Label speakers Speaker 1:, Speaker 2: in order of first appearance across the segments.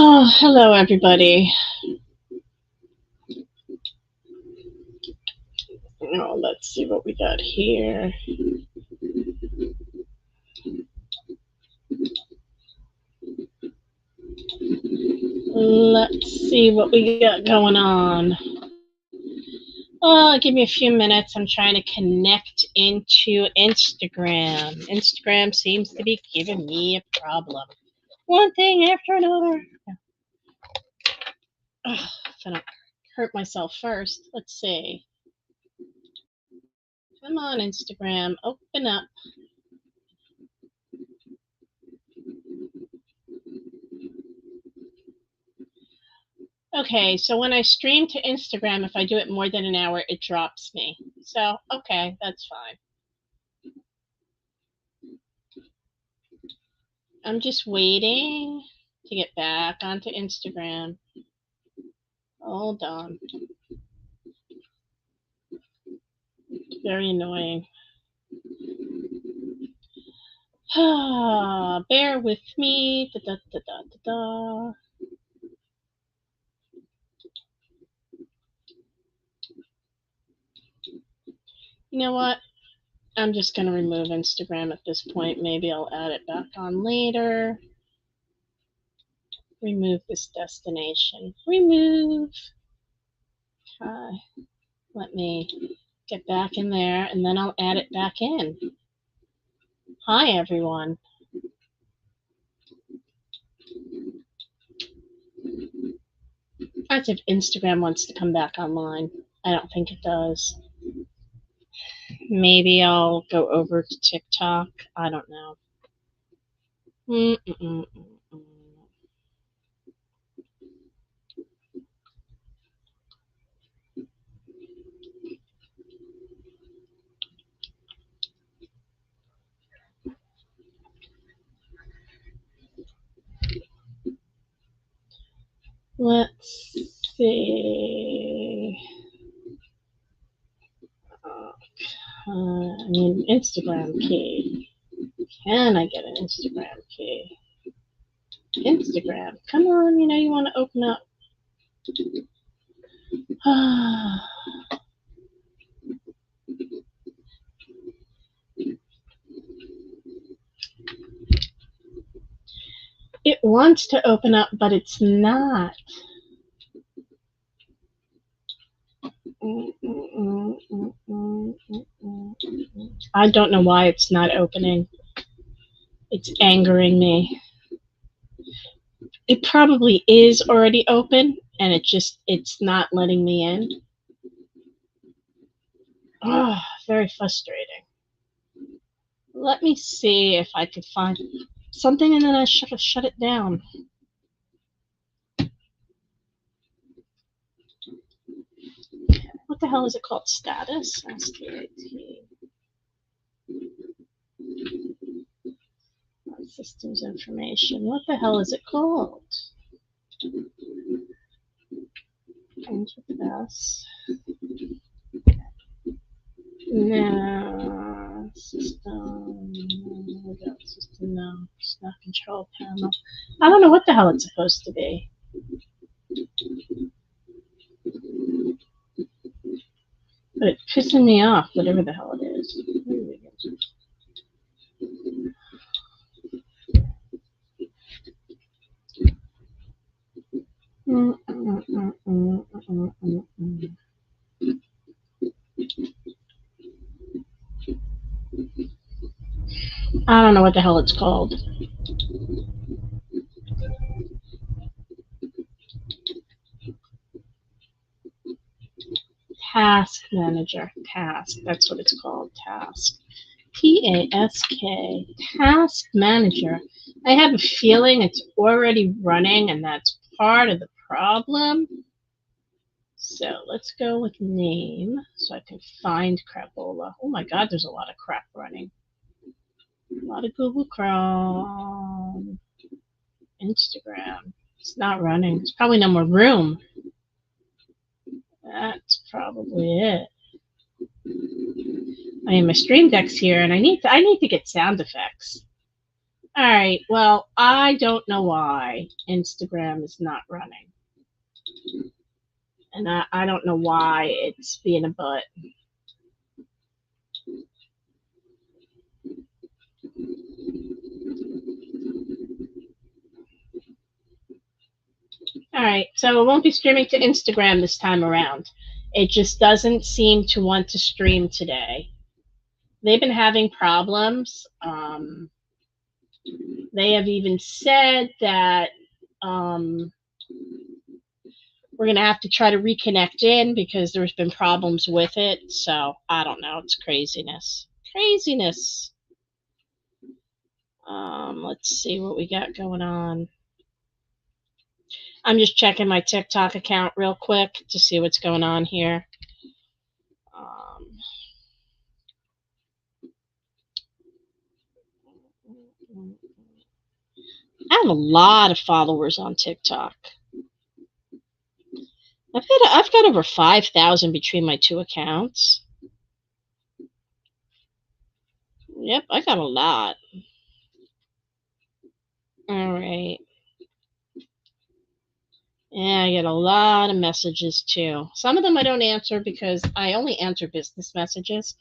Speaker 1: Oh, hello everybody. Oh, let's see what we got here. Let's see what we got going on. Give me a few minutes. I'm trying to connect into Instagram. Instagram seems to be giving me a problem. One thing after another. Ugh, if I don't hurt myself first. Let's see. Come on, Instagram. Open up. Okay, so when I stream to Instagram, if I do it more than an hour, it drops me. So, okay, that's fine. I'm just waiting to get back onto Instagram. Hold on. It's very annoying. Bear with me. Da, da, da, da, da, da. You know what? I'm just going to remove Instagram at this point. Maybe I'll add it back on later. Remove this destination. Remove. Okay. Let me get back in there and then I'll add it back in. Hi, everyone. That's if Instagram wants to come back online. I don't think it does. Maybe I'll go over to TikTok. I don't know. Mm-mm-mm-mm. Let's see. I mean, Instagram key. Can I get an Instagram key? Instagram. Come on, you want to open up. It wants to open up, but it's not. I don't know why it's not opening. It's angering me. It probably is already open and it's not letting me in. Oh, very frustrating. Let me see if I could find something and then I should have shut it down. What the hell is it called? Status? STAT. Systems information. What the hell is it called? Enter this. No. System. System. No. It's not control panel. I don't know what the hell it's supposed to be. But it's pissing me off, whatever the hell it is. I don't know what the hell it's called. Task Manager. Task. That's what it's called. Task. Task. Task Manager. I have a feeling it's already running, and that's part of the problem. So let's go with name so I can find Crapola. Oh my god, there's a lot of crap running. A lot of Google Chrome. Instagram. It's not running. There's probably no more room. That's probably it. I mean, my Stream Deck's here, and I need to get sound effects. All right. Well, I don't know why Instagram is not running. And I don't know why it's being a butt. All right. So it won't be streaming to Instagram this time around. It just doesn't seem to want to stream today. They've been having problems. They have even said that we're going to have to try to reconnect in because there's been problems with it. So I don't know. It's craziness. Craziness. Let's see what we got going on. I'm just checking my TikTok account real quick to see what's going on here. I have a lot of followers on TikTok. I've got over 5,000 between my two accounts. Yep, I got a lot. All right. Yeah, I get a lot of messages too. Some of them I don't answer because I only answer business messages.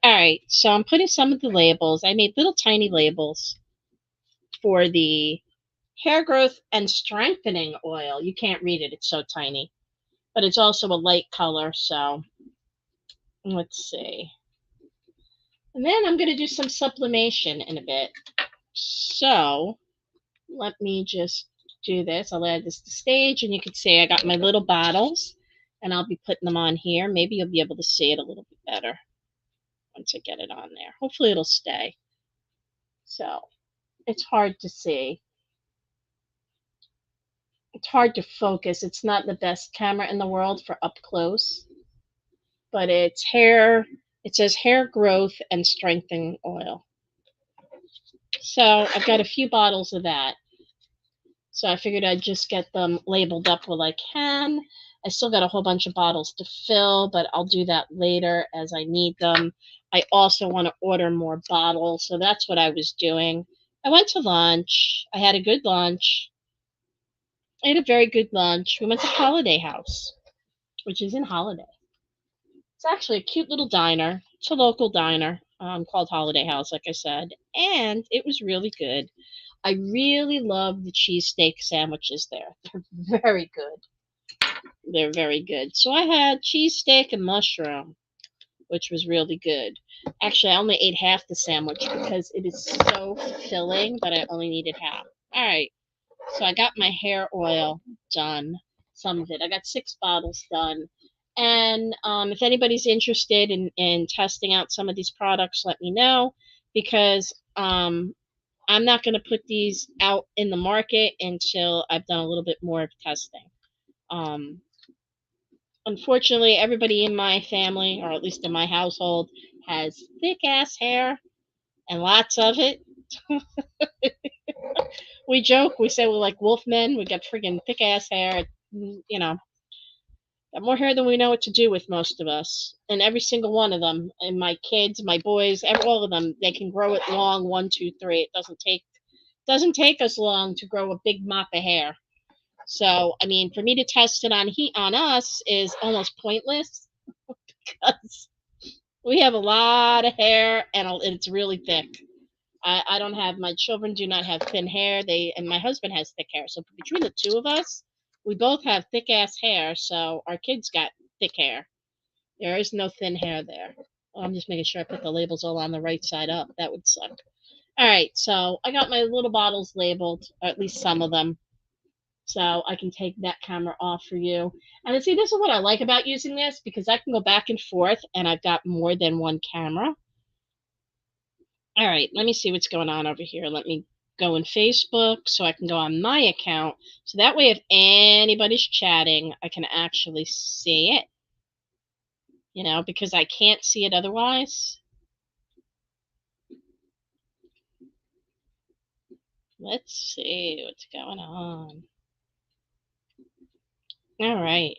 Speaker 1: All right, so I'm putting some of the labels. I made little tiny labels for the hair growth and strengthening oil. You can't read it, it's so tiny. But it's also a light color, so let's see. And then I'm going to do some sublimation in a bit. So let me just do this. I'll add this to stage, and you can see I got my little bottles, and I'll be putting them on here. Maybe you'll be able to see it a little bit better once I get it on there. Hopefully it'll stay. So it's hard to see. It's hard to focus. It's not the best camera in the world for up close, but it's hair. It says hair growth and strengthening oil. So I've got a few bottles of that. So I figured I'd just get them labeled up while I can. I still got a whole bunch of bottles to fill, but I'll do that later as I need them. I also want to order more bottles, so that's what I was doing. I went to lunch. I had a good lunch. I had a very good lunch. We went to Holiday House, which is in Holiday. It's actually a cute little diner. It's a local diner called Holiday House, like I said, and it was really good. I really love the cheesesteak sandwiches there. They're very good. They're very good. So I had cheesesteak and mushroom, which was really good. Actually, I only ate half the sandwich because it is so filling that I only needed half. All right. So I got my hair oil done, some of it. I got 6 bottles done. And if anybody's interested in testing out some of these products, let me know because I'm not going to put these out in the market until I've done a little bit more of testing. Unfortunately, everybody in my family, or at least in my household, has thick ass hair and lots of it. We joke, we say we're like wolf men. We got friggin' thick ass hair. You know, got more hair than we know what to do with, most of us. And every single one of them, and my kids, my boys, all of them, they can grow it long. 1, 2, 3. It doesn't take us long to grow a big mop of hair. So, I mean, for me to test it on us is almost pointless because we have a lot of hair and it's really thick. I don't have, my children do not have thin hair. And my husband has thick hair. So between the two of us, we both have thick ass hair. So our kids got thick hair. There is no thin hair there. Oh, I'm just making sure I put the labels all on the right side up. That would suck. All right, so I got my little bottles labeled, or at least some of them, so I can take that camera off for you. And see, this is what I like about using this, because I can go back and forth, and I've got more than one camera. All right, let me see what's going on over here. Let me go in Facebook so I can go on my account. So that way, if anybody's chatting, I can actually see it, you know, because I can't see it otherwise. Let's see what's going on. All right.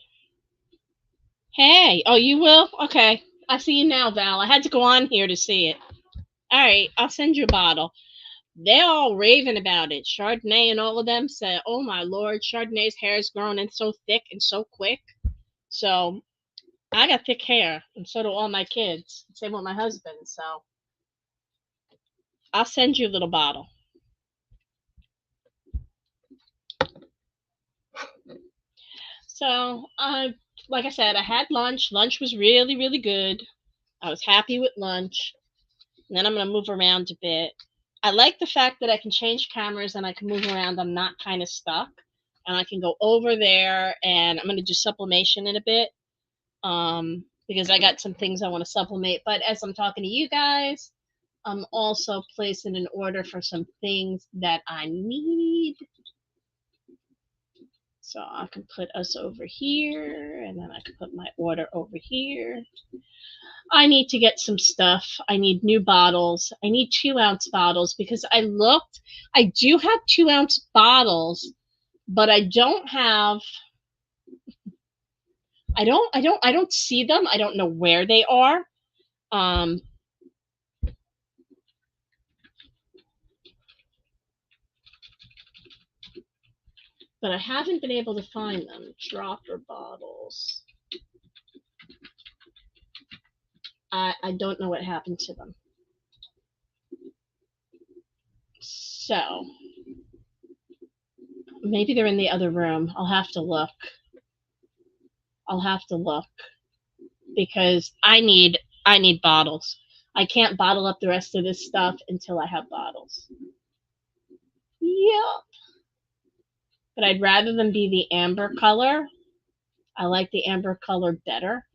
Speaker 1: Hey, oh, you will? Okay. I see you now, Val. I had to go on here to see it. All right, I'll send you a bottle. They're all raving about it. Chardonnay and all of them said, "Oh my lord, Chardonnay's hair is growing in so thick and so quick." So I got thick hair, and so do all my kids. Same with my husband. So I'll send you a little bottle. So like I said, I had lunch. Lunch was really, really good. I was happy with lunch. And then I'm gonna move around a bit. I like the fact that I can change cameras and I can move around. I'm not kind of stuck, and I can go over there. And I'm gonna do sublimation in a bit, because I got some things I want to supplement. But as I'm talking to you guys, I'm also placing an order for some things that I need. So I can put us over here, and then I can put my order over here. I need to get some stuff. I need new bottles. I need 2-ounce bottles because I looked. I do have 2-ounce bottles, but I don't have. I don't see them. I don't know where they are. Um, but I haven't been able to find them. Dropper bottles. I don't know what happened to them. So maybe they're in the other room. I'll have to look. I'll have to look because I need bottles. I can't bottle up the rest of this stuff until I have bottles. Yep. But I'd rather them be the amber color. I like the amber color better.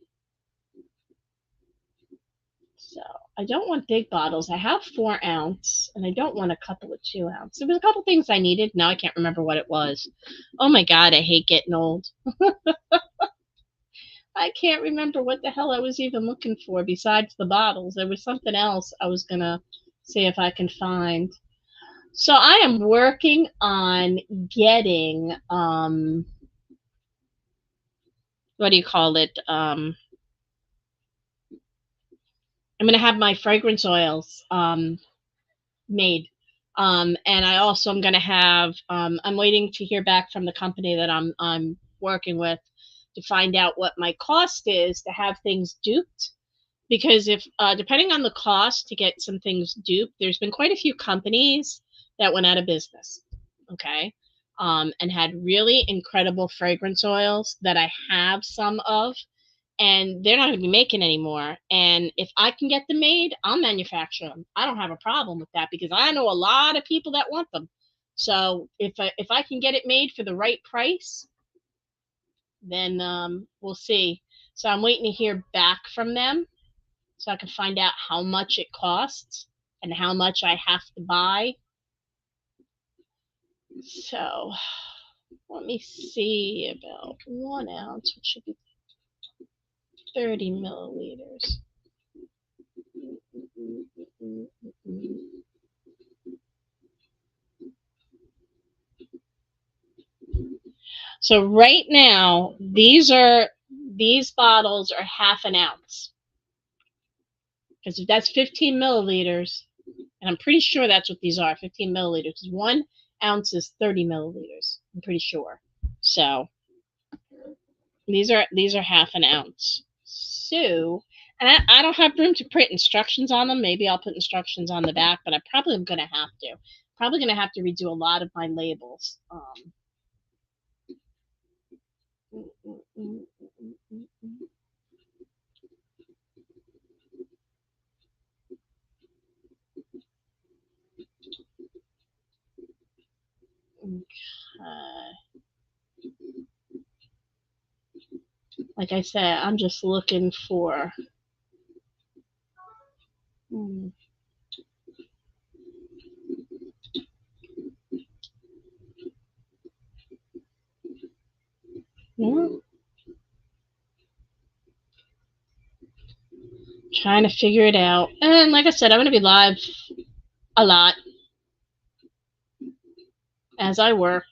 Speaker 1: So I don't want big bottles. I have 4-ounce, and I don't want a couple of 2-ounce. There was a couple things I needed. Now I can't remember what it was. Oh my god, I hate getting old. I can't remember what the hell I was even looking for besides the bottles. There was something else I was gonna see if I can find. So I am working on getting what do you call it? I'm gonna have my fragrance oils made. And I also am gonna have I'm waiting to hear back from the company that I'm working with to find out what my cost is to have things duped. Because if depending on the cost to get some things duped, there's been quite a few companies that went out of business. Okay. And had really incredible fragrance oils that I have some of, and they're not going to be making anymore. And if I can get them made, I'll manufacture them. I don't have a problem with that because I know a lot of people that want them. So if I can get it made for the right price, then we'll see. So I'm waiting to hear back from them so I can find out how much it costs and how much I have to buy. So let me see, about 1 ounce, which should be 30 milliliters. So right now, these bottles are 1/2 ounce. Because if that's 15 milliliters, and I'm pretty sure that's what these are, 15 milliliters. 1 ounce is 30 milliliters. I'm pretty sure. So these are 1/2 ounce. So, and I don't have room to print instructions on them. Maybe I'll put instructions on the back, but I probably am going to have to. Probably going to have to redo a lot of my labels. Like I said, I'm just looking for. Trying to figure it out. And like I said, I'm going to be live a lot as I work.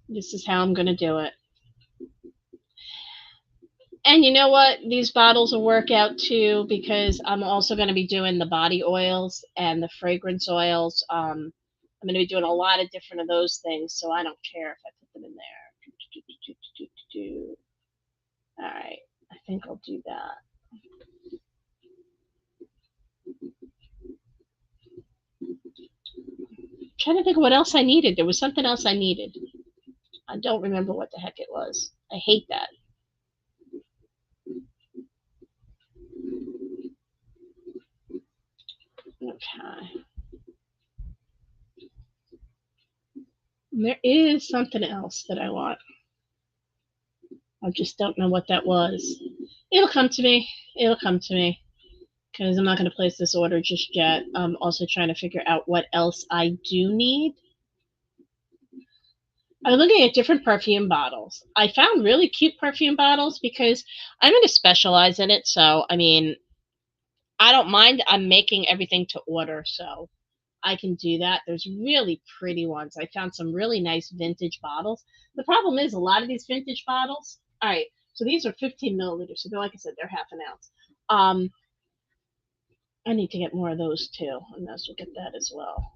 Speaker 1: This is how I'm going to do it. And you know what? These bottles will work out too because I'm also going to be doing the body oils and the fragrance oils. I'm going to be doing a lot of different of those things, so I don't care if I put them in there. All right, I think I'll do that. I'm trying to think of what else I needed. There was something else I needed. I don't remember what the heck it was. I hate that. Okay. There is something else that I want. I just don't know what that was. It'll come to me. It'll come to me. Because I'm not going to place this order just yet. I'm also trying to figure out what else I do need. I'm looking at different perfume bottles. I found really cute perfume bottles because I'm going to specialize in it. So, I mean, I don't mind. I'm making everything to order, so I can do that. There's really pretty ones. I found some really nice vintage bottles. The problem is a lot of these vintage bottles. All right, so these are 15 milliliters. So, like I said, they're half an ounce. I need to get more of those too, and those will get that as well.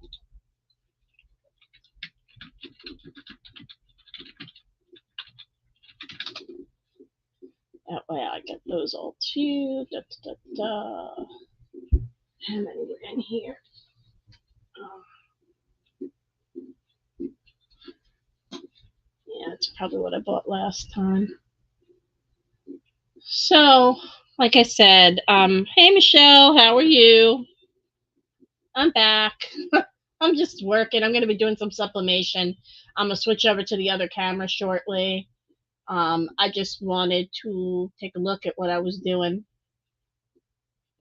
Speaker 1: That way I get those all too. Da, da, da, da. And then we're in here. Yeah, it's probably what I bought last time. So, like I said, hey Michelle, how are you? I'm back. I'm just working. I'm going to be doing some sublimation. I'm going to switch over to the other camera shortly. I just wanted to take a look at what I was doing.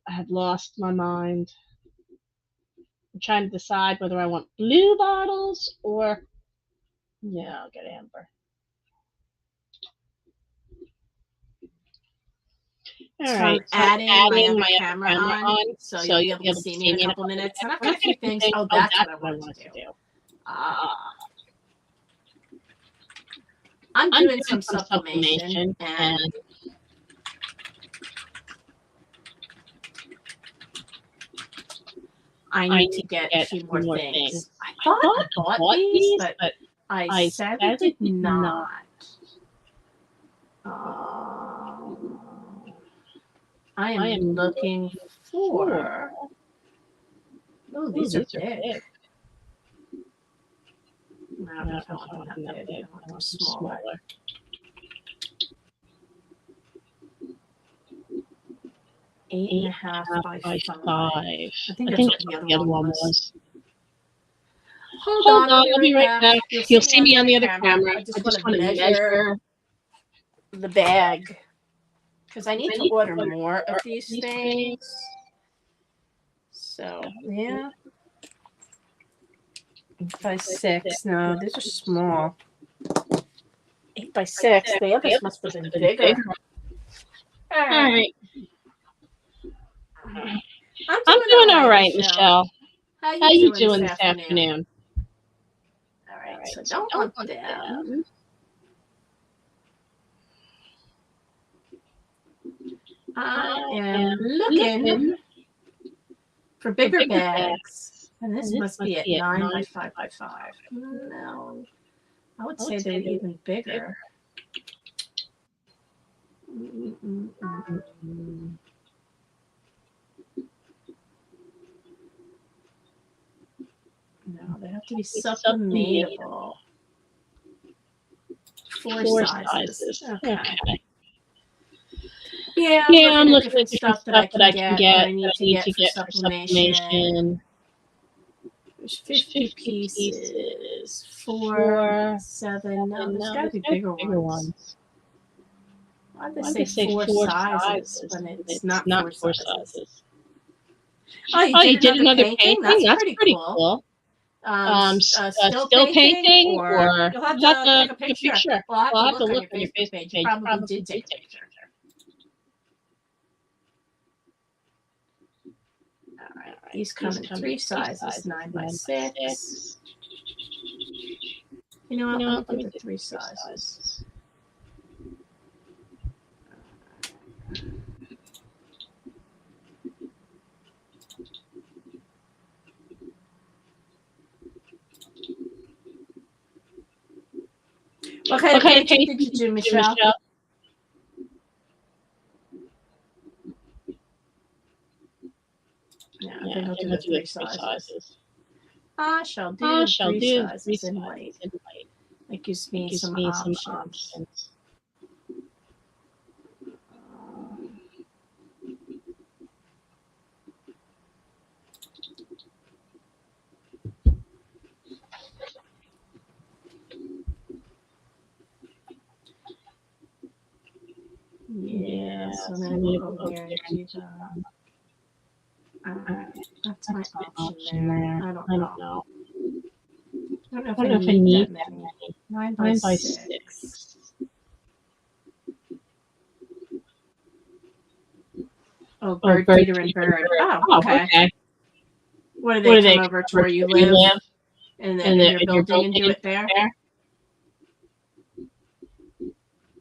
Speaker 1: I had lost my mind. I'm trying to decide whether I want blue bottles or, yeah, I'll get amber. All
Speaker 2: So
Speaker 1: right,
Speaker 2: I'm adding my other camera on, so you'll be able to see me in a couple minutes. And I've got a few things. Oh, that's what I wanted to do. I'm doing some sublimation, and I need to get a few more things. I thought I bought these, but I sadly did not. I am looking for. Oh, these are big. No, I don't want them that big. I want them smaller. 8.5 by 5. I think that's what the other one was. Hold on, I'll be right back. You'll see me on the other camera. I just want to measure the bag because I need to order more of these things. So, yeah. 8 by 6. No, these are small. 8 by 6. The others must have been bigger. All right. I'm doing all right, Michelle. How you doing this afternoon? All right, so don't want them. I am looking for bigger bags. And this must be at 9 by 5 by 5. No. I would say they're even bigger. No, they have to be sublimatable. 4 sizes. Okay. Yeah, I'm looking at different stuff that I can get, that I need to get for sublimation. There's 50 pieces. 4, 7. No, there's got to be bigger ones. Why did they say 4 sizes when it's not 4 sizes? Oh, you did another painting? That's pretty cool. Still painting, or you'll have to take a picture. We'll have to look on your Facebook page. You probably did take a picture. All right. These come in 3 sizes, 9 by 6. You know what? Let me do the 3 sizes. Okay, which did you do, Michelle? Yeah, I think I'll do the 3 sizes. I shall do 3 sizes in white. It gives me some options. Yeah, so then we'll go here and do that's my option there. I don't know. I don't know if I need that many. 9 by 6. Oh, bird feeder and bird. Oh, okay. What do they come over to where you live? And then in your building and do it there?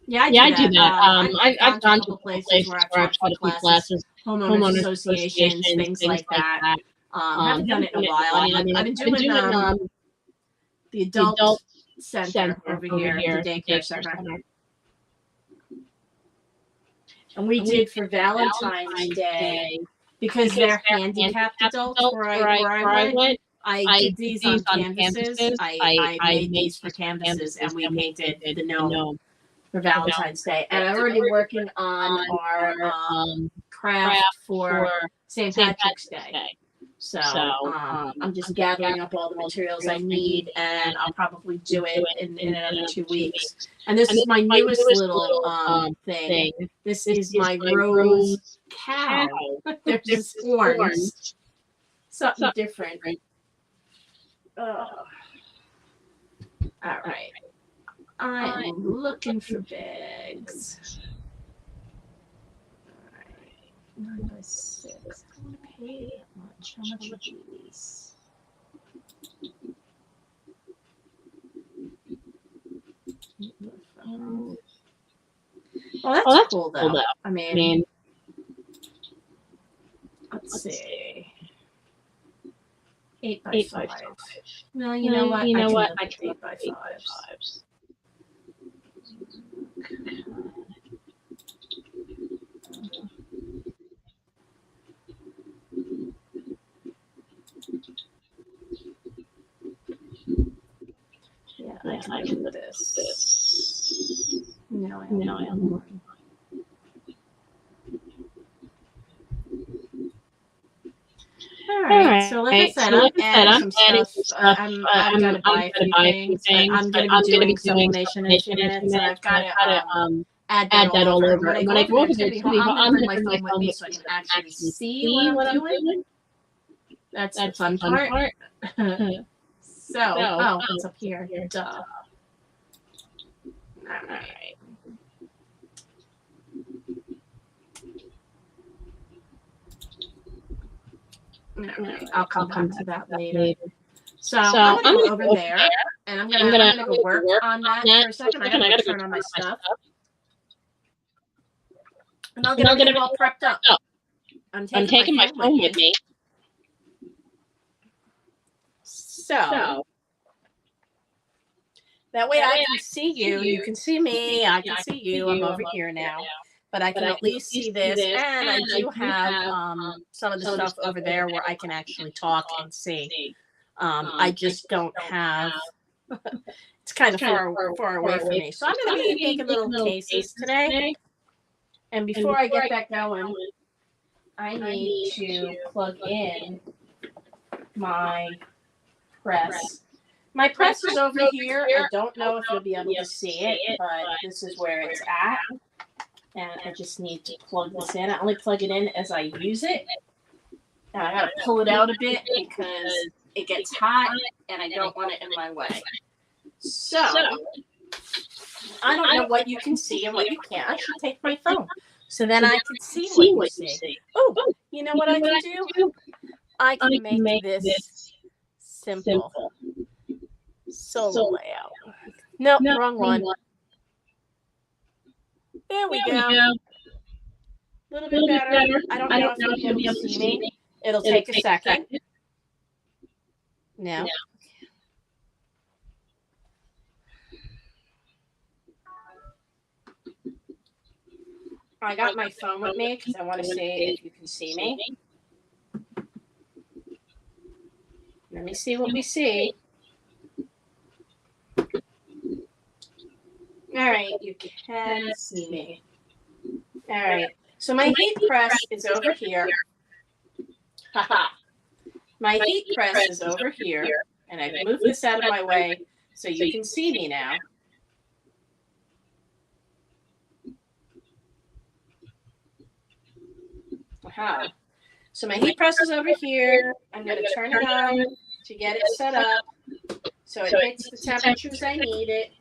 Speaker 2: Yeah, I do that. I've gone to places where I've taught classes, homeowners associations, things like that. Haven't done it in a while. I mean, I've been doing the adult center over here, the daycare center. And we did for Valentine's Day, because they're handicapped adults where I went. I did these on canvases. I made these for canvases, and we painted the gnome for Valentine's Day. And I'm already working on our craft for St. Patrick's Day. So I'm just gathering up all the materials I need, and I'll probably do it in another 2 weeks. And this is my newest little thing. This is my rose cow. There's horns. Something different. All right. I'm looking for bags. All right. 9 by 6. I don't want to pay that much. How much are these? Well, that's cool though. I mean, let's see. 8 by 5. Well, you know what? I can 8 by 5s. Yeah, I can do this. No, I have more. All right. So like I said, I'm adding some stuff. I've got to buy a few things. I'm going to be doing sublimation in a few minutes, and I've got to add that all over. When I go over there, I'm going to bring my phone with me so I can actually see what I'm doing. That's the fun part. So, it's up here. Duh. All right. I'll come to that later. So I'm gonna go over there, and I'm gonna go work on that for a second. I gotta turn on my stuff, and I'll get it all prepped up. I'm taking my phone with me. So that way I can see you. You can see me. I can see you. I'm over here now. But I can at least see this, and I do have some of the stuff over there where I can actually talk and see. I just don't have. It's kind of far away from me, so I'm going to be making little cases today. And before I get that going, I need to plug in my press. My press is over here. I don't know if you'll be able to see it, but this is where it's at. And I just need to plug this in. I only plug it in as I use it. And I gotta pull it out a bit because it gets hot and I don't want it in my way. So I don't know what you can see and what you can't. I should take my phone so then I can see what you see. Oh, you know what I can do? I can make this simple. Solo layout. Nope, wrong one. There we go. A little bit better. I don't know if you'll be able to see me. It'll take a second. No. I got my phone with me because I want to see if you can see me. Let me see what we see. All right, you can see me. All right, so my heat press is over here. Haha. My heat press is over here, and I've moved this out of my way so you can see me now. Aha. So my heat press is over here. I'm going to turn it on to get it set up so it hits the temperatures I need it,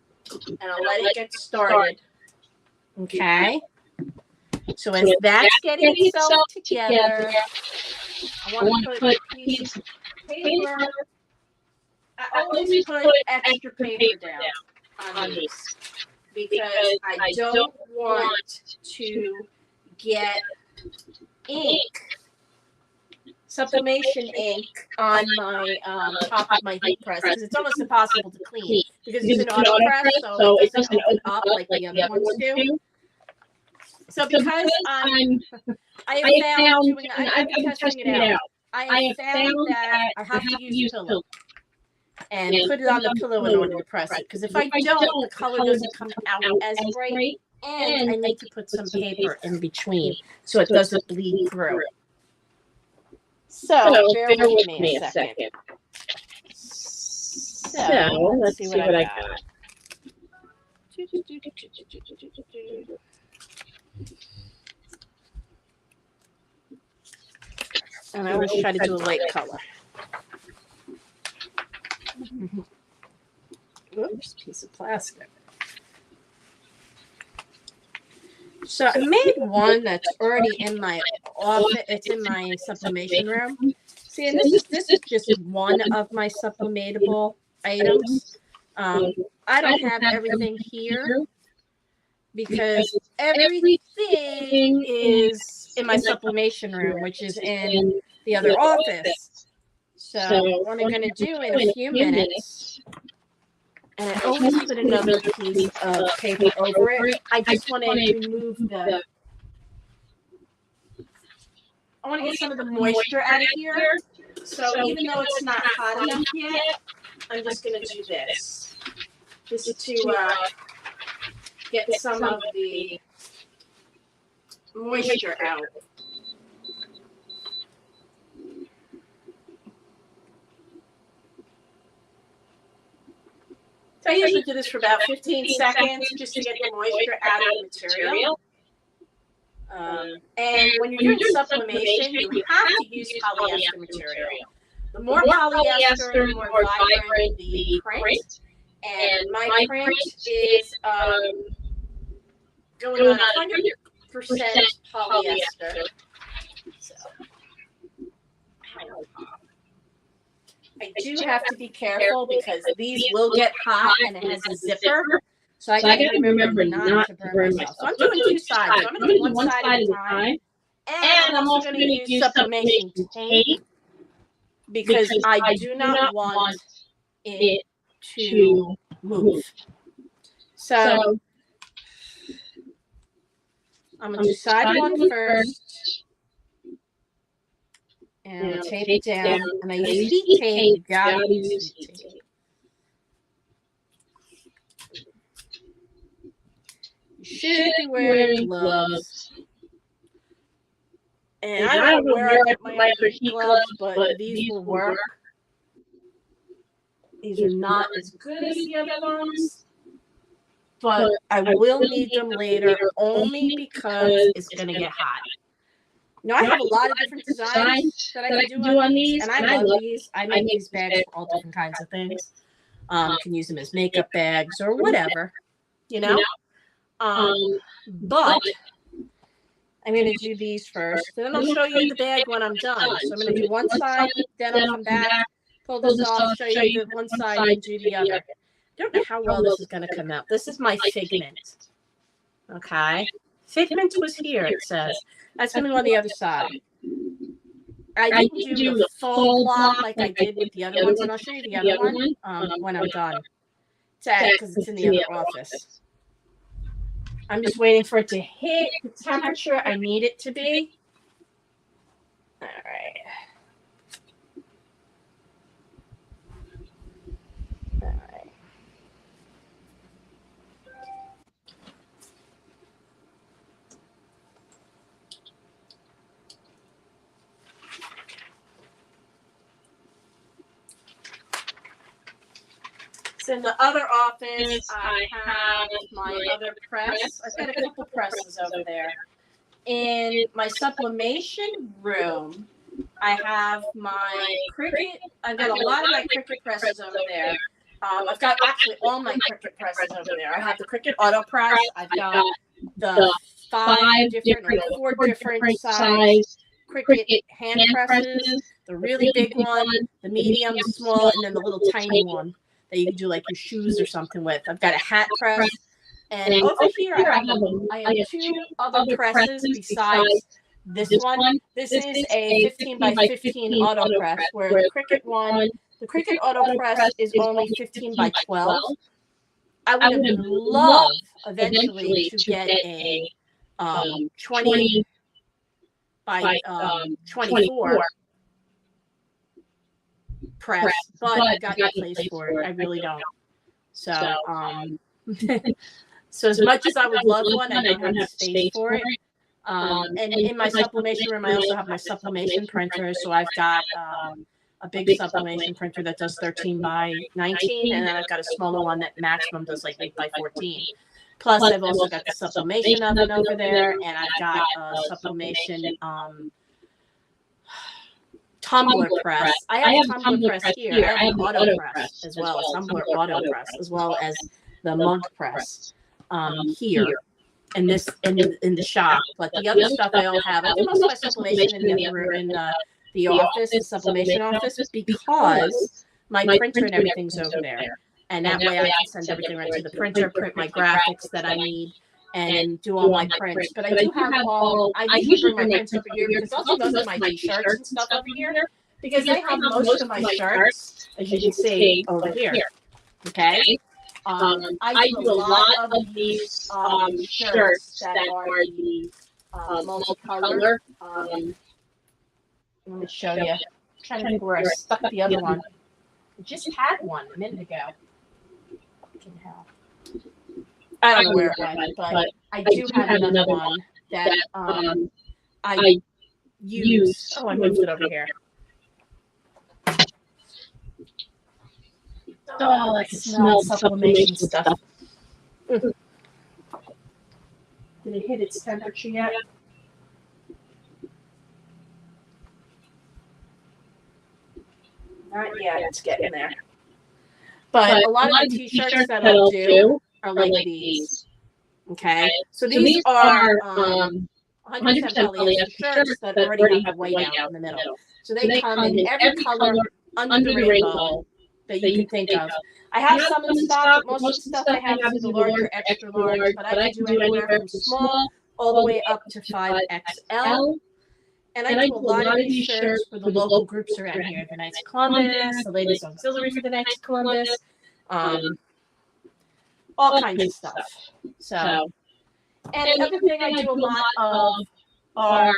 Speaker 2: and I'll let it get started. Okay. So as that's getting itself together, I want to put a piece of paper. I always put extra paper down on these because I don't want to get ink, sublimation ink, on my top of my heat press because it's almost impossible to clean because it's an auto press, so it doesn't open up like the other ones do. So because I have found doing that, I've been testing it out. I have found that I have to use pillow and put it on the pillow in order to press it. Because if I don't, the color doesn't come out as bright, and I need to put some paper in between so it doesn't bleed through. So bear with me a second. So let's see what I got. And I always try to do a light color. Oops, piece of plastic. So I made one that's already in my office. It's in my sublimation room. See, and this is just one of my sublimatable items. I don't have everything here because everything is in my sublimation room, which is in the other office. So what I'm going to do in a few minutes, and I always put another piece of paper over it. I just want to remove I want to get some of the moisture out of here. So even though it's not hot enough yet, I'm just going to do this. Just to get some of the moisture out. So I usually do this for about 15 seconds just to get the moisture out of the material. And when you're doing sublimation, you have to use polyester material. The more polyester, the more vibrant the print. And my print is going on 100% polyester. So I do have to be careful because these will get hot and it has a zipper. So I got to remember not to burn myself. So I'm doing two sides. So I'm going to do one side at a time. And I'm also going to use sublimation tape because I do not want it to move. So I'm going to do side one first. And I'll tape it down. And I use heat tape. You gotta use heat tape. You should be wearing gloves. And I don't know where I get my heat gloves, but these will work. These are not as good as the other ones. But I will need them later only because it's going to get hot. Now, I have a lot of different designs that I can do on these, and I love these. I make these bags for all different kinds of things. You can use them as makeup bags or whatever, you know. But I'm going to do these first. Then I'll show you the bag when I'm done. So I'm going to do one side, then I'll come back, pull this off, show you the one side, and do the other. I don't know how well this is going to come out. This is my figment. Okay. Figment was here, it says. That's going to go on the other side. I didn't do the full block like I did with the other ones, and I'll show you the other one when I'm done. Because it's in the other office. I'm just waiting for it to hit the temperature I need it to be. All right. All right. So in the other office, I have my other press. I've got a couple presses over there. In my sublimation room, I have my Cricut. I've got a lot of my Cricut presses over there. I've got actually all my Cricut presses over there. I have the Cricut Auto Press. I've got the 5 different or 4 different size Cricut hand presses. The really big one, the medium, the small, and then the little tiny one that you can do like your shoes or something with. I've got a hat press. And over here, I have 2 other presses besides this one. This is a 15 by 15 auto press, where the Cricut Auto Press is only 15 by 12. I would have loved eventually to get a 20 by 24 press, but I've got no place for it. I really don't. So, so as much as I would love one, I don't have the space for it. And in my sublimation room, I also have my sublimation printer. So I've got a big sublimation printer that does 13 by 19, and then I've got a smaller one that maximum does like 8 by 14. Plus, I've also got the sublimation oven over there, and I've got a sublimation tumbler press. I have a tumbler press here. I have an auto press as well, a tumbler auto press, as well as the mug press here in this in the shop. But the other stuff I all have. I do most of my sublimation in the other room, in the office, the sublimation office, because my printer and everything's over there. And that way I can send everything right to the printer, print my graphics that I need, and do all my prints. But I do have I usually bring my prints over here because I'll do most of my t-shirts and stuff over here, because I have most of my shirts, as you can see, over here. Okay? I do a lot of these shirts that are the multicolor. Let me show you. I'm trying to think where I stuck the other one. I just had one a minute ago. I don't know where it went, but I do have another one that I use. Oh, I moved it over here. Oh, I smell sublimation stuff. Did it hit its temperature yet? Not yet. It's getting there. But a lot of the t-shirts that I'll do are like these. Okay? So these are 100% polyester shirts that already have white out in the middle. So they come in every color under the rainbow that you can think of. I have some in stock, but most of the stuff I have is the larger, extra large, but I can do anywhere from small all the way up to 5XL. And I do a lot of these shirts for the local groups around here, the Knights of Columbus, the Ladies Auxiliary for the Knights of Columbus, all kinds of stuff. So, and the other thing I do a lot of are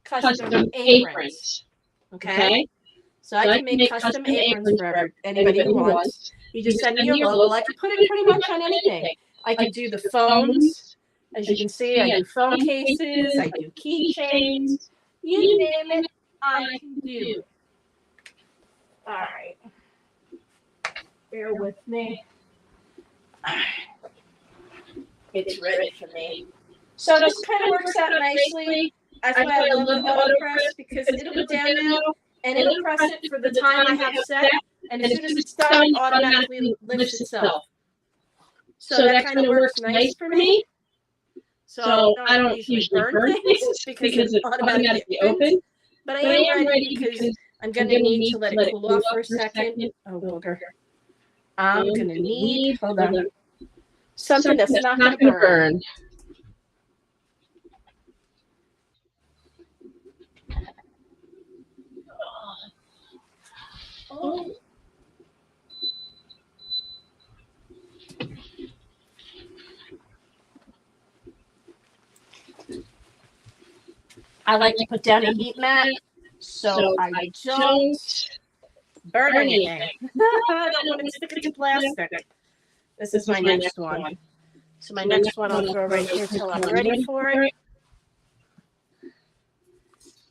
Speaker 2: custom aprons. Okay? So I can make custom aprons for anybody who wants. You just send me your logo. I can put it pretty much on anything. I can do the phones. As you can see, I do phone cases, I do keychains. You name it, I can do. All right. Bear with me. It's ready for me. So this kind of works out nicely. That's why I love the auto press, because it'll go down now and it'll press it for the time I have set. And as soon as it's done, it automatically lifts itself. So that kind of works nice for me. So I don't usually burn things because it's automatically open. But I am ready because I'm going to need to let it cool off for a second. Oh, booger. I'm going to need, hold on, something that's not going to burn. Oh. I like to put down a heat mat so I don't burn anything. I don't want to stick it to plastic. This is my next one. So my next one I'll throw right here till I'm ready for it.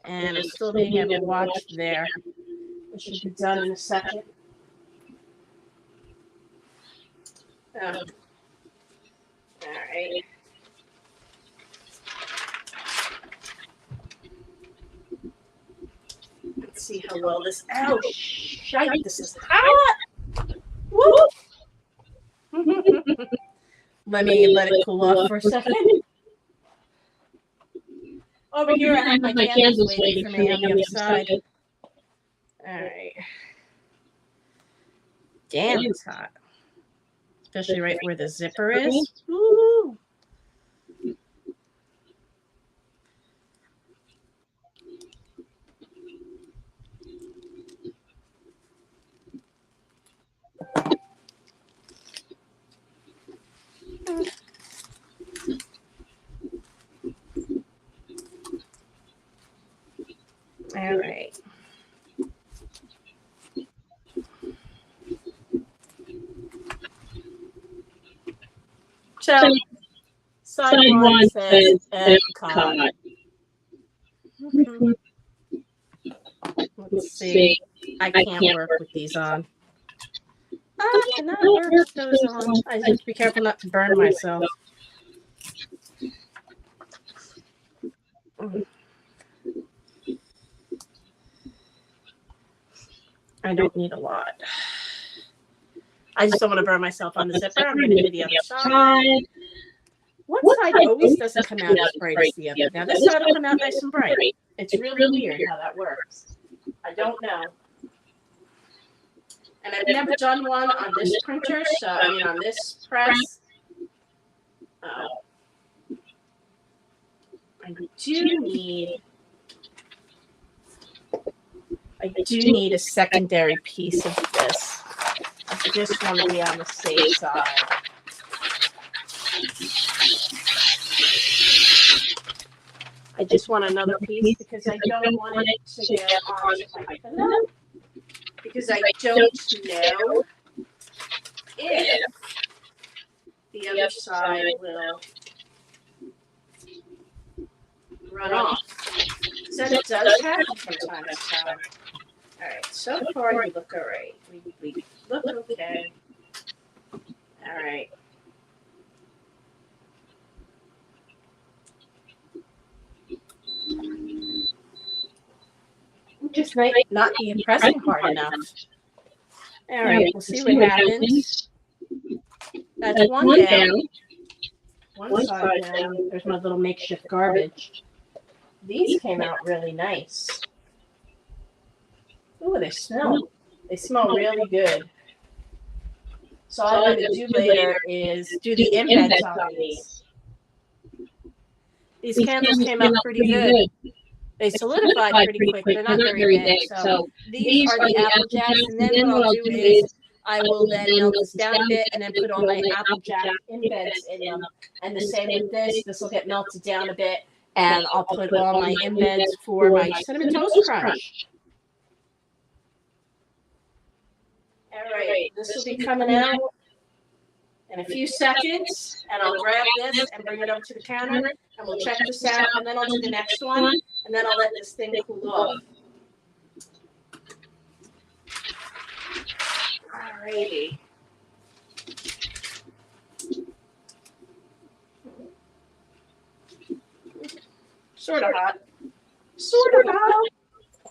Speaker 2: And I'm still being able to watch there. It should be done in a second. All right. Let's see how well this. Oh, shite! This is hot. Woo! Let it cool off for a second. Over here, I have my candles waiting for me on the other side. All right. Damn, it's hot. Especially right where the zipper is. Woo! All right. So, side one says Epcot. Let's see. I can't work with these on. I cannot work with those on. I have to be careful not to burn myself. I don't need a lot. I just don't want to burn myself on the zipper. I'm going to do the other side. One side always doesn't come out as bright as the other. Now this side will come out nice and bright. It's really weird how that works. I don't know. And I've never done one on this printer, so I mean on this press. I do need a secondary piece of this. I just want to be on the safe side. I just want another piece because I don't want it to get on enough. Because I don't know if the other side will run off. So it does happen from time to time. All right, so far you look all right. We look okay. All right. Just might not be pressing hard enough. All right, we'll see what happens. That's one down. One side down. There's my little makeshift garbage. These came out really nice. Ooh, they smell. They smell really good. So all I'm going to do later is do the embeds on these. These candles came out pretty good. They solidified pretty quick. They're not very big. So these are the Applejacks. And then what I'll do is I will then melt this down a bit and then put all my Applejack embeds in them. And the same with this. This will get melted down a bit. And I'll put all my embeds for my Cinnamon Toast Crunch. All right, this will be coming out in a few seconds, and I'll grab this and bring it up to the counter, and we'll check this out, and then I'll do the next one, and then I'll let this thing cool off. All righty. Sort of hot. Sort of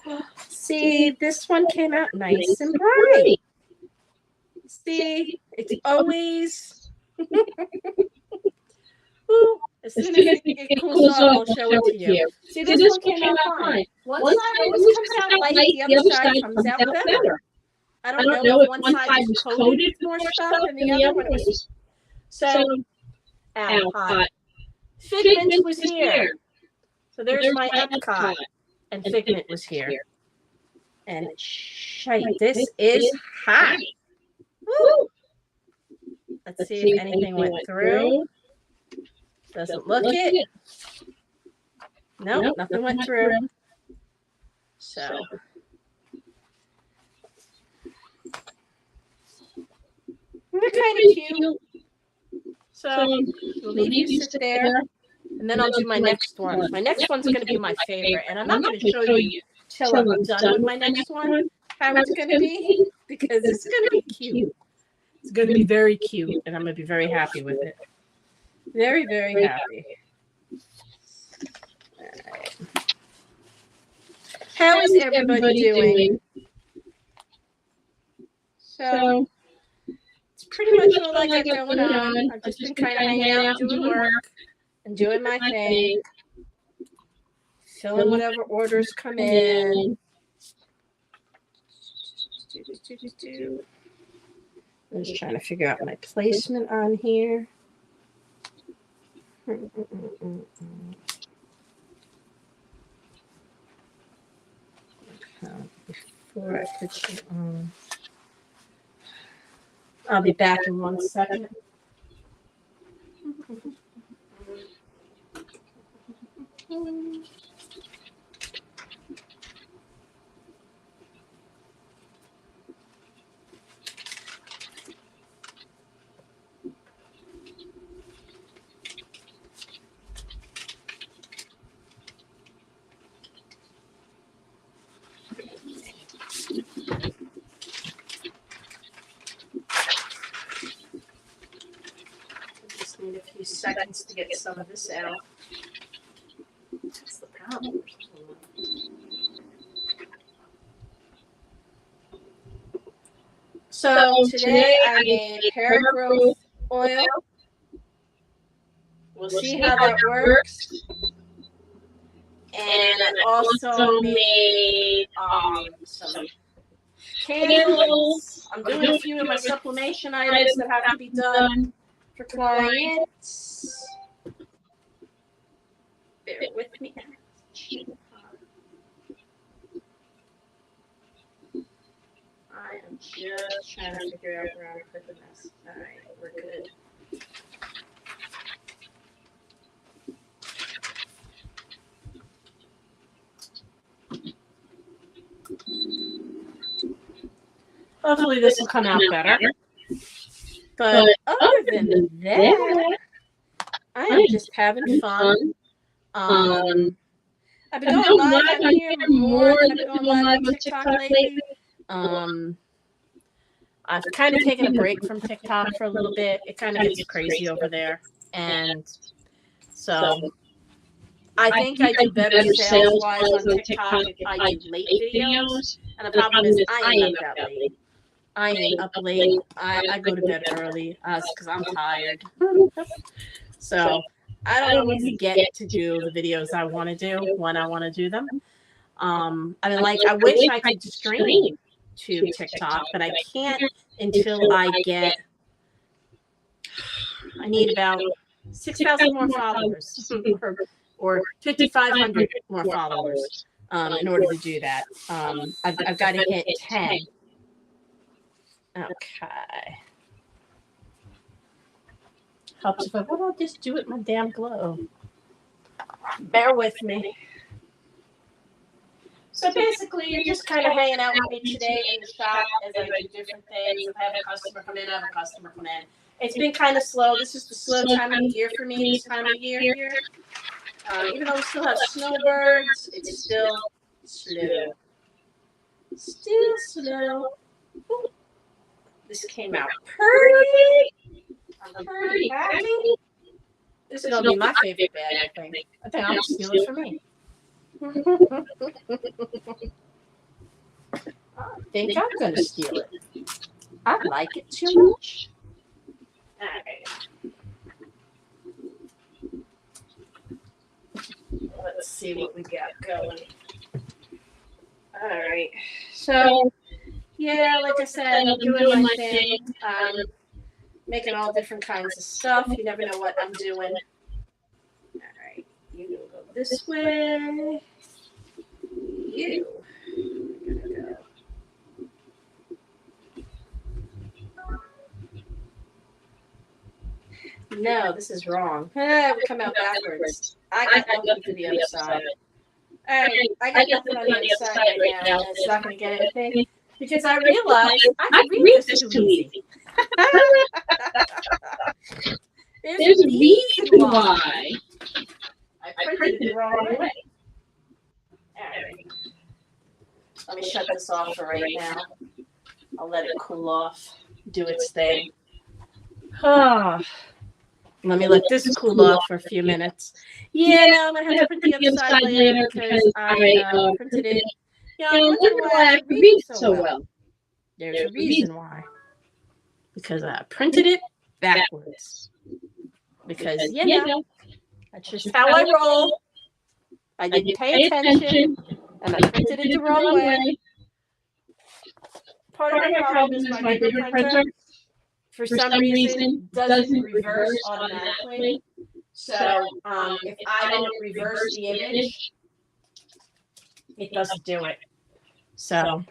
Speaker 2: hot. See, this one came out nice and bright. See, it's always. Ooh, as soon as it cools off, I'll show it to you. See, this one came out fine. One side always comes out light, the other side comes out better. I don't know if one side was coated with more stuff and the other one was. So, hot. Figment was here. So there's my Epcot, and Figment was here. And shite, this is hot. Woo! Let's see if anything went through. Doesn't look it. Nope, nothing went through. So they're kind of cute. So we'll leave you sit there, and then I'll do my next one. My next one's going to be my favorite, and I'm not going to show you till I'm done with my next one how it's going to be, because it's going to be cute. It's going to be very cute, and I'm going to be very happy with it. Very, very happy. All right. How is everybody doing? So it's pretty much all I got going on. I've just been kind of hanging out, doing work, and doing my thing, filling whatever orders come in. I'm just trying to figure out my placement on here. Before I put you on, I'll be back in 1 second. Need a few seconds to get some of this out. That's the problem. So today I made hair growth oil. We'll see how that works. And I also made some candles. I'm doing a few of my supplementation items that have to be done for clients. Bear with me. I am just trying to figure out where I'm putting this. All right, we're good. Hopefully this will come out better. But other than that, I am just having fun. I've been going live on here more than I've been going live on TikTok lately. I've kind of taken a break from TikTok for a little bit. It kind of gets crazy over there. And so I think I do better sales-wise on TikTok if I do late videos. And the problem is I ain't up that late. I ain't up late. I go to bed early because I'm tired. So I don't always get to do the videos I want to do when I want to do them. I mean, like, I wish I could stream to TikTok, but I can't until I need about 6,000 more followers or 5,500 more followers in order to do that. I've got to hit 10. Okay. Helps if I will just do it my damn glow. Bear with me. So basically, you're just kind of hanging out with me today in the shop as I do different things. If I have a customer come in, I have a customer come in. It's been kind of slow. This is the slow time of year for me this time of year here. Even though we still have snowbirds, it's still slow. Still slow. Ooh. This came out pretty. I'm pretty happy. This is going to be my favorite bag, I think. I think I'm going to steal it for me. I think I'm going to steal it. I like it too much. All right. Let's see what we got going. All right. So, yeah, like I said, I'm doing my thing. Making all different kinds of stuff. You never know what I'm doing. All right. You go this way. You. I'm gonna go. No, this is wrong. It would come out backwards. I got nothing to the other side. All right, I got nothing on the other side right now. And it's not going to get anything because I realized I can read this too easy. There's a reason why I printed it the wrong way. All right. Let me shut this off for right now. I'll let it cool off, do its thing. Let me let this cool off for a few minutes. Yeah, no, I'm going to have to print the other side later because I printed it. Yeah, I wonder why I can read so well. There's a reason why. Because I printed it backwards. Because, that's just how I roll. I didn't pay attention, and I printed it the wrong way. Part of my problem is my bigger printer, for some reason, doesn't reverse automatically. So if I don't reverse the image, it doesn't do it. So, all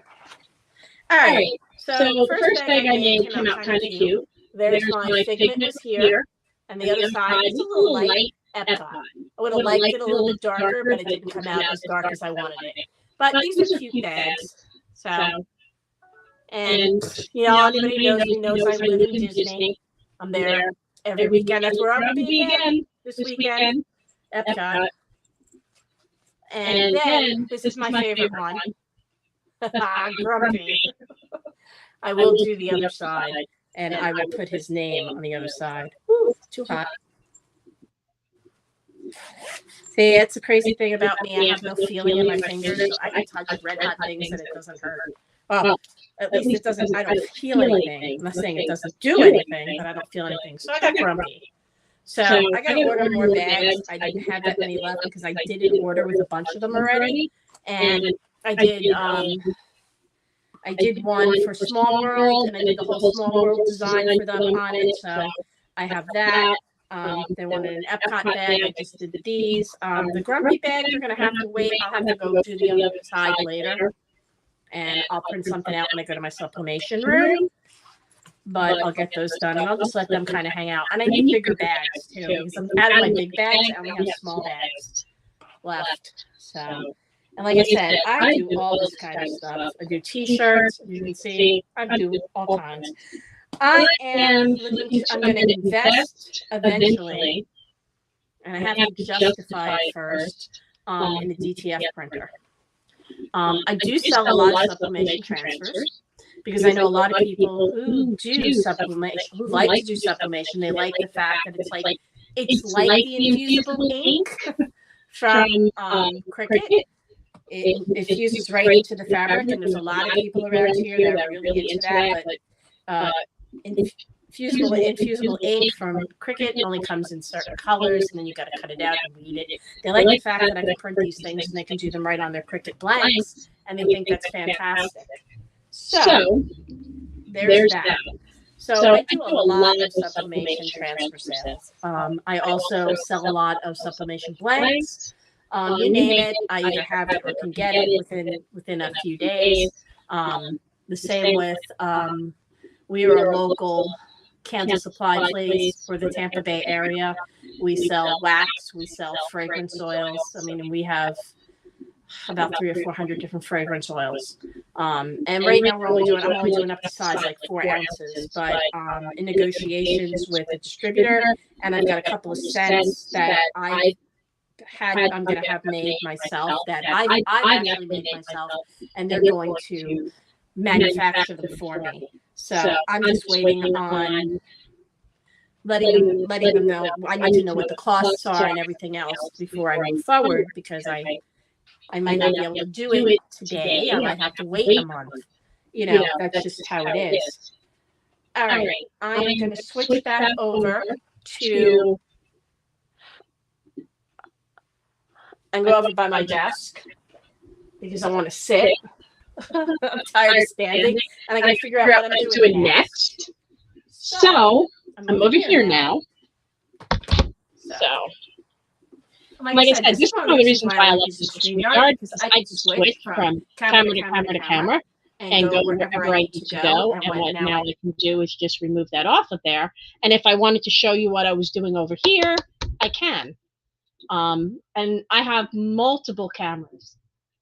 Speaker 2: right. So the first bag I made came out kind of cute. There's my Figment was here, and the other side is a little light Epcot. I would have liked it a little bit darker, but it didn't come out as dark as I wanted it. But these are cute bags. So, and anybody knows me knows I live in Disney. I'm there every weekend. That's where I'm going to be again this weekend. Epcot. And then this is my favorite one. Grumpy. I will do the other side, and I will put his name on the other side. Ooh, too hot. See, it's a crazy thing about me. I have no feeling in my fingers, so I can touch red hot things and it doesn't hurt. Well, at least it doesn't. I don't feel anything. I'm not saying it doesn't do anything, but I don't feel anything. So I got grumpy. So I got to order more bags. I didn't have that many left because I didn't order with a bunch of them already, and I did one for Small World, and I did the whole Small World design for them on it. So I have that. They wanted an Epcot bag. I just did these. The Grumpy bags are going to have to wait. I'll have to go to the other side later, and I'll print something out when I go to my sublimation room. But I'll get those done, and I'll just let them kind of hang out. And I need bigger bags too, because I'm out of my big bags. I only have small bags left. So, and like I said, I do all this kind of stuff. I do T-shirts. You can see I do all kinds. I'm going to invest eventually, and I have to justify it first in the DTF printer. I do sell a lot of sublimation transfers because I know a lot of people who do sublimation, who like to do sublimation. They like the fact that it's like the infusible ink from Cricut. It fuses right into the fabric, and there's a lot of people around here that are really into that, but infusible ink from Cricut only comes in certain colors, and then you got to cut it out and read it. They like the fact that I can print these things and they can do them right on their Cricut blanks, and they think that's fantastic. So there's that. So I do a lot of sublimation transfer sales. I also sell a lot of sublimation blanks. You name it, I either have it or can get it within a few days. The same with we are a local candle supply place for the Tampa Bay area. We sell wax, we sell fragrance oils. I mean, we have about 300 or 400 different fragrance oils. And right now I'm only doing up to size like 4 ounces, but in negotiations with a distributor, and I've got a couple of scents that I'm going to have made myself, that I've actually made myself, and they're going to manufacture them for me. So I'm just waiting on letting them know. I need to know what the costs are and everything else before I move forward, because I might not be able to do it today. I might have to wait a month. That's just how it is. All right. I'm going to switch back over to and go over by my desk because I want to sit. I'm tired of standing, and I got to figure out what I'm doing next.
Speaker 1: So I'm over here now. So, like I said, this is one of the reasons why I love this StreamYard, because I can switch from camera to camera to camera. and go wherever I need to go. And what now I can do is just remove that off of there. And if I wanted to show you what I was doing over here, I can. And I have multiple cameras.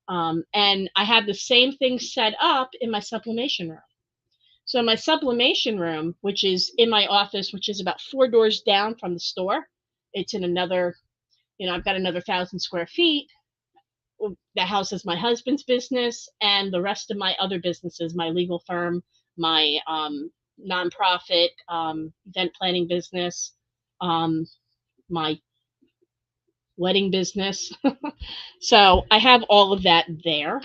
Speaker 1: And I have the same thing set up in my sublimation room. So my sublimation room, which is in my office, which is about 4 doors down from the store, it's in another, I've got another 1,000 square feet. The house is my husband's business, and the rest of my other businesses, my legal firm, my nonprofit event planning business, my wedding business. So I have all of that there,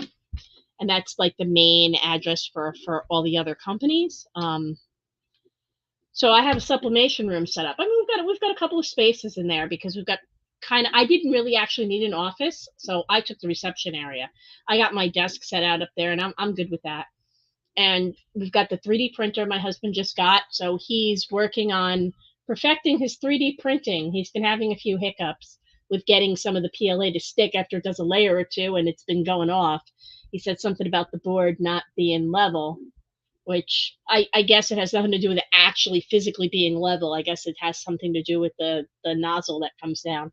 Speaker 1: and that's like the main address for all the other companies. So I have a sublimation room set up. I mean, we've got a couple of spaces in there because we've got I didn't really actually need an office, so I took the reception area. I got my desk set out up there, and I'm good with that. And we've got the 3D printer my husband just got, so he's working on perfecting his 3D printing. He's been having a few hiccups with getting some of the PLA to stick after it does a layer or two, and it's been going off. He said something about the board not being level, which I guess it has nothing to do with it actually physically being level. I guess it has something to do with the nozzle that comes down.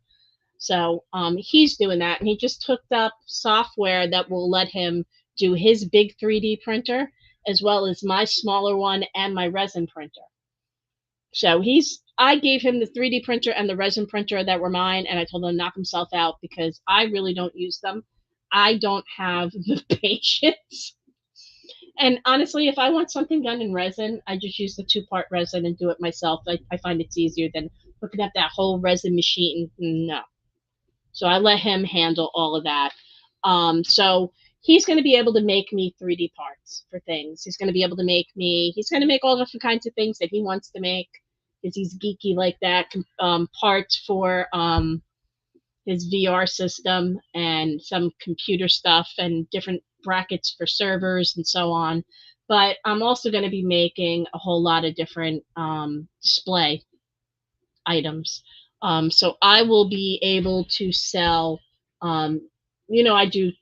Speaker 1: So he's doing that, and he just hooked up software that will let him do his big 3D printer as well as my smaller one and my resin printer. So I gave him the 3D printer and the resin printer that were mine, and I told him to knock himself out because I really don't use them. I don't have the patience. And honestly, if I want something done in resin, I just use the 2-part resin and do it myself. I find it's easier than hooking up that whole resin machine. No. So I let him handle all of that. So he's going to be able to make me 3D parts for things. He's going to be able to make all different kinds of things that he wants to make because he's geeky like that. Parts for his VR system and some computer stuff and different brackets for servers and so on. But I'm also going to be making a whole lot of different display items. So I will be able to sell, I do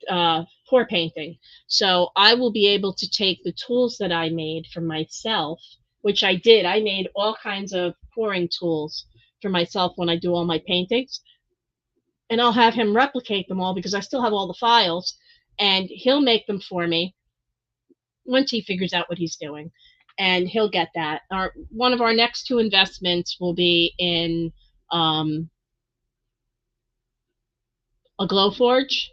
Speaker 1: pour painting. So I will be able to take the tools that I made for myself, which I did. I made all kinds of pouring tools for myself when I do all my paintings. And I'll have him replicate them all because I still have all the files, and he'll make them for me once he figures out what he's doing. And he'll get that. One of our next 2 investments will be in a Glowforge.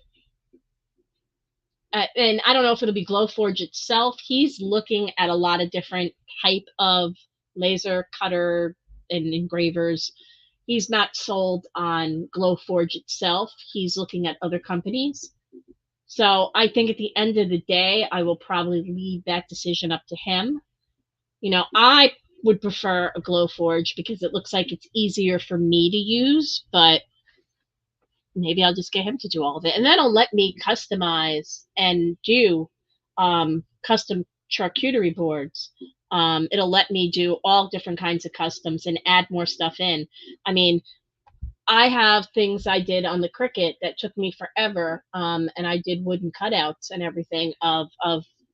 Speaker 1: And I don't know if it'll be Glowforge itself. He's looking at a lot of different type of laser cutter and engravers. He's not sold on Glowforge itself. He's looking at other companies. So I think at the end of the day, I will probably leave that decision up to him. I would prefer a Glowforge because it looks like it's easier for me to use, but maybe I'll just get him to do all of it. And that'll let me customize and do custom charcuterie boards. It'll let me do all different kinds of customs and add more stuff in. I mean, I have things I did on the Cricut that took me forever, and I did wooden cutouts and everything of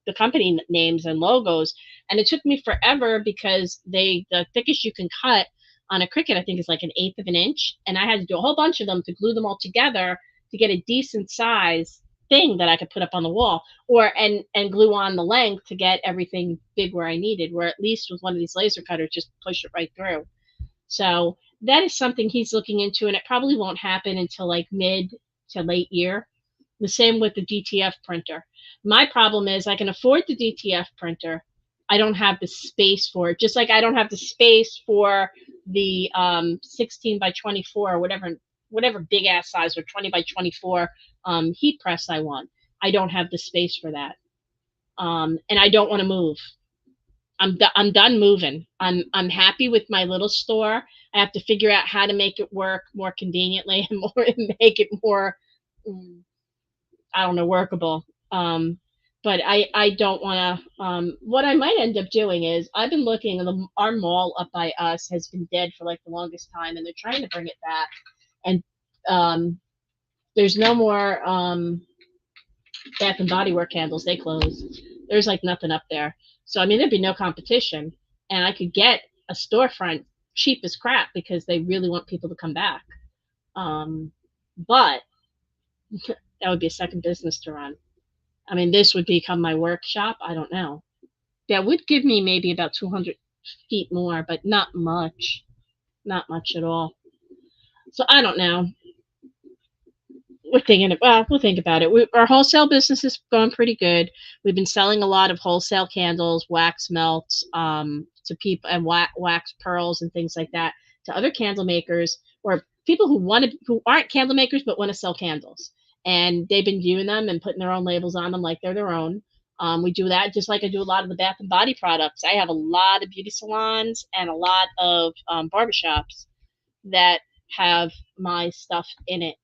Speaker 1: the company names and logos, and it took me forever because the thickest you can cut on a Cricut, I think, is like 1/8 of an inch, and I had to do a whole bunch of them to glue them all together to get a decent size thing that I could put up on the wall, and glue on the length to get everything big where I needed, where at least with one of these laser cutters, just push it right through. So that is something he's looking into, and it probably won't happen until like mid to late year. The same with the DTF printer. My problem is I can afford the DTF printer. I don't have the space for it, just like I don't have the space for the 16 by 24 or whatever big ass size or 20 by 24 heat press I want. I don't have the space for that. And I don't want to move. I'm done moving. I'm happy with my little store. I have to figure out how to make it work more conveniently and make it more, I don't know, workable. But I don't want to. What I might end up doing is I've been looking, and our mall up by us has been dead for like the longest time, and they're trying to bring it back. And there's no more Bath and Body Works candles. They closed. There's like nothing up there. So I mean, there'd be no competition, and I could get a storefront cheap as crap because they really want people to come back. But that would be a second business to run. I mean, this would become my workshop. I don't know. That would give me maybe about 200 feet more, but not much. Not much at all. So I don't know. We're thinking, well, we'll think about it. Our wholesale business is going pretty good. We've been selling a lot of wholesale candles, wax melts, to people, and wax pearls and things like that to other candle makers or people who aren't candle makers but want to sell candles. And they've been viewing them and putting their own labels on them like they're their own. We do that just like I do a lot of the bath and body products. I have a lot of beauty salons and a lot of barbershops that have my stuff in it.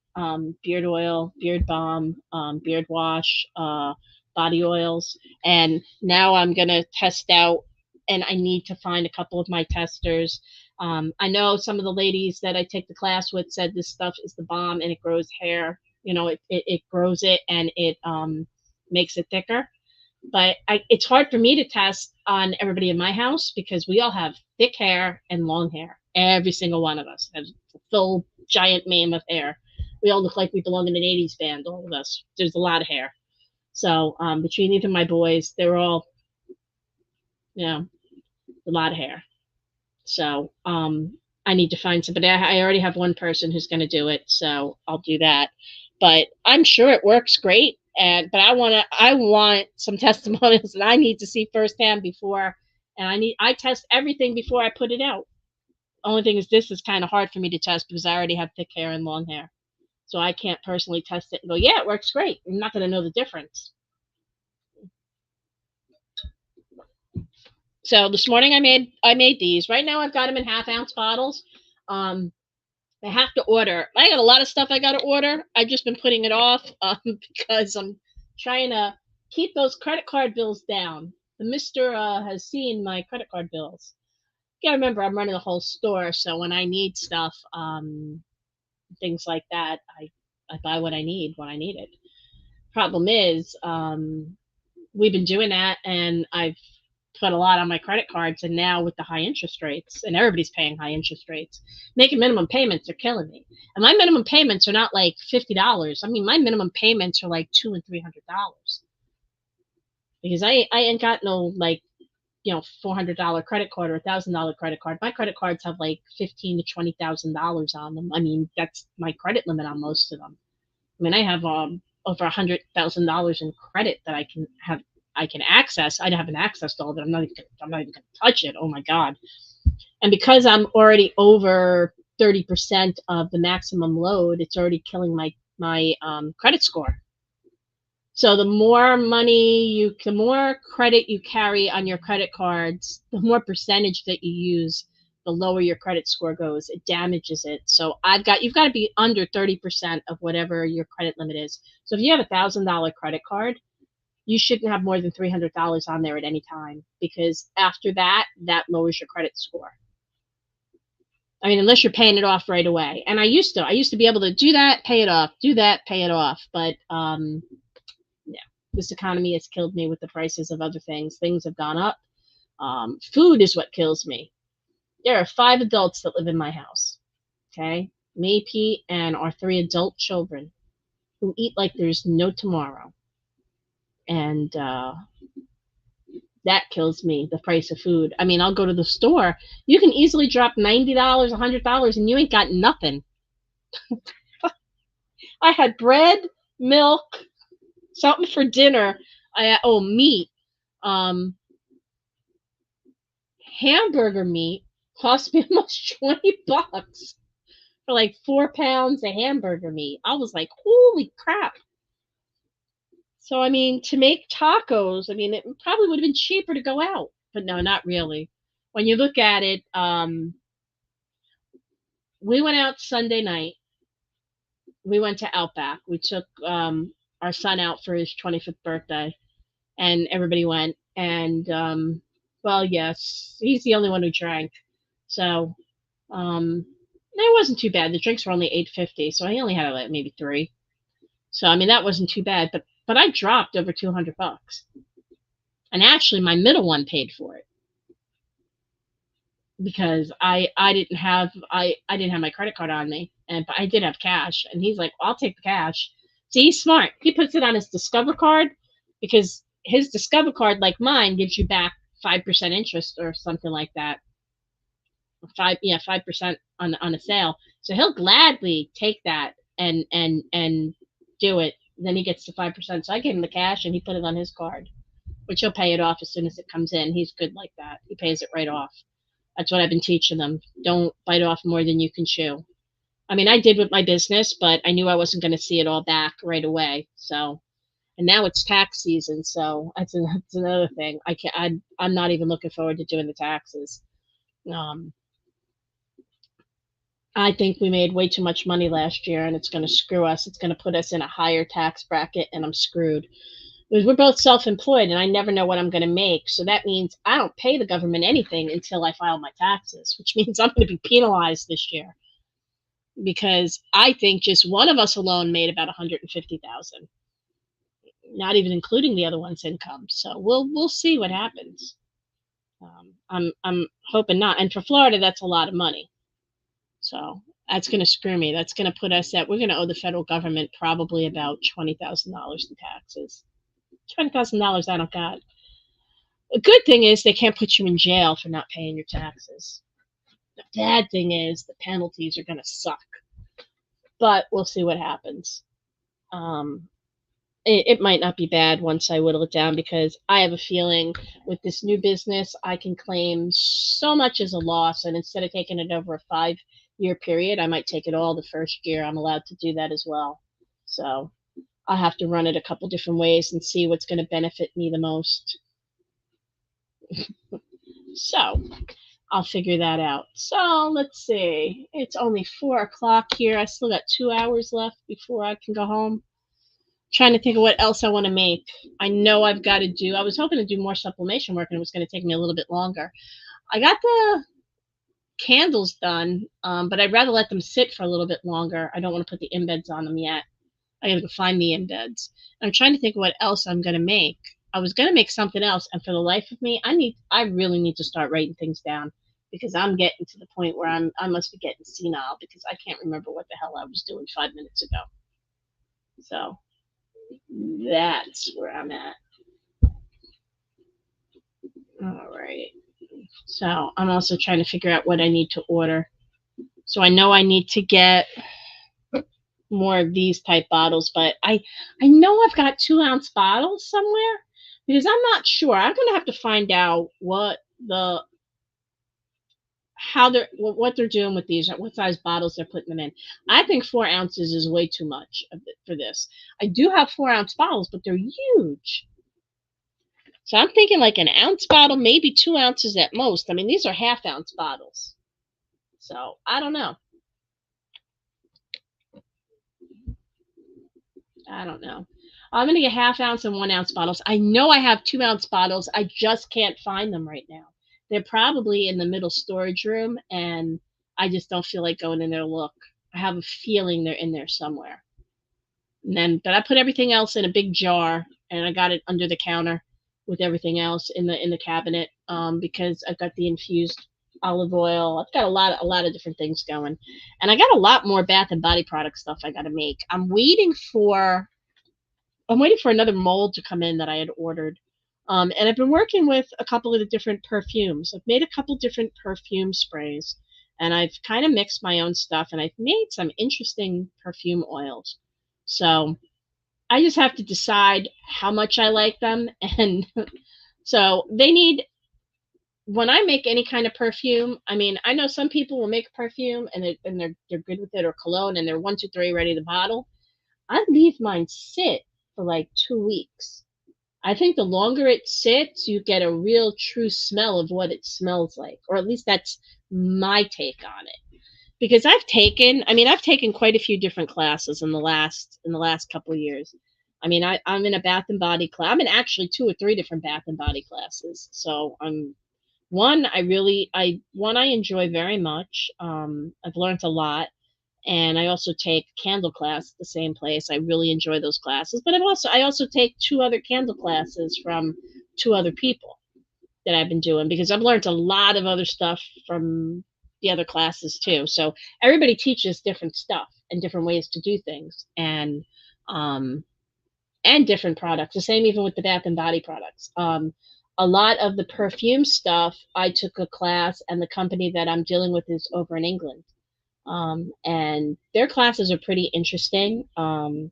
Speaker 1: Beard oil, beard balm, beard wash, body oils. And now I'm going to test out, and I need to find a couple of my testers. I know some of the ladies that I take the class with said this stuff is the bomb and it grows hair. You know, it grows it and it makes it thicker. But it's hard for me to test on everybody in my house because we all have thick hair and long hair. Every single one of us has a full giant mane of hair. We all look like we belong in an 80s band, all of us. There's a lot of hair. So between even my boys, they're all, a lot of hair. So I need to find somebody. I already have one person who's going to do it, so I'll do that. But I'm sure it works great. But I want some testimonials that I need to see firsthand before, and I test everything before I put it out. Only thing is, this is kind of hard for me to test because I already have thick hair and long hair. So I can't personally test it and go, yeah, it works great. I'm not going to know the difference. So this morning I made these. Right now I've got them in 1/2 ounce bottles. I have to order. I got a lot of stuff I got to order. I've just been putting it off because I'm trying to keep those credit card bills down. The mister has seen my credit card bills. You gotta remember, I'm running a whole store, so when I need stuff, things like that, I buy what I need when I need it. Problem is, we've been doing that, and I've put a lot on my credit cards, and now with the high interest rates, and everybody's paying high interest rates, making minimum payments are killing me. And my minimum payments are not like $50. I mean, my minimum payments are like $200 and $300 because I ain't got no like $400 credit card or $1,000 credit card. My credit cards have like $15,000 to $20,000 on them. I mean, that's my credit limit on most of them. I mean, I have over $100,000 in credit that I can access. I haven't accessed all of it. I'm not even going to touch it. Oh my God. And because I'm already over 30% of the maximum load, it's already killing my credit score. So the more credit you carry on your credit cards, the more percentage that you use, the lower your credit score goes. It damages it. So you've got to be under 30% of whatever your credit limit is. So if you have $1,000 credit card, you shouldn't have more than $300 on there at any time, because after that lowers your credit score. I mean, unless you're paying it off right away. And I used to be able to do that, pay it off, do that, pay it off. But this economy has killed me with the prices of other things. Things have gone up. Food is what kills me. There are 5 adults that live in my house. Okay? Me, Pete, and our 3 adult children who eat like there's no tomorrow. And that kills me, the price of food. I mean, I'll go to the store. You can easily drop $90, $100, and you ain't got nothing. I had bread, milk, something for dinner. Meat. Hamburger meat cost me almost $20 for like 4 pounds of hamburger meat. I was like, holy crap. So, I mean, to make tacos, I mean, it probably would have been cheaper to go out. But no, not really. When you look at it, we went out Sunday night. We went to Outback. We took our son out for his 25th birthday, and everybody went. And, well, yes, he's the only one who drank. So it wasn't too bad. The drinks were only $8.50, so I only had like maybe 3. So, I mean, that wasn't too bad. But I dropped over $200. And actually, my middle one paid for it because I didn't have my credit card on me, but I did have cash. And he's like, well, I'll take the cash. See, he's smart. He puts it on his Discover card because his Discover card, like mine, gives you back 5% interest or something like that. 5% on a sale. So he'll gladly take that and do it. Then he gets the 5%. So I gave him the cash and he put it on his card, which he'll pay it off as soon as it comes in. He's good like that. He pays it right off. That's what I've been teaching them. Don't bite off more than you can chew. I mean, I did with my business, but I knew I wasn't going to see it all back right away. So, and now it's tax season, so that's another thing. I'm not even looking forward to doing the taxes. I think we made way too much money last year, and it's going to screw us. It's going to put us in a higher tax bracket, and I'm screwed. Because we're both self-employed, and I never know what I'm going to make. So that means I don't pay the government anything until I file my taxes, which means I'm going to be penalized this year. Because I think just one of us alone made about $150,000, not even including the other one's income. So we'll see what happens. I'm hoping not. And for Florida, that's a lot of money. So that's going to screw me. That's going to put us we're going to owe the federal government probably about $20,000 in taxes. $20,000 I don't got. The good thing is they can't put you in jail for not paying your taxes. The bad thing is the penalties are going to suck. But we'll see what happens. It might not be bad once I whittle it down, because I have a feeling with this new business, I can claim so much as a loss. And instead of taking it over a 5-year period, I might take it all the first year. I'm allowed to do that as well. So I'll have to run it a couple different ways and see what's going to benefit me the most. So I'll figure that out. So let's see. It's only 4 o'clock here. I still got 2 hours left before I can go home. Trying to think of what else I want to make. I know I've got to do. I was hoping to do more sublimation work, and it was going to take me a little bit longer. I got the candles done, but I'd rather let them sit for a little bit longer. I don't want to put the embeds on them yet. I got to find the embeds. I'm trying to think of what else I'm going to make. I was going to make something else, and for the life of me, I really need to start writing things down, because I'm getting to the point where I must be getting senile, because I can't remember what the hell I was doing 5 minutes ago. So that's where I'm at. All right. So I'm also trying to figure out what I need to order. So I know I need to get more of these type bottles, but I know I've got 2-ounce bottles somewhere, because I'm not sure. I'm going to have to find out what they're doing with these, what size bottles they're putting them in. I think 4 ounces is way too much for this. I do have 4-ounce bottles, but they're huge. So I'm thinking like an ounce bottle, maybe 2 ounces at most. I mean, these are 1/2-ounce bottles. So I don't know. I'm going to get 1/2-ounce and 1-ounce bottles. I know I have 2-ounce bottles. I just can't find them right now. They're probably in the middle storage room, and I just don't feel like going in there to look. I have a feeling they're in there somewhere. But I put everything else in a big jar, and I got it under the counter with everything else in the cabinet, because I've got the infused olive oil. I've got a lot of different things going, and I got a lot more Bath and Body product stuff I got to make. I'm waiting for another mold to come in that I had ordered. And I've been working with a couple of the different perfumes. I've made a couple different perfume sprays, and I've kind of mixed my own stuff, and I've made some interesting perfume oils. So I just have to decide how much I like them. And so when I make any kind of perfume, I mean, I know some people will make perfume and they're good with it, or cologne, and they're 1, 2, 3 ready to bottle. I leave mine sit for like 2 weeks. I think the longer it sits, you get a real true smell of what it smells like, or at least that's my take on it. Because I've taken quite a few different classes in the last couple of years. I mean, I'm in a Bath and Body class. I'm in actually 2 or 3 different Bath and Body classes. So one I enjoy very much. I've learned a lot. And I also take candle class at the same place. I really enjoy those classes. But I also take 2 other candle classes from 2 other people that I've been doing, because I've learned a lot of other stuff from the other classes too. So everybody teaches different stuff and different ways to do things, um, and different products. The same even with the bath and body products. A lot of the perfume stuff, I took a class, and the company that I'm dealing with is over in England. And their classes are pretty interesting. And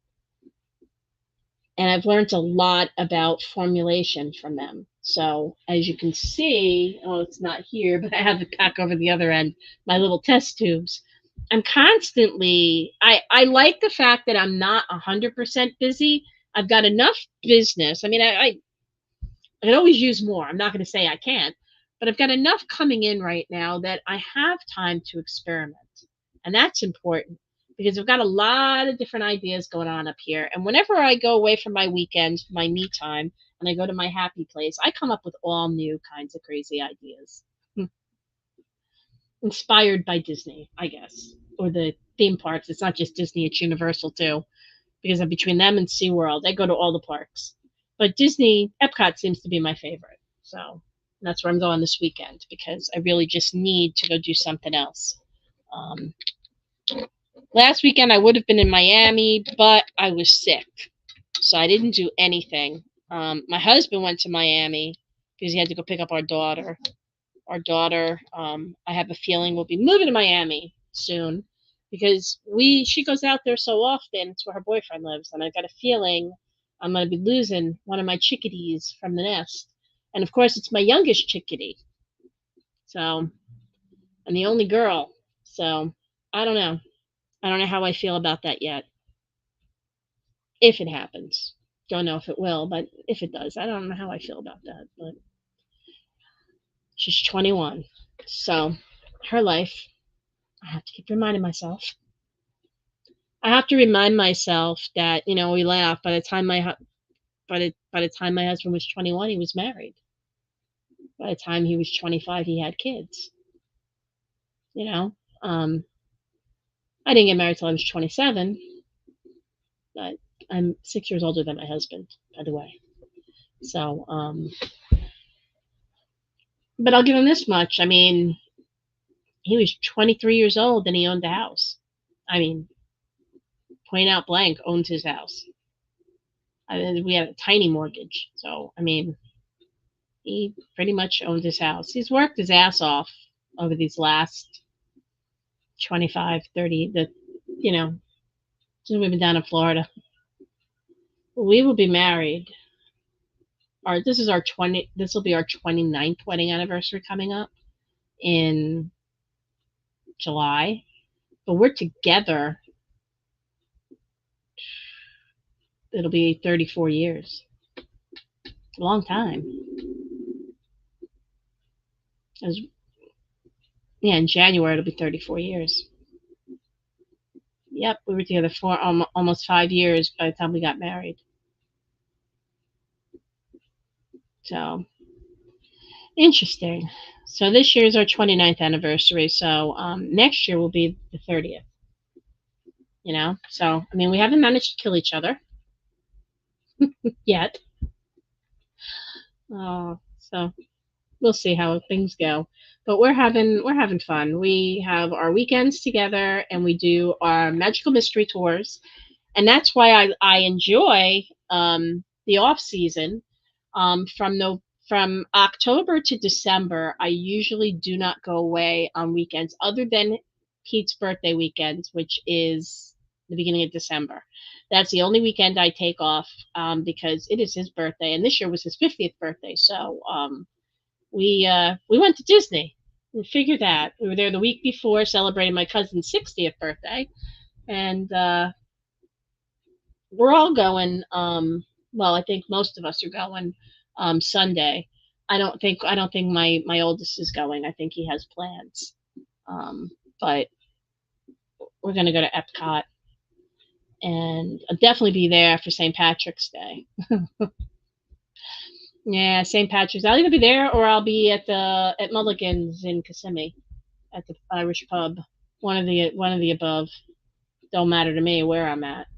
Speaker 1: I've learned a lot about formulation from them. So as you can see, oh, it's not here, but I have it back over the other end, my little test tubes. I'm constantly, I like the fact that I'm not 100% busy. I've got enough business. I mean, I can always use more. I'm not going to say I can't, but I've got enough coming in right now that I have time to experiment. And that's important, because I've got a lot of different ideas going on up here. And whenever I go away from my weekends, my me time, and I go to my happy place, I come up with all new kinds of crazy ideas. Inspired by Disney, I guess, or the theme parks. It's not just Disney, it's Universal too, because I'm between them and SeaWorld. I go to all the parks. But Disney, Epcot seems to be my favorite. So that's where I'm going this weekend, because I really just need to go do something else. Last weekend I would have been in Miami, but I was sick, so I didn't do anything. My husband went to Miami because he had to go pick up our daughter. Our daughter, I have a feeling, will be moving to Miami soon, because she goes out there so often. It's where her boyfriend lives, and I've got a feeling I'm going to be losing one of my chickadees from the nest. And of course, it's my youngest chickadee, so I'm the only girl. So I don't know. I don't know how I feel about that yet. If it happens. Don't know if it will, but if it does, I don't know how I feel about that. But she's 21. So her life, I have to keep reminding myself. I have to remind myself that, we laugh. By the time my husband was 21, he was married. By the time he was 25, he had kids. I didn't get married till I was 27, but I'm 6 years older than my husband, by the way. So, but I'll give him this much. I mean, he was 23 years old and he owned a house. I mean, point out blank, owns his house. We had a tiny mortgage. So, I mean, he pretty much owned his house. He's worked his ass off over these last 25, 30, since we've been down in Florida. We will be married. This will be our 29th wedding anniversary coming up in July. But we're together. It'll be 34 years. It's a long time. In January it'll be 34 years. Yep, we were together for almost 5 years by the time we got married. So, interesting. So this year is our 29th anniversary. So next year will be the 30th. So, I mean, we haven't managed to kill each other yet. So we'll see how things go. But we're having fun. We have our weekends together, and we do our magical mystery tours, and that's why I enjoy the off season. From October to December, I usually do not go away on weekends, other than Pete's birthday weekend, which is the beginning of December. That's the only weekend I take off, because it is his birthday, and this year was his 50th birthday. So we went to Disney. We figured that. We were there the week before, celebrating my cousin's 60th birthday, and we're all going. Well, I think most of us are going Sunday. I don't think my oldest is going. I think he has plans, but we're going to go to Epcot, and I'll definitely be there for St. Patrick's Day. Yeah, St. Patrick's. I'll either be there or I'll be at Mulligan's in Kissimmee, at the Irish pub. One of the above. Don't matter to me where I'm at,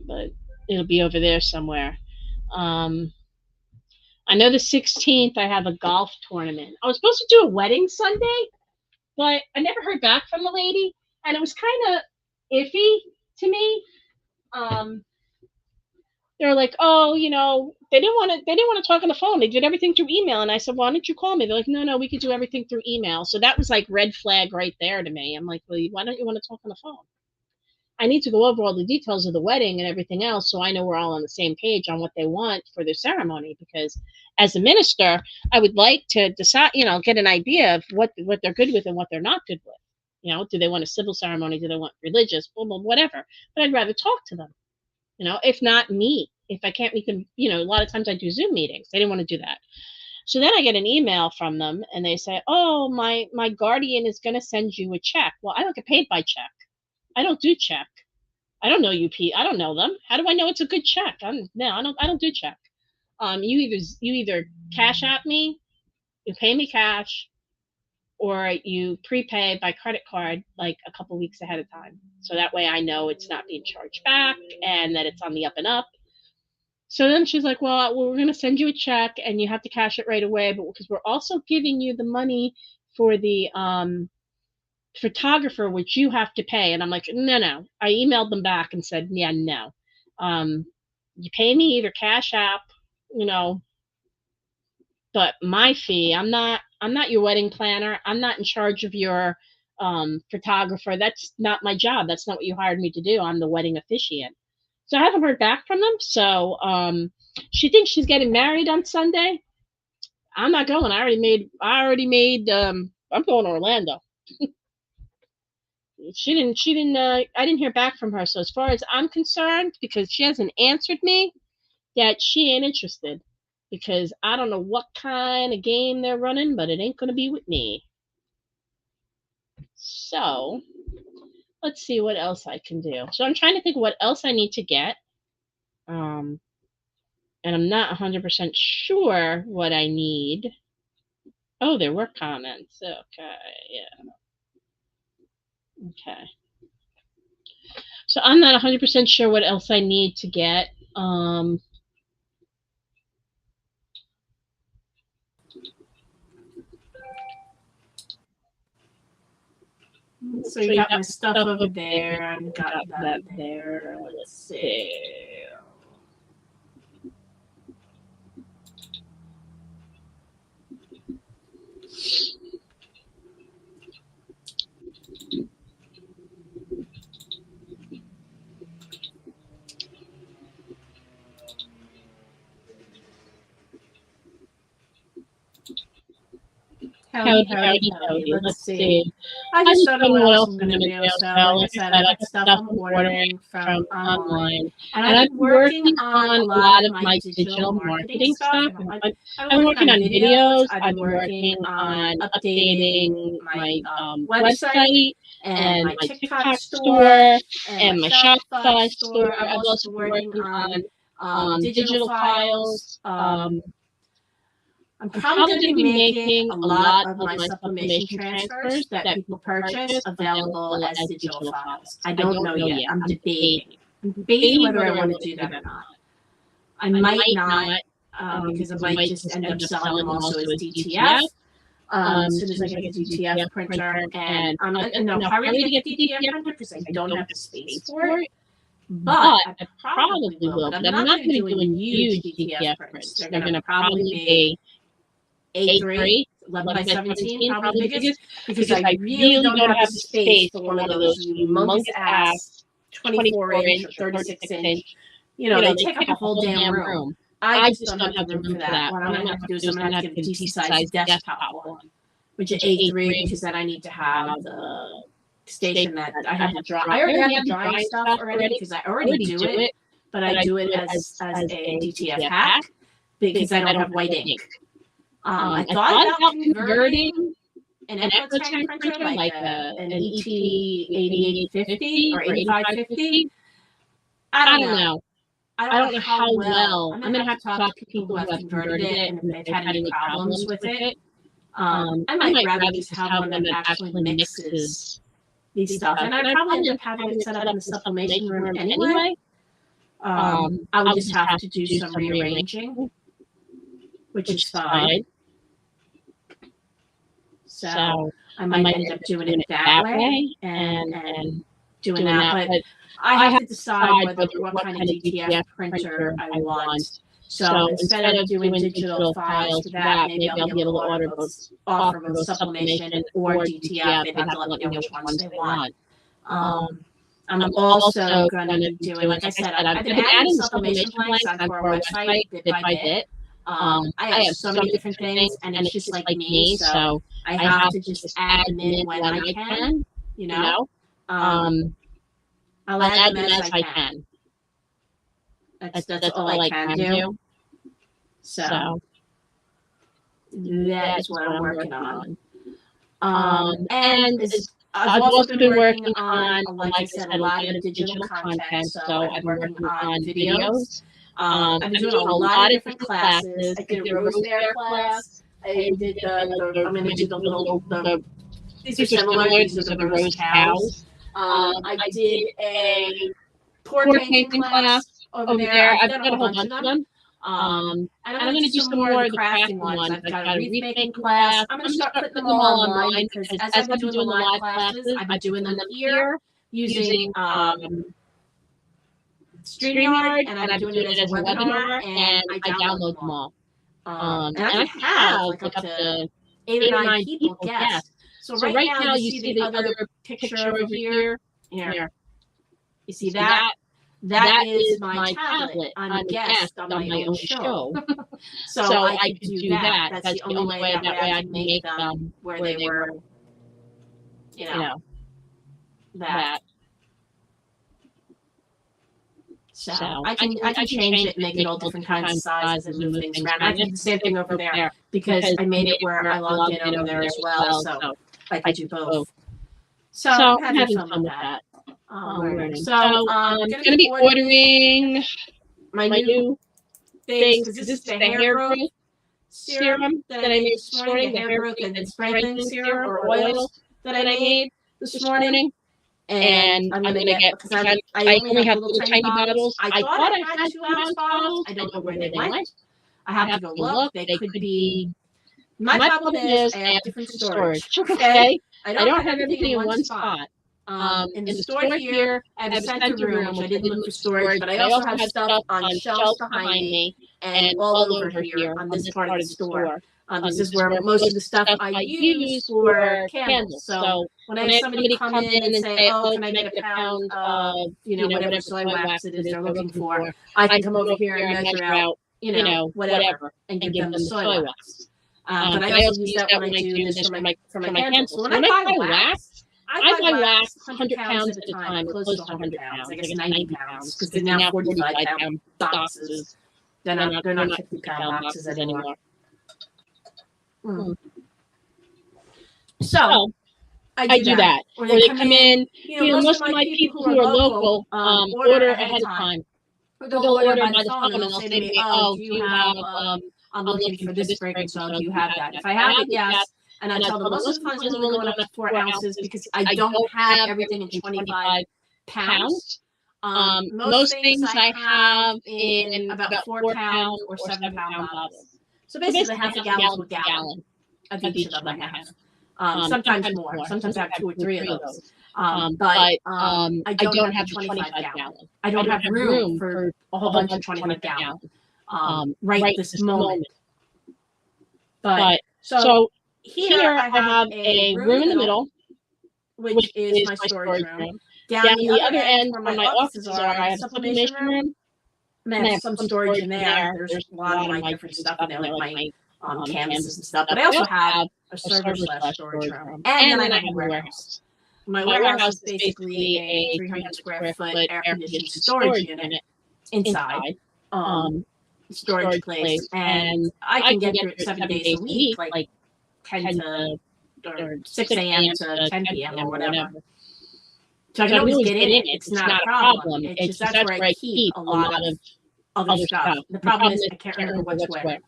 Speaker 1: but it'll be over there somewhere. I know the 16th I have a golf tournament. I was supposed to do a wedding Sunday, but I never heard back from the lady, and it was kind of iffy to me. They were like, oh, they didn't want to talk on the phone. They did everything through email. And I said, why don't you call me? They're like, no, we could do everything through email. So that was like red flag right there to me. I'm like, well, why don't you want to talk on the phone? I need to go over all the details of the wedding and everything else, so I know we're all on the same page on what they want for their ceremony. Because as a minister, I would like to decide, get an idea of what they're good with and what they're not good with. Do they want a civil ceremony? Do they want religious? Blah, blah, whatever. But I'd rather talk to them. If not meet, if I can't meet them, a lot of times I do Zoom meetings. They didn't want to do that. So then I get an email from them and they say, oh, my guardian is going to send you a check. Well, I don't get paid by check. I don't do check. I don't know UP. I don't know them. How do I know it's a good check? I don't do check. You either cash at me, you pay me cash, or you prepay by credit card like a couple weeks ahead of time. So that way I know it's not being charged back and that it's on the up and up. So then she's like, well, we're going to send you a check and you have to cash it right away, but because we're also giving you the money for the photographer, which you have to pay. And I'm like, no. I emailed them back and said, yeah, no. You pay me either cash app, but my fee, I'm not your wedding planner. I'm not in charge of your photographer. That's not my job. That's not what you hired me to do. I'm the wedding officiant. So I haven't heard back from them. So she thinks she's getting married on Sunday. I'm not going. I already made I'm going to Orlando. She didn't I didn't hear back from her. So as far as I'm concerned, because she hasn't answered me, that she ain't interested. Because I don't know what kind of game they're running, but it ain't going to be with me. So let's see what else I can do. So I'm trying to think what else I need to get. And I'm not 100% sure what I need. Oh, there were comments. Okay, yeah. Okay. So I'm not 100% sure what else I need to get.
Speaker 2: So you got my stuff over there. I've got that there. Let's see. Howdy. Let's see. I just don't know what else I'm going to do. So, like I said, I got stuff I'm ordering from online. And I've been working on a lot of my digital marketing stuff. I've been working on videos. I've been working on updating my website and my TikTok store and my Shopify store. I'm also working on digital files. I'm probably going to be making a lot of my sublimation transfers that people purchase available as digital files. I don't know yet. I'm debating. Whether I want to do that or not. I might not, because I might just end up selling them also as DTF. As soon as I get a DTF printer, and I'll probably get a DTF printer because I don't have the space for it. But I probably will. But I'm not going to be doing huge DTF prints. They're going to probably be A3, 11 by 17, probably the biggest, because I really don't have the space for one of those humongous ass 24-inch or 36-inch. They take up a whole damn room. I just don't have the room for that. What I'm going to have to do is I'm going to have to get a decent-sized desktop one, which is A3, because then I need to have the station that I have to draw. I already have the drawing stuff already, because I already do it, but I do it as a DTF hack, because I don't have white ink. I thought about converting an EchoTank printer like an ET8850 or 8550. I don't know. I don't know how well. I'm going to have to talk to people who have converted it and if they've had any problems with it. I might rather just have one that actually mixes these stuff. And I'd probably end up having it set up in the sublimation room anyway. I would just have to do some rearranging which is fine. So I might end up doing it that way and doing that. But I have to decide what kind of DTF printer I want. So instead of doing digital files for that, maybe I'll be able to offer both sublimation or DTF. They have to let me know which ones they want. I'm also going to be doing, like I said, I've been adding sublimation blanks onto our website bit by bit. I have so many different things, and it's just like me, so I have to just add them in when I can, you know. I'll add them as I can. That's all I can do. So that is what I'm working on. And I've also been working on, like I said, a lot of digital content. So I've been working on videos. I've been doing a lot of different classes. I did a Rose Bear class. I did I'm going to do these are similar. These are the Rose Cows. I did a pork painting class over there. I've done a whole bunch of them. And I'm going to do some more of the crafting ones. I've got a wreath making class. I'm going to start putting them all online because as I've been doing the live classes, I've been doing them here using StreamYard, and I'm doing it as a webinar, and I download them all. And I have like up to 8 or 9 people guest. So right now you see the other picture over here. Here. You see that? That is my tablet. I'm a guest on my own show. So I can do that. That's the only way that way I can make them where they were, you know, that. So I can change it and make it all different kinds of sizes and move things around. I can do the same thing over there because I made it where I logged in over there as well. So I can do both. So I'm having fun with that. So I'm going to be ordering my new things. This is the hair growth serum that I made this morning. The hair growth and strengthening serum or oil that I made this morning. And I'm going to get, because I only have little tiny bottles. I thought I had 2-ounce bottles. I don't know where they went. I have to go look. They could be. My problem is I have different storage. Okay? I don't have everything in one spot. In the store here, I have a center room, which I didn't look for storage, but I also have stuff on shelves behind me and all over here on this part of the store. This is where most of the stuff I use for candles. So when I have somebody come in and say, "Oh, can I get a pound of, whatever soy wax it is they're looking for?" I can come over here and measure out, whatever, and give them the soy wax. But I also use that when I do this for my candles. So when I buy wax, I buy wax 100 pounds at a time, close to 100 pounds. I guess 90 pounds, because they're now 45-pound boxes. They're not 50-pound boxes anymore. So I do that. Or they come in, most of my people who are local order ahead of time. Or they'll order by the phone and they'll say to me, "Oh, do you have, I'm looking for this fragrance, so do you have that?" If I have it, yes. And I tell them most of the times I'm only going up to 4 ounces because I don't have everything in 25 pounds. Most things I have in about 4-pound or 7-pound bottles. So basically half a gallon to a gallon of each of them I have. Sometimes more. Sometimes I have 2 or 3 of those. But I don't have 25 gallon. I don't have room for a whole bunch of 25 gallon right this moment. But so here I have a room in the middle, which is my storage room. Down the other end where my offices are, I have a sublimation room. And I have some storage in there. There's a lot of my different stuff in there, like my canvases and stuff. But I also have a server/storage room. And then I have a warehouse. My warehouse is basically a 300 square foot air-conditioned storage unit inside. Storage place. And I can get through it 7 days a week, like 10 to or 6 a.m. to 10 p.m. or whatever. So I can always get in it. It's not a problem. It's just that's where I keep a lot of other stuff. The problem is I can't remember what's where.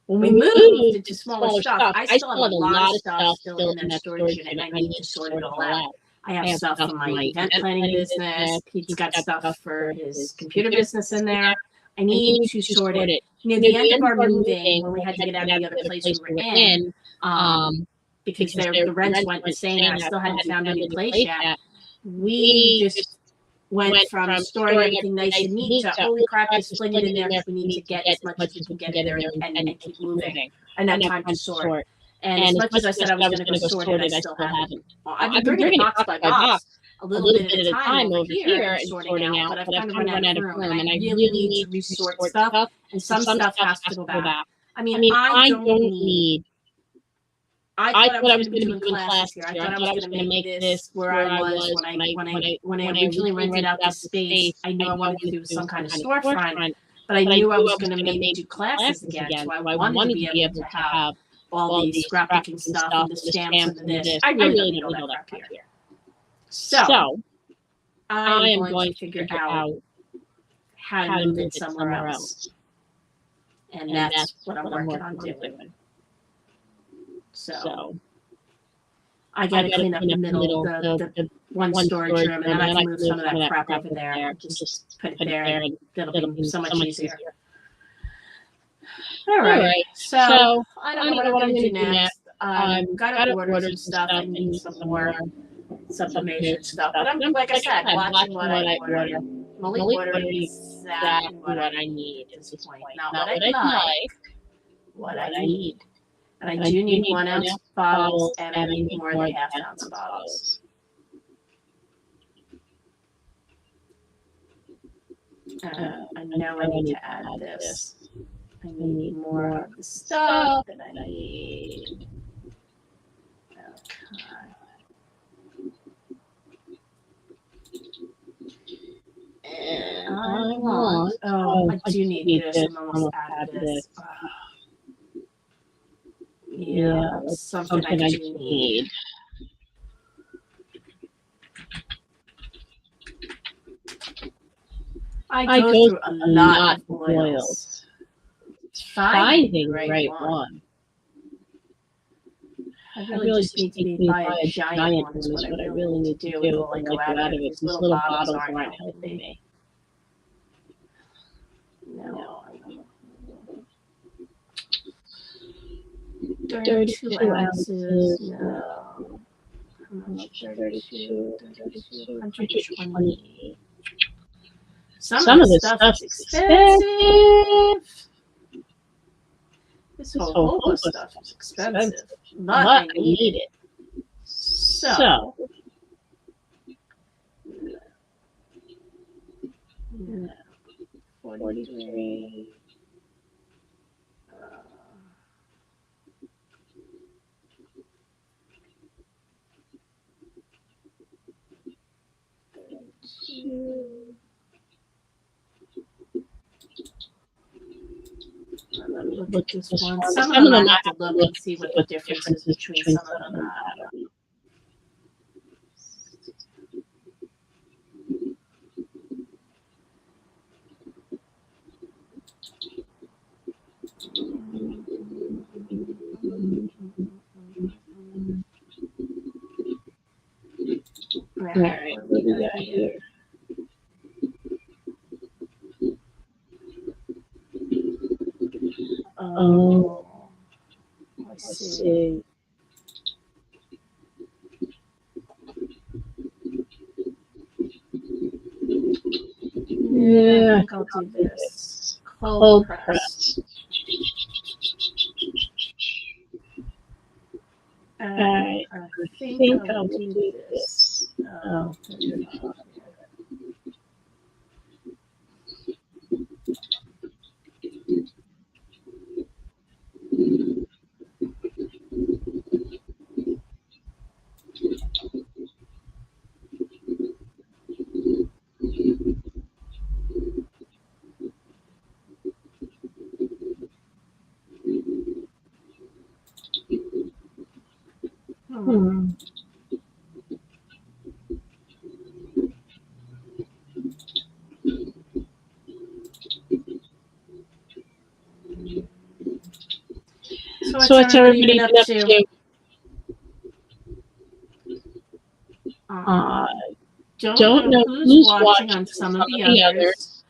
Speaker 2: When we moved into smaller stuff, I still have a lot of stuff still in that storage unit, and I need to sort it all out. I have stuff for my event planning business. Pete's got stuff for his computer business in there. I need to sort it near the end of our moving, when we had to get out of the other place we were in, because the rents went insane and I still hadn't found any place yet, we just went from storing everything nice and neat to, holy crap, just fling it in there because we need to get as much as we can get in there and keep moving. And have time to sort. And as much as I said I was going to go sort it, I still haven't. I've been bringing it box by box, a little bit at a time over here and sorting out, but I've kind of run out of room, and I really need to resort stuff, and some stuff has to go back. I mean, I don't need. I thought I was going to be doing classes here. I thought I was going to make this where I was when I originally rented out the space. I knew I wanted to do some kind of storefront, but I knew I was going to maybe do classes again. So I wanted to be able to have all the scrapbooking stuff and the stamps and this. I really didn't know that crap here. So I am going to figure out how to move it somewhere else, and that's what I'm working on doing. So I got to clean up the middle, the one storage room, and then I can move some of that crap over there and just put it there, and that'll be so much easier. All right. So I don't know what I'm going to do next. Got to order some stuff. I need some more sublimation stuff. But I'm, like I said, watching what I order. I'm only ordering exactly what I need at this point. Not what I like, what I need. And I do need 1 ounce bottles, and I need more than half ounce bottles. I know I need to add this. I need more of the stuff that I need. Okay. And I want. Oh, I do need this. I'm almost out of this. Yeah, something I do need. I go through a lot of oils. Finding the right one. I really just need to buy a giant one is what I really need to do. Like go out of it. These little bottles aren't helping me. No. 32 ounces. No. How much? 32. 120. Some of this stuff's expensive. This whole host of stuff is expensive. But I need it. So. Yeah. 43. Let me look at this one. Some of them I have to look and see what the difference is between some of them. All right, what do we got here? Oh, I see. Yeah, I think I'll do this. Cold press. Alright, I think I'll do this. Oh, So what's everybody up to? Don't know who's watching on some of the others.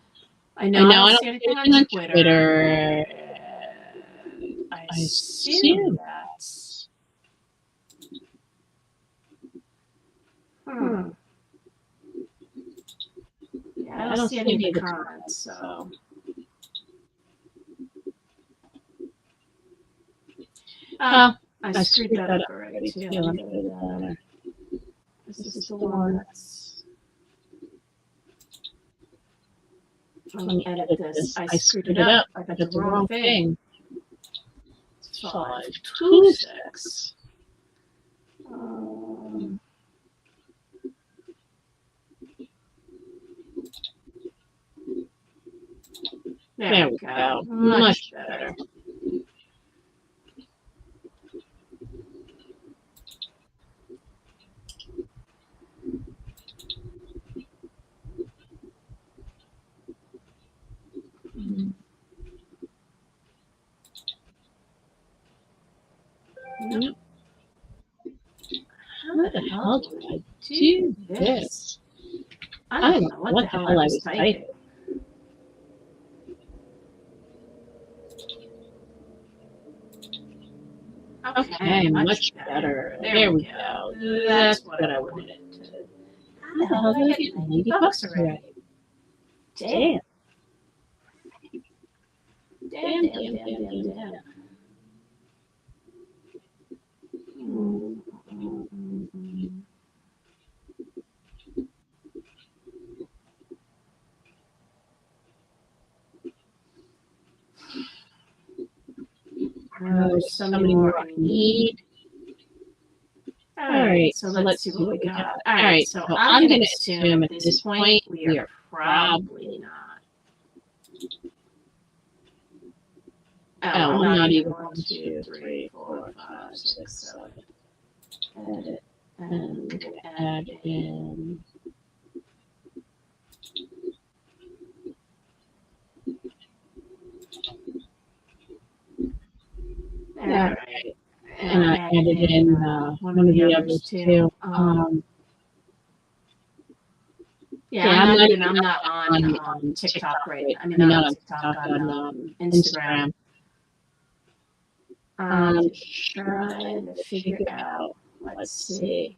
Speaker 2: I know I don't see anything on Twitter. I assume that's. Yeah, I don't see any of the comments, so. I screwed that up already, too. Let me go to that. This is the one that's. Let me edit this. I screwed it up. I got the wrong thing. 526. There we go. Much better. How the hell do I do this? I don't know what the hell I was typing. Okay, much better. There we go. That's what I wanted it to. How the hell did I get $90 already? Damn. Damn. There's so many more I need. All right, so let's see what we got. All right, so I'm going to assume at this point we are probably not. Oh, I'm not even 1, 2, 3, 4, 5, 6, 7. Edit and add in. All right. And I added in one of the others too. I'm not on TikTok right now. I mean, not on TikTok, on Instagram. Trying to figure out. Let's see.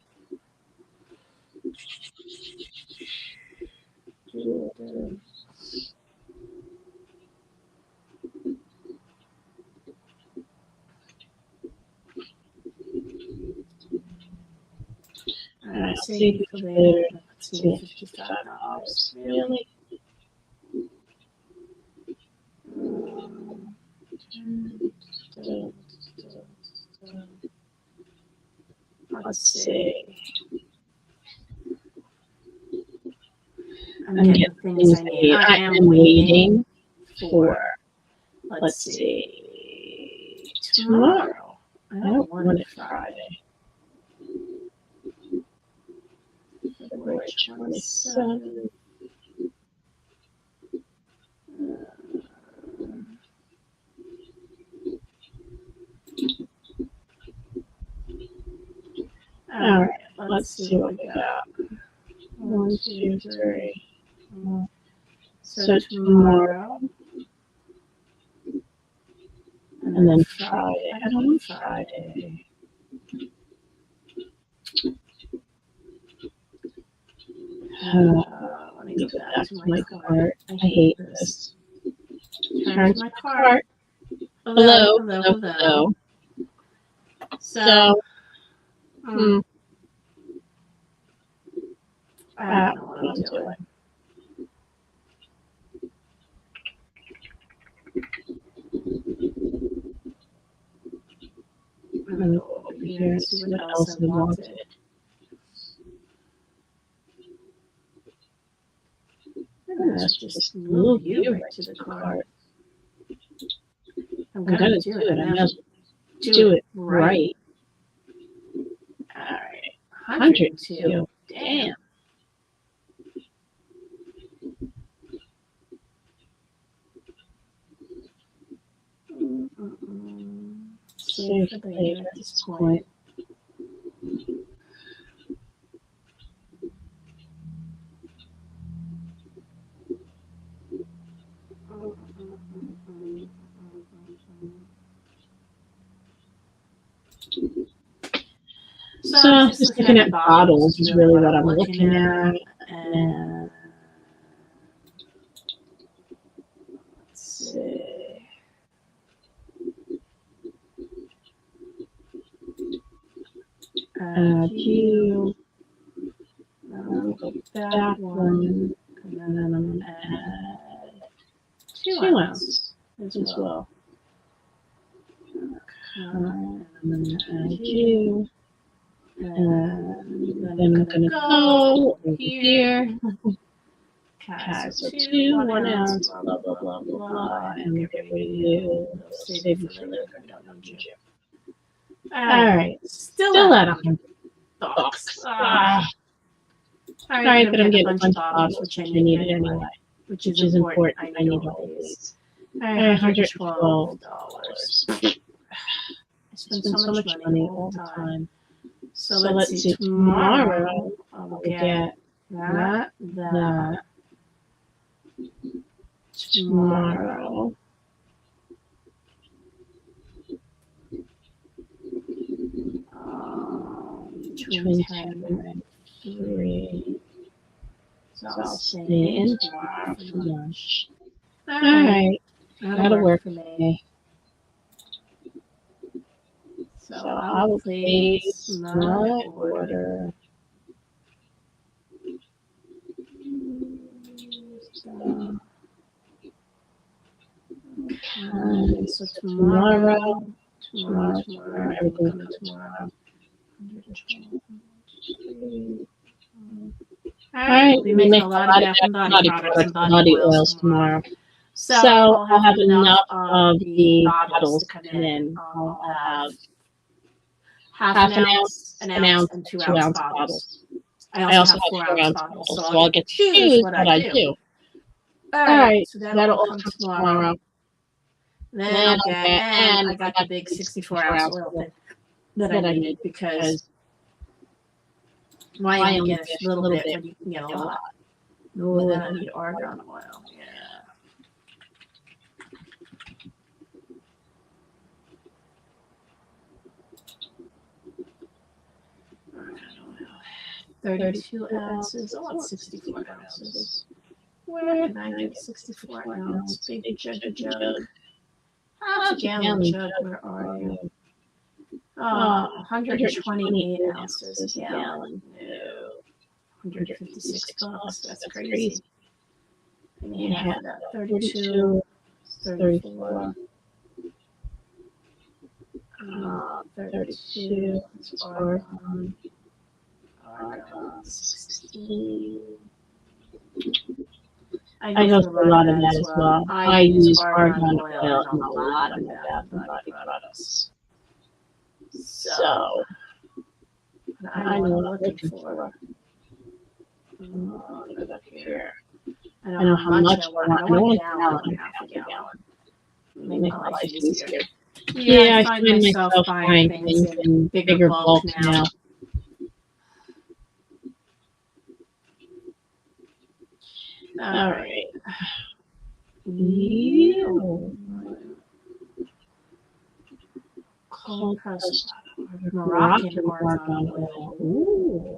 Speaker 2: Save for later. Let's see, $55. Really? Let's see. I'm getting things I need. I am waiting for, let's see, tomorrow. I don't want it Friday. February 27th. All right, let's see what we got. 1, 2, 3. So tomorrow. And then Friday. I don't know Friday. Let me go back to my cart. I hate this. Turn to my cart. Hello. So, I don't know what I'm doing. I'm going to go over here and see what else I wanted. Let's just move you right to the cart. I'm going to do it. I'm going to do it right. All right. 102. Damn. Save for later at this point.
Speaker 1: So just looking at bottles is really what I'm looking at. And let's see. Q. That one. And then I'm going to add 2 ounces as well. And I'm going to add Q. And then I'm going to go over here. Okay, so 2, 1 ounce, blah, blah, blah, blah, blah. And we'll get rid of you. Save you for later. Don't need you. All right. Still at $100. All right, but I'm getting a bunch of bottles, which I needed anyway. Which is important. I need all these. All right, $112. I spend so much money all the time. So let's see. Tomorrow I will get that. Tomorrow. Between 10 and 3. So I'll stay in tomorrow for lunch. All right. That'll work for me. So I will place my order. Okay, so tomorrow, everything's coming tomorrow. All right, we make a lot of Bath and Body products and body oils tomorrow. So I'll have enough of the bottles to come in. I'll have half an ounce, and 2 ounce bottles. I also have 4 ounce bottles, so I'll get to choose what I do. All right, so that'll all come tomorrow. Then and I got the big 64 ounce oil thing that I need because why only get a little bit when you can get a lot? Oh, then I need argan oil. Yeah. Argan oil. 32 ounces. I want 64 ounces. Where can I get 64 ounce big jug? Half a gallon jug. Where are you? 128 ounces a gallon. No. $156. That's crazy. And you have that 32, 34. 32. It's argon. 16. I go through a lot of that as well. I use argan oil in a lot of Bath and Body products. So, I know what I'm looking for. Look up here. I know how much I want. I want a gallon, half a gallon. Make my life easier. Yeah, I find myself buying things in bigger bulk now. All right. Cold pressed Moroccan argan oil. Ooh.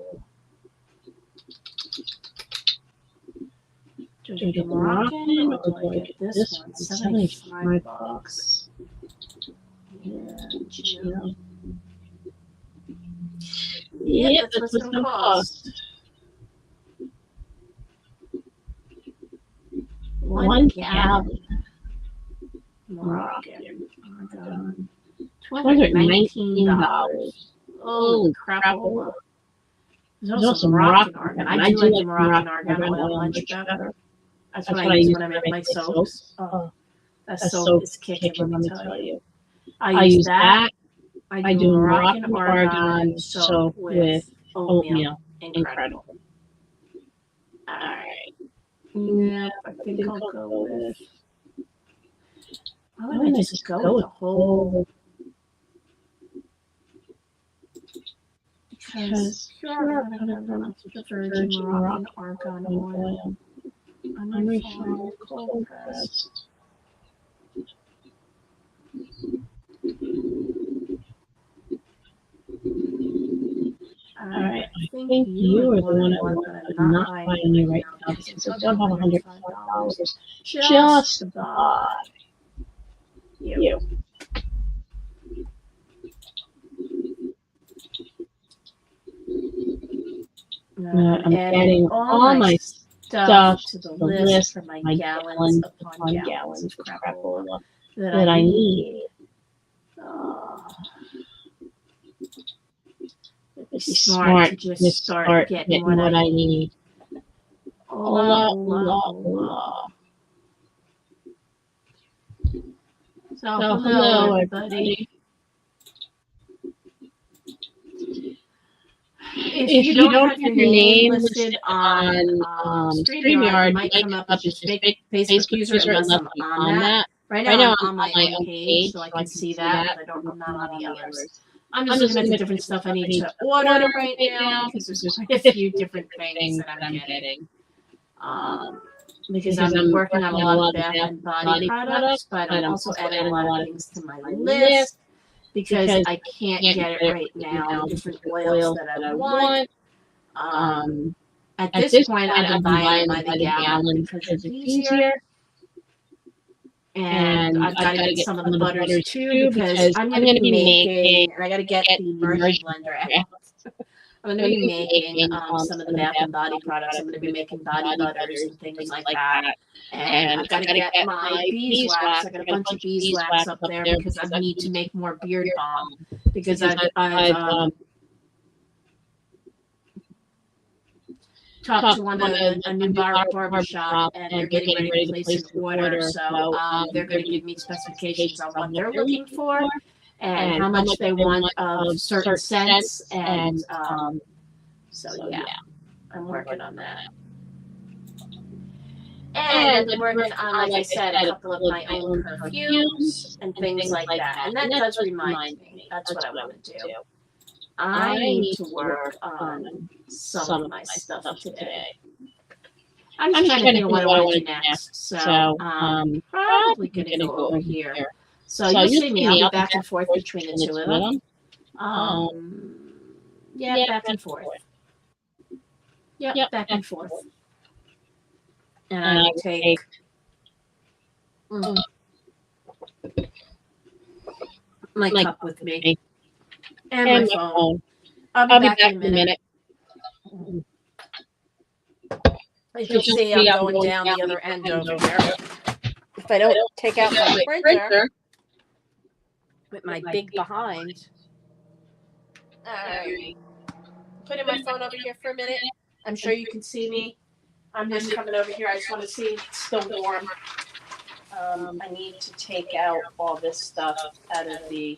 Speaker 1: Do I get Moroccan or do I get this one? $75. Yeah, that's what's going to cost. 1 gallon. Moroccan argan. $219. Holy crap. There's also Moroccan argan. I do like the Moroccan argan oil much better. That's what I use when I make my soaps. Oh, that soap is kicking, let me tell you. I use that. I do Moroccan argan soap with oatmeal. Incredible. All right. Yeah, I think I'll go with. Why don't I just go with the whole? Because you're going to run the virgin Moroccan argan oil. Unrefined, cold pressed. think you are the one I want, but I'm not buying you right now because I don't have $105 just to buy you. I'm adding all my stuff to the list for my gallons upon gallons of crapola that I need. It'd be smart to just start getting what I need. Hola, hola, hola. So hello, everybody. If you don't have your name listed on StreamYard, it might come up as just Facebook user unless I'm on that. Right now I'm on my own page, so I can see that, but I'm not on the others. I'm just looking at the different stuff I need to order right now because there's quite a few different things that I'm getting. Because I'm working on a lot of bath and body products, but I'm also adding a lot of things to my list because I can't get it right now. The different oils that I want. At this point, I've been buying them by the gallon because it's easier. And I've got to get some of the butters too because I'm going to be making, and I got to get the immersion blender out. I'm going to be making some of the bath and body products. I'm going to be making body butters and things like that. And I've got to get my beeswax. I got a bunch of beeswax up there because I need to make more beard balm because I've talked to a new barbershop and they're getting ready to place an order. So they're going to give me specifications on what they're looking for and how much they want of certain scents. And so yeah, I'm working on that. And I've been working on, like I said, a couple of my own perfumes and things like that. And that does remind me. That's what I want to do. I need to work on some of my stuff today. I'm just trying to think of what I want to do next. So probably going to go over here. So you'll see me. I'll be back and forth between the two of them. Yeah, back and forth. Yep, back and forth. And I will take my cup with me. And my phone. I'll be back in a minute. As you'll see, I'm going down the other end over here. If I don't take out my printer with my big behind. All right. Putting my phone over here for a minute. I'm sure you can see me. I'm just coming over here. I just want to see it's still warm. I need to take out all this stuff out of the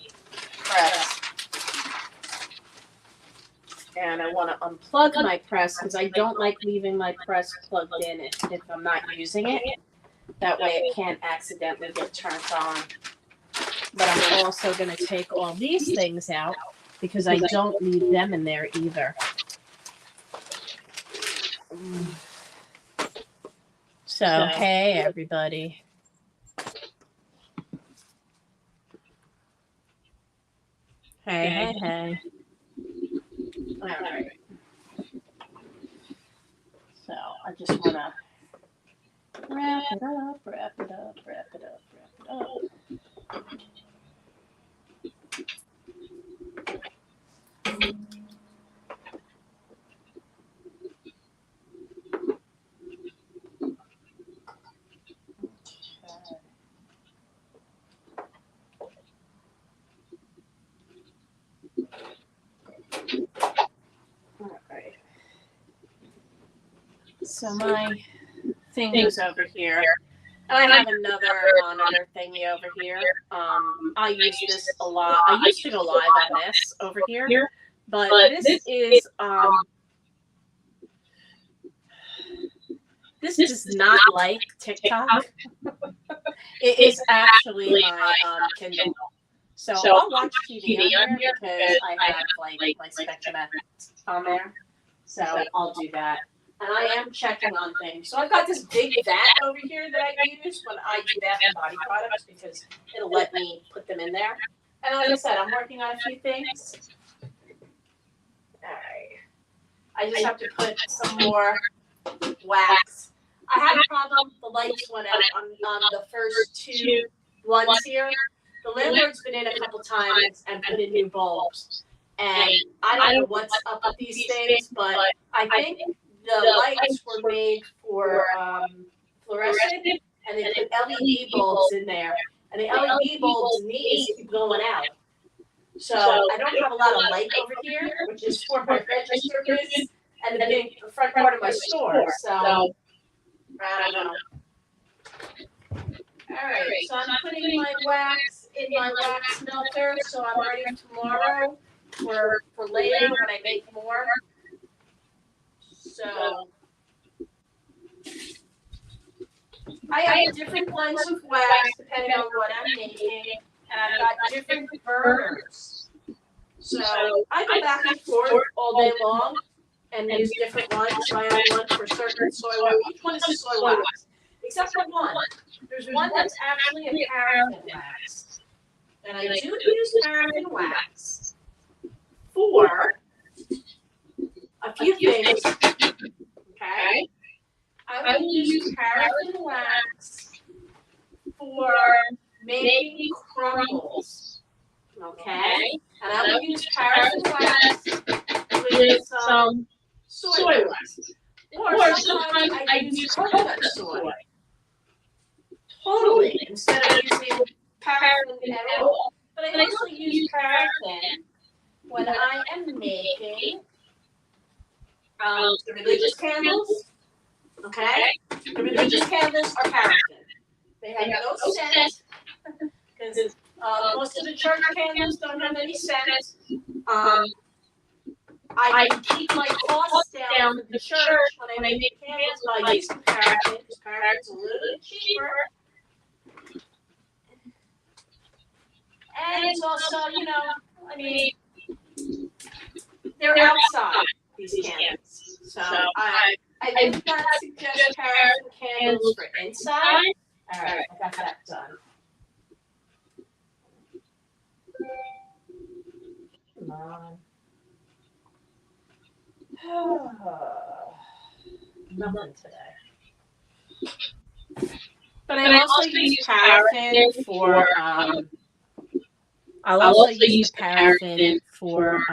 Speaker 1: press. And I want to unplug my press because I don't like leaving my press plugged in if I'm not using it. That way it can't accidentally get turned on. But I'm also going to take all these things out because I don't need them in there either. So, hey, everybody. Hey. All right. So I just want to wrap it up. Alright. So my thing is over here. And I have another monitor thingy over here. I use this a lot. I used to go live on this over here. But this is this does not like TikTok. It is actually my Kindle. So I'll watch TV on here because I have like my Spectrum on there. So I'll do that. And I am checking on things. So I've got this big vat over here that I use when I do bath and body products because it'll let me put them in there. And like I said, I'm working on a few things. All right.
Speaker 2: I just have to put some more wax. I had a problem. The lights went out on the first two ones here. The landlord's been in a couple times and put in new bulbs. And I don't know what's up with these things, but I think the lights were made for fluorescent, and they put LED bulbs in there. And the LED bulbs in these keep going out. So I don't have a lot of light over here, which is for my register booth and the front part of my store. So I don't know. All right, so I'm putting my wax in my wax melter, so I'm ready tomorrow for later when I make more. So I have different blends of wax depending on what I'm making, and I've got different burners. So I go back and forth all day long and use different ones. So I have one for certain soy wax. Each one is a soy wax, except for one. There's one that's actually a paraffin wax. And I do use paraffin wax for a few things. Okay? I will use paraffin wax for making crumbles. Okay? And I will use paraffin wax with some soy wax. Or sometimes I use coconut soy. Totally, instead of using paraffin at all. But I also use paraffin when I am making the religious candles. Okay? The religious candles are paraffin. They have no scent because most of the church candles don't have any scent. I can keep my costs down for the church when I make the candles by using paraffin because paraffin's a little bit cheaper. And it's also, I mean, they're outside, these candles. So I would not suggest paraffin candles for inside. All right, I got that done. Come on. Nothing today. But I also use paraffin for I'll also use paraffin for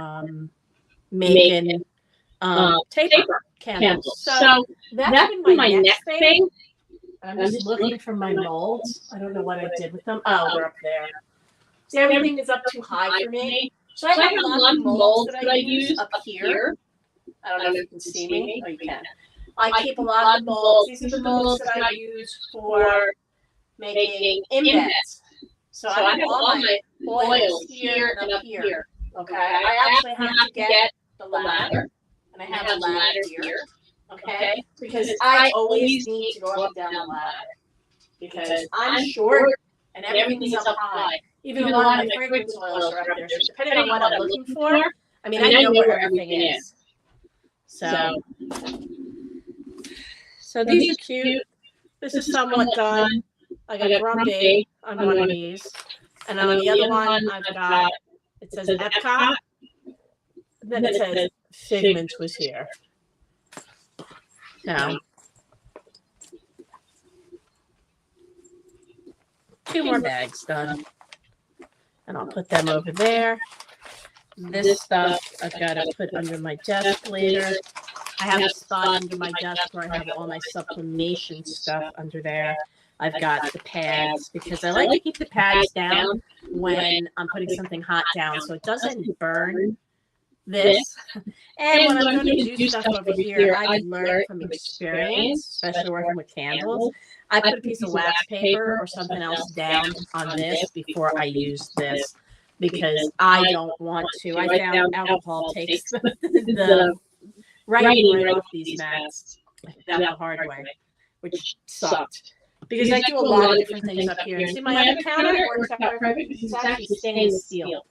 Speaker 2: making taper candles. So that's been my next thing. I'm just looking for my molds. I don't know what I did with them. Oh, they're up there. See, everything is up too high for me. So I have a lot of molds that I use up here. I don't know if you can see me. Oh, you can. I keep a lot of molds. These are the molds that I use for making embeds. So I have all my oils here and up here. Okay. I actually have to get the ladder. And I have a ladder here. Okay. Because I always need to go up and down the ladder. Because I'm short and everything is up high. Even a lot of my fragrance oils are up there. So depending on what I'm looking for, I mean, I know where everything is. So these are cute. This is somewhat done. I got Grumpy on one of these. And on the other one, I've got, it says Epcot. Then it says Figment was here. So, 2 more bags done. And I'll put them over there. This stuff I've got to put under my desk later. I have a spot under my desk where I have all my sublimation stuff under there. I've got the pads because I like to keep the pads down when I'm putting something hot down so it doesn't burn this. And when I'm going to do stuff over here, I've learned from experience, especially working with candles, I put a piece of wax paper or something else down on this before I use this because I don't want to. I found alcohol takes the writing right off these mats. I found the hard way, which sucked. Because I do a lot of different things up here. See, my other counter works out perfect because it's actually stainless steel.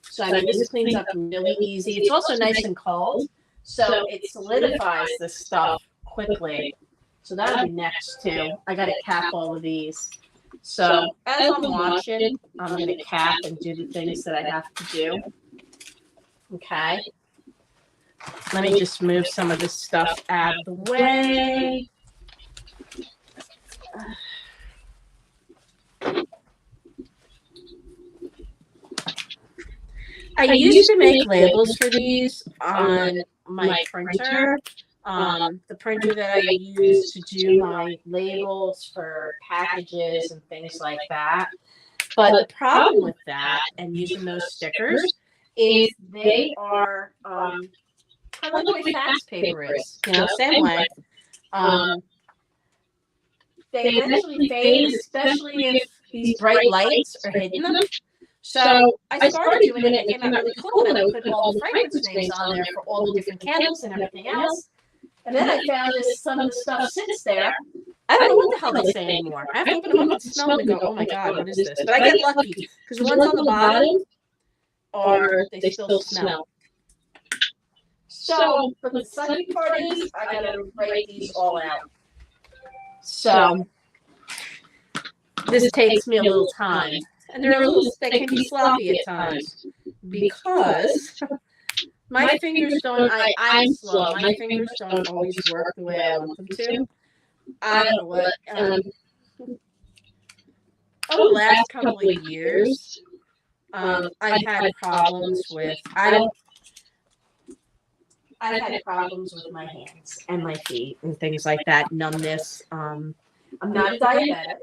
Speaker 2: So, I mean, this cleans up really easy. It's also nice and cold, so it solidifies the stuff quickly. So that'll be next, too. I got to cap all of these. So as I'm watching, I'm going to cap and do the things that I have to do. Okay. Let me just move some of this stuff out of the way. I used to make labels for these on my printer. The printer that I use to do my labels for packages and things like that. But the problem with that and using those stickers is they are kind of like the way fax paper is, same way. They eventually fade, especially if these bright lights are hitting them. So I started doing it and it came out really cool, and I would put all the fragrance names on there for all the different candles and everything else. And then I found that some of the stuff sits there. I don't know what the hell they say anymore. I have to open them up and smell them and go, oh my God, what is this? But I get lucky because the ones on the bottom they still smell. So, but the sucky part is I gotta write these all out. So this takes me a little time. And they can be sloppy at times because my fingers don't, I'm slow. My fingers don't always work the way I want them to. I don't know what, over the last couple of years, I've had problems with, I've had problems with my hands and my feet and things like that, numbness. I'm not a diabetic.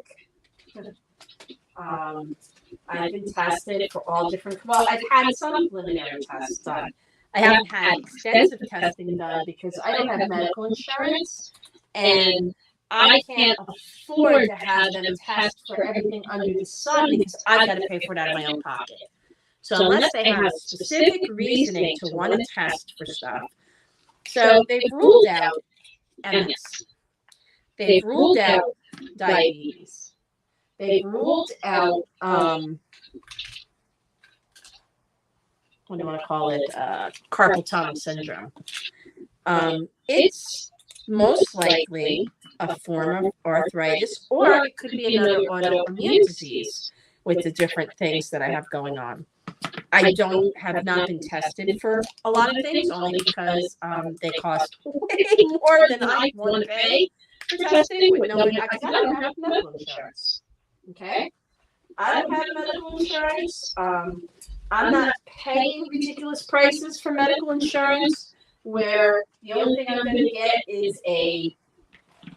Speaker 2: I've been tested for all different, well, I've had some preliminary tests done. I haven't had extensive testing done because I don't have medical insurance, and I can't afford to have them test for everything under the sun because I've got to pay for it out of my own pocket. So unless they have specific reasoning to want to test for stuff. So they've ruled out MS. They've ruled out diabetes. They've ruled out, what do you want to call it, carpal tunnel syndrome. It's most likely a form of arthritis, or it could be another autoimmune disease with the different things that I have going on. I have not been tested for a lot of things, only because they cost way more than I want to pay for testing with no, because I don't have medical insurance. Okay, I don't have medical insurance. I'm not paying ridiculous prices for medical insurance, where the only thing I'm going to get is a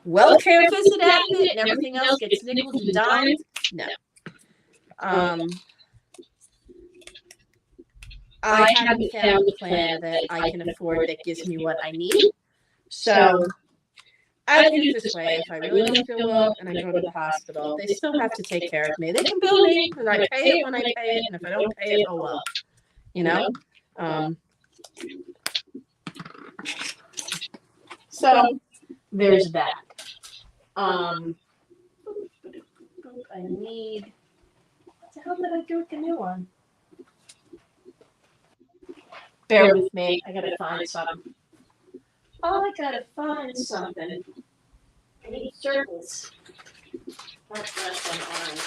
Speaker 2: welfare visit out of it, and everything else gets nickeled and dimed. No. I haven't found a plan that I can afford that gives me what I need. So I do it this way. If I really don't feel well and I go to the hospital, they still have to take care of me. They can bill me, and I pay it when I pay it, and if I don't pay it, oh well. So there's that. I need, what the hell did I do with the new one? Bear with me. I gotta find something. Oh, I gotta find something. I need circles. That's an orange.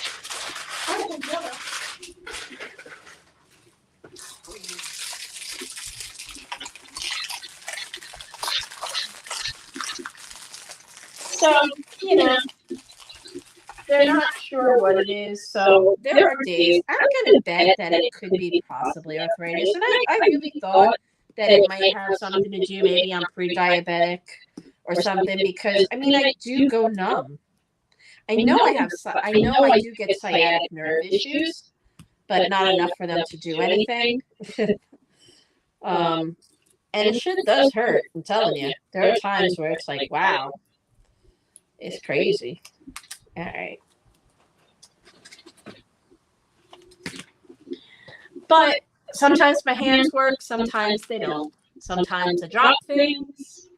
Speaker 2: So, they're not sure what it is. So there are days, I'm going to bet that it could be possibly arthritis. And I really thought that it might have something to do, maybe I'm pre-diabetic or something, because, I do go numb. I know I do get sciatic nerve issues, but not enough for them to do anything. And it sure does hurt, I'm telling you. There are times where it's like, wow, it's crazy. All right. But sometimes my hands work, sometimes they don't. Sometimes I drop things,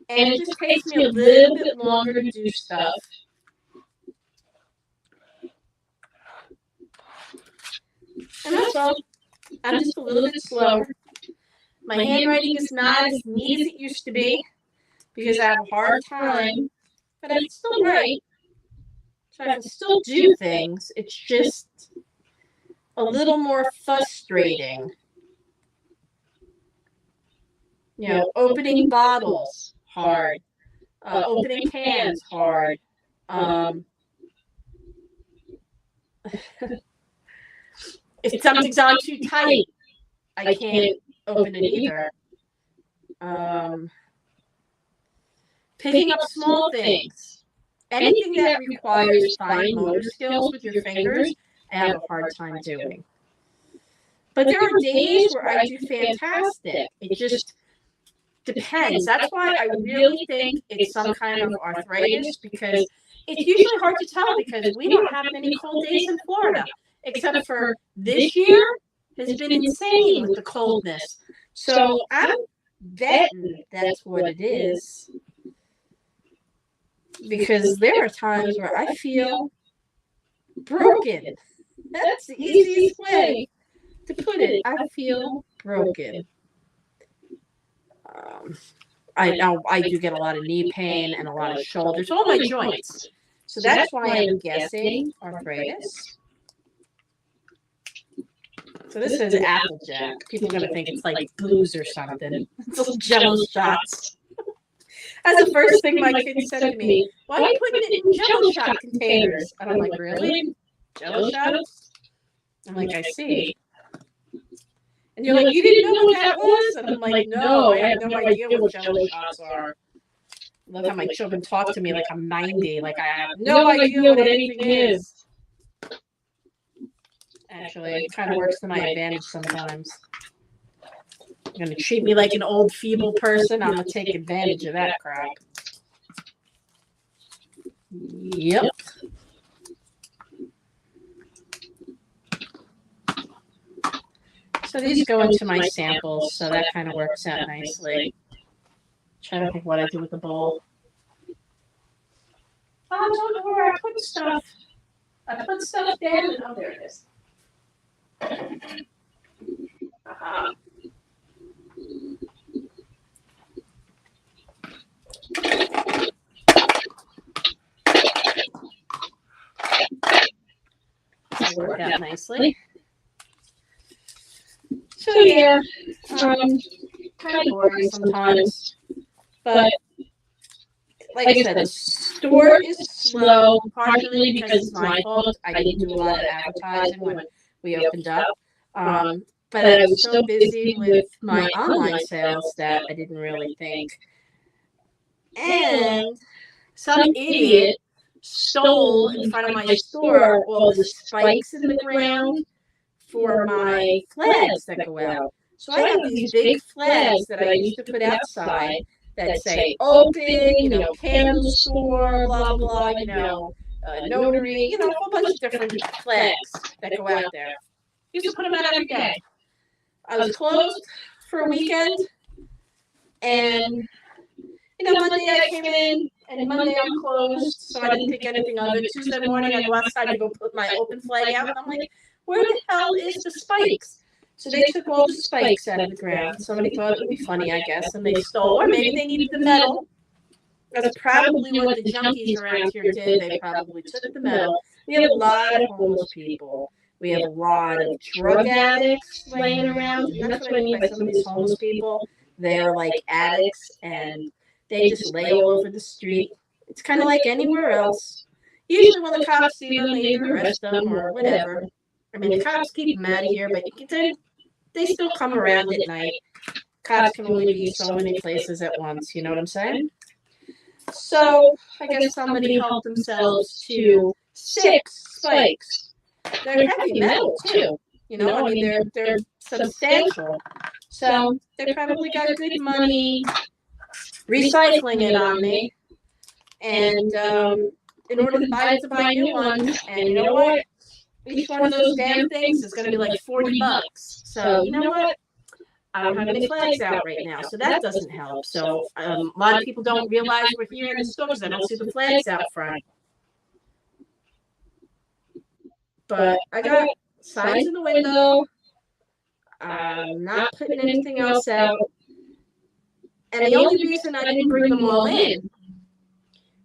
Speaker 2: and it just takes me a little bit longer to do stuff. And that's all. I'm just a little bit slower. My handwriting is not as neat as it used to be because I have a hard time, but I can still write. So I can still do things. It's just a little more frustrating. You know, opening bottles, hard. Opening cans, hard. If something's on too tight, I can't open it either. Picking up small things. Anything that requires fine motor skills with your fingers, I have a hard time doing. But there are days where I do fantastic. It just depends. That's why I really think it's some kind of arthritis, because it's usually hard to tell because we don't have many cold days in Florida, except for this year has been insane with the coldness. So I'm betting that's what it is, because there are times where I feel broken. That's the easiest way to put it. I feel broken. I do get a lot of knee pain and a lot of shoulders, all my joints. So that's why I'm guessing arthritis. So this is Applejack. People are going to think it's like booze or something. It's little Jello shots. That's the first thing my kid said to me. Why are you putting it in Jello shot containers? And I'm like, really? Jello shots? I'm like, I see. And you're like, you didn't know what that was? And I'm like, no, I have no idea what Jello shots are. Look how my children talk to me like I'm 90, like I have no idea what anything is. Actually, it kind of works to my advantage sometimes. You're going to treat me like an old, feeble person, I'm going to take advantage of that crap. Yep. So these go into my samples, so that kind of works out nicely. Trying to think what I do with the bowl. I don't know where I put stuff. I put stuff down. Oh, there it is. That worked out nicely. So yeah, kind of boring sometimes, but like I said, the store is slow, partially because it's my fault. I didn't do a lot of advertising when we opened up, but I was so busy with my online sales that I didn't really think. And some idiot stole in front of my store all the spikes in the ground for my flags that go out. So I have these big flags that I used to put outside that say open, candle store, blah, blah, notary, a whole bunch of different flags that go out there. Used to put them out every day. I was closed for a weekend, and, Monday I came in, and Monday I'm closed, so I didn't think anything of it. Tuesday morning I go outside to go put my open flag out, and I'm like, where the hell is the spikes? So they took all the spikes out of the ground. Somebody thought it would be funny, I guess, and they stole, or maybe they needed the metal. That's probably what the junkies around here did. They probably took the metal. We have a lot of homeless people. We have a lot of drug addicts laying around. And that's what I mean by some of these homeless people. They're like addicts, and they just lay all over the street. It's kind of like anywhere else. Usually when the cops see them, they either arrest them or whatever. I mean, the cops keep them out of here, but they still come around at night. Cops can only be so many places at once, you know what I'm saying? So, I guess somebody helped themselves to 6 spikes. They're heavy metal, too. They're substantial. So, they probably got good money recycling it on me. And in order to buy new ones, and you know what? Each one of those damn things is going to be like $40. So, you know what? I don't have any flags out right now, so that doesn't help. So, a lot of people don't realize we're here in the store because I don't see the flags out front. But I got signs in the window. I'm not putting anything else out. And the only reason I didn't bring them all in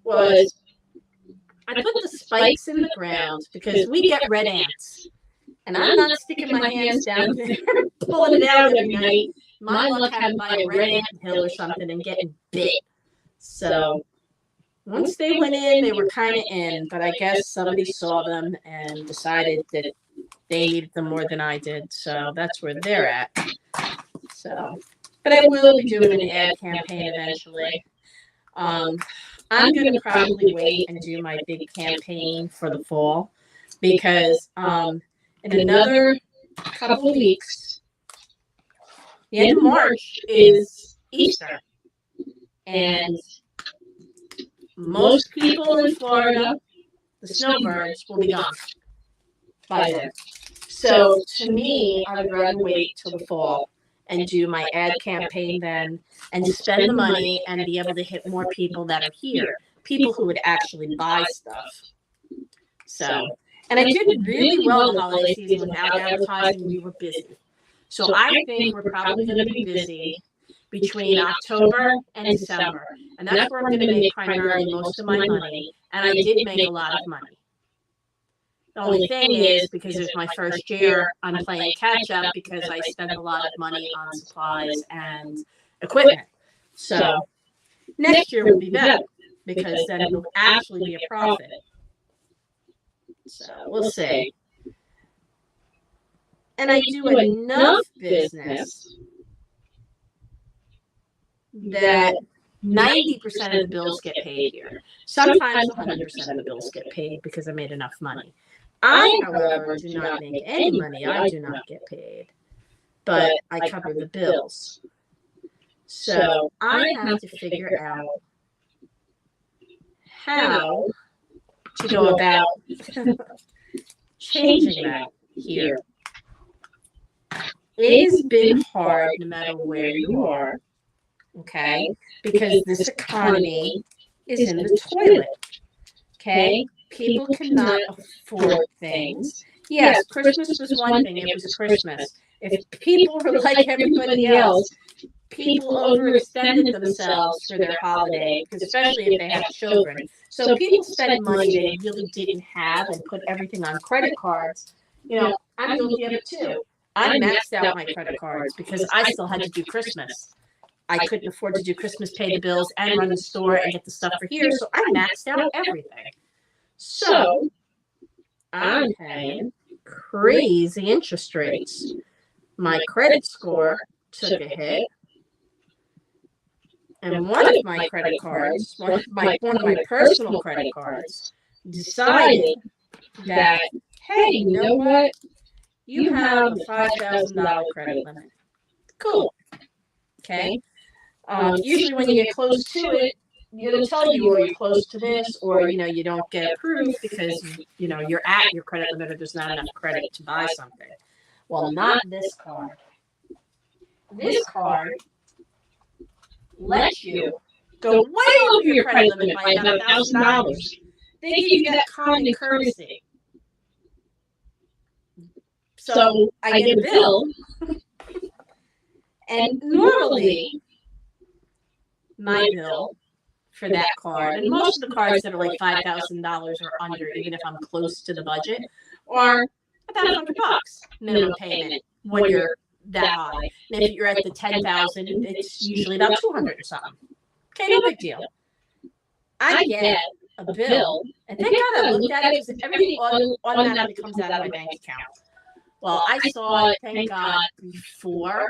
Speaker 2: was I put the spikes in the ground because we get red ants. And I'm not sticking my hands down there, pulling it out every night, my luck having to buy a red ant hill or something and getting bit. So once they went in, they were kind of in, but I guess somebody saw them and decided that they needed them more than I did. So that's where they're at. So, but I will be doing an ad campaign eventually. I'm going to probably wait and do my big campaign for the fall because in another couple of weeks, the end of March is Easter. And most people in Florida, the snowbirds, will be gone by then. So to me, I would rather wait till the fall and do my ad campaign then and spend the money and be able to hit more people that are here, people who would actually buy stuff. So, and I did really well the holiday season without advertising. We were busy. So I think we're probably going to be busy between October and December. And that's where I'm going to make primarily most of my money. And I did make a lot of money. The only thing is, because it was my first year, I'm playing catch up because I spent a lot of money on supplies and equipment. So next year will be better because then it will actually be a profit. So we'll see. And I do enough business that 90% of the bills get paid here. Sometimes 100% of the bills get paid because I made enough money. I, however, do not make any money. I do not get paid, but I cover the bills. So I have to figure out how to go about changing that here. It has been hard no matter where you are, okay, because this economy is in the toilet, okay? People cannot afford things. Yes, Christmas was one thing. It was Christmas. If people were like everybody else, people overextended themselves for their holiday, especially if they have children. So people spent money they really didn't have and put everything on credit cards. You know, I'm guilty of it too. I maxed out my credit cards because I still had to do Christmas. I couldn't afford to do Christmas, pay the bills, and run the store and get the stuff for here. So I maxed out everything. So I'm paying crazy interest rates. My credit score took a hit. And one of my credit cards, one of my personal credit cards, decided that, hey, you know what? You have a $5,000 credit limit. Cool. Okay. Usually when you get close to it, it'll tell you, or you're close to this, or, you know, you don't get approved because, you know, you're at your credit limit or there's not enough credit to buy something. Well, not this card. This card lets you go way over your credit limit by about $1,000. They give you that common courtesy. So I get a bill, and normally my bill for that card, and most of the cards that are like $5,000 or under, even if I'm close to the budget, are about $100 minimum payment when you're that high. And if you're at the 10,000, it's usually about 200 or something. Okay, no big deal. I get a bill, and thank God I looked at it because everything automatically comes out of my bank account. Well, I saw it, thank God, before,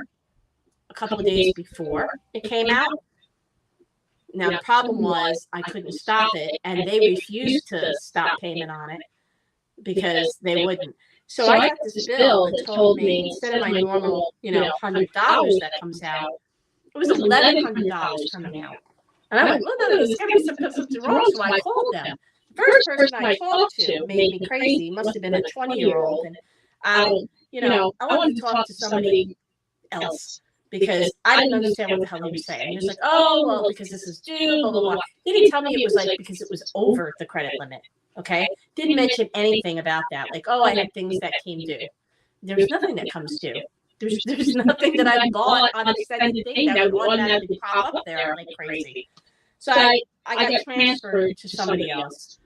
Speaker 2: a couple of days before it came out. Now, the problem was I couldn't stop it, and they refused to stop payment on it because they wouldn't. So I got this bill that told me instead of my normal, you know, $100 that comes out, it was $1,100 coming out. And I went, well, no, there's got to be something wrong. So I called them. The first person I talked to made me crazy. He must have been a 20-year-old. And I wanted to talk to somebody else because I didn't understand what the hell he was saying. He was like, oh, well, because this is due, blah, blah, blah. He didn't tell me it was like because it was over the credit limit. Okay. Didn't mention anything about that. Like, oh, I had things that came due. There's nothing that comes due. There's nothing that I bought on extended thing that would automatically pop up there like crazy. So I got transferred to somebody else.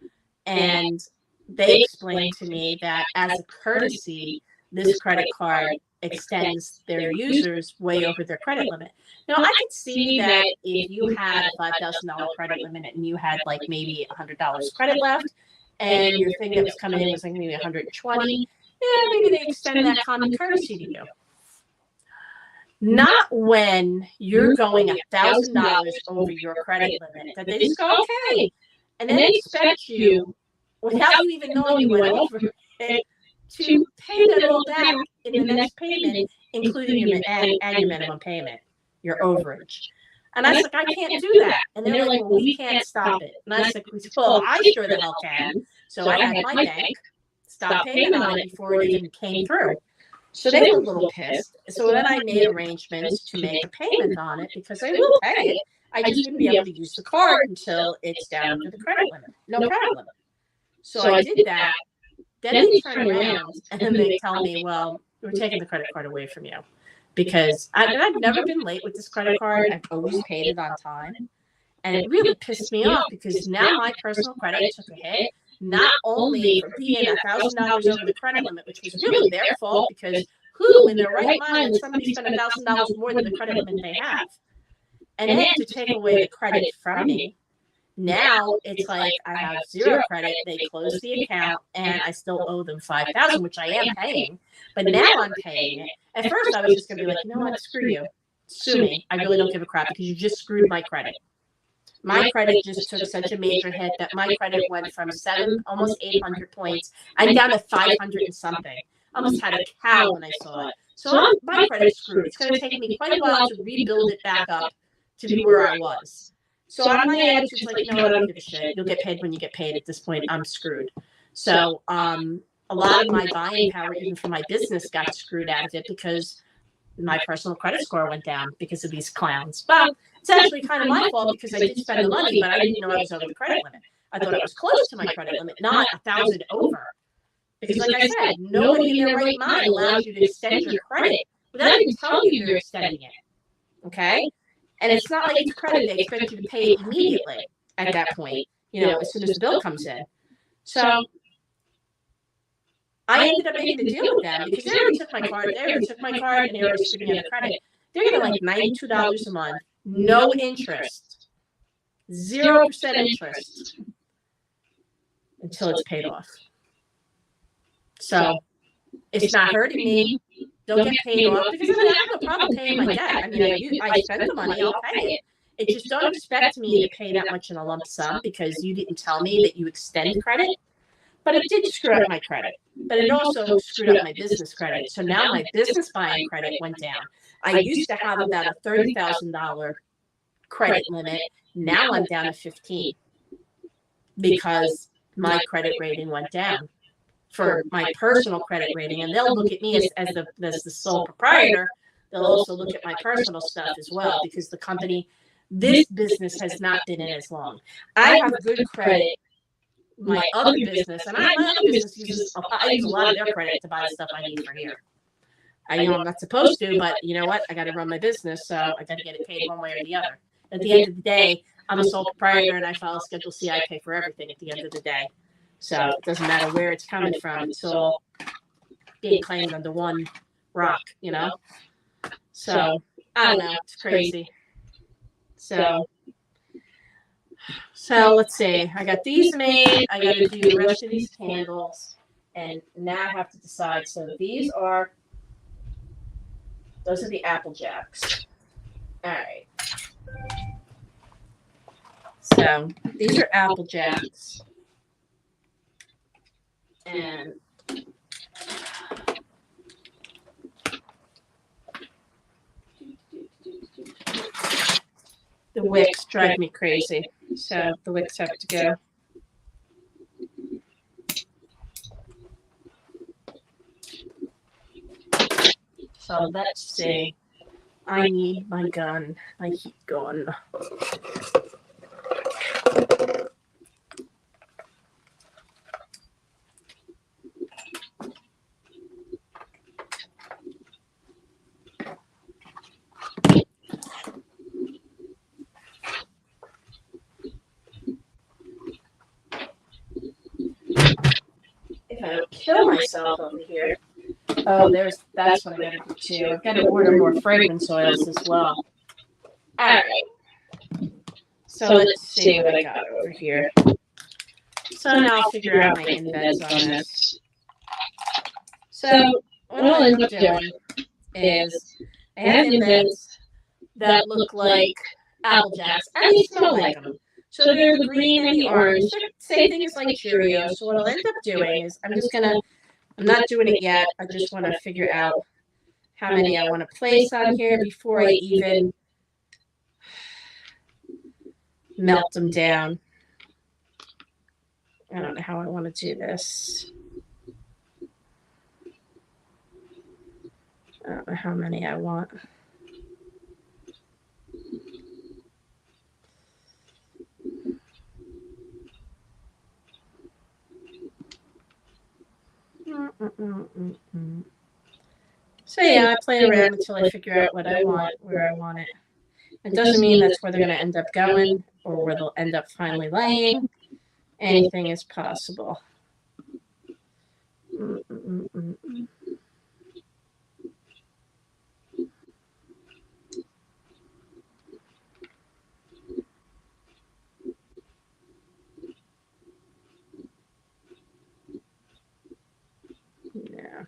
Speaker 2: And they explained to me that as a courtesy, this credit card extends their users way over their credit limit. Now, I could see that if you had a $5,000 credit limit and you had like maybe $100 credit left, and your thing that was coming in was like maybe 120, yeah, maybe they extend that common courtesy to you. Not when you're going $1,000 over your credit limit, that they just go, okay, and then expect you, without you even knowing you went over it, to pay that all back in the next payment, including your minimum payment, your overage. And I was like, I can't do that. And they're like, well, we can't stop it. And I was like, well, I sure the hell can. So I had my bank stop payment on it before it even came through. So they were a little pissed. So then I made arrangements to make a payment on it because I will pay it. I just wouldn't be able to use the card until it's down to the credit limit. No credit limit. So I did that. Then they turn around and they tell me, well, we're taking the credit card away from you. Because I've never been late with this credit card. I've always paid it on time. And it really pissed me off because now my personal credit took a hit, not only for being $1,000 over the credit limit, which was really their fault because who in their right mind would somebody spend $1,000 more than the credit limit they have? And then to take away the credit from me, now it's like I have zero credit. They close the account and I still owe them $5,000, which I am paying. But now I'm paying it. At first, I was just going to be like, you know what, screw you. Sue me. I really don't give a crap because you just screwed my credit. My credit just took such a major hit that my credit went from almost 800 points. I'm down to 500 and something. I almost had a cow when I saw it. So my credit's screwed. It's going to take me quite a while to rebuild it back up to be where I was. So my attitude's like, no, I don't give a shit. You'll get paid when you get paid. At this point, I'm screwed. So a lot of my buying power, even for my business, got screwed out of it because my personal credit score went down because of these clowns. Well, it's actually kind of my fault because I did spend the money, but I didn't know I was over the credit limit. I thought I was close to my credit limit, not 1,000 over. Because like I said, nobody in their right mind allows you to extend your credit without even telling you you're extending it. Okay? And it's not like it's credit. They expect you to pay it immediately at that point, as soon as the bill comes in. So I ended up making a deal with them because they already took my card. And they already screwed me on the credit. They're getting like $92 a month, no interest, 0% interest until it's paid off. So it's not hurting me. They'll get paid off because I have no problem paying my debt. I mean, I spend the money, I'll pay it. It just don't expect me to pay that much in a lump sum because you didn't tell me that you extend credit. But it did screw up my credit. But it also screwed up my business credit. So now my business buying credit went down. I used to have about a $30,000 credit limit. Now I'm down to 15 because my credit rating went down for my personal credit rating. And they'll look at me as the sole proprietor. They'll also look at my personal stuff as well because the company, this business has not been in as long. I have good credit. My other business, and my other business I use a lot of their credit to buy the stuff I need for here. I'm not supposed to, but you know what? I got to run my business, so I got to get it paid one way or the other. At the end of the day, I'm a sole proprietor, and I file Schedule C. I pay for everything at the end of the day. So it doesn't matter where it's coming from. It's all being claimed under one rock, So I don't know. It's crazy. So let's see. I got these made. I got to do the rest of these candles. And now I have to decide. So those are the Apple Jacks. All right. So these are Apple Jacks. And the wicks drive me crazy. So the wicks have to go. So let's see. I need my gun, my heat gun. If I don't kill myself over here. Oh, that's what I gotta do too. I've got to order more fragrance oils as well. All right. So let's see what I got over here. So now I'll figure out my embeds on this. So what I'll end up doing is I have embeds that look like Apple Jacks, and they smell like them. So they're the green and the orange. Same thing as like Cheerios. So what I'll end up doing is I'm not doing it yet. I just want to figure out how many I want to place on here before I even melt them down. I don't know how I want to do this. I don't know how many I want. So yeah, I play around until I figure out what I want, where I want it. It doesn't mean that's where they're going to end up going or where they'll end up finally laying. Anything is possible. Yeah.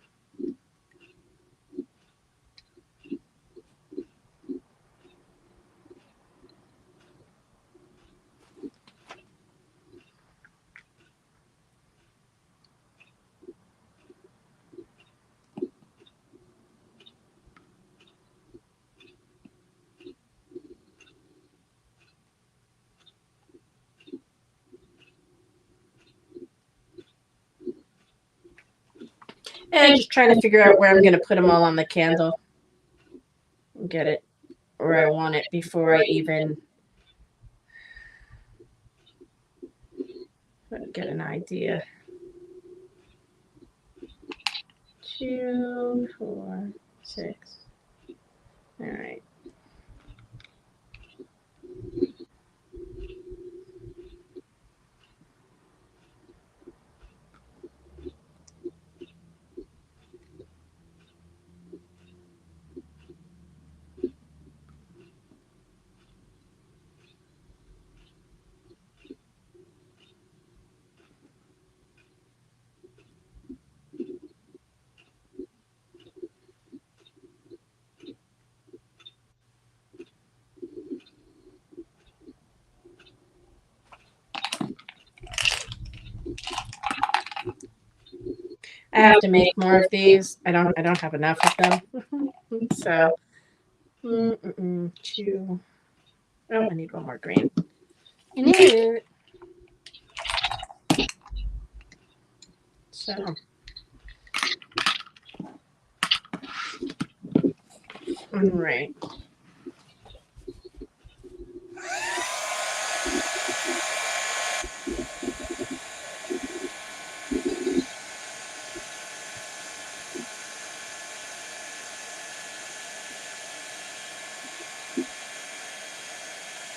Speaker 2: And just trying to figure out where I'm going to put them all on the candle. Get it where I want it before I even get an idea. 2, 4, 6. All right. I have to make more of these. I don't have enough of them. So 2. Oh, I need one more green. I need it. So all right.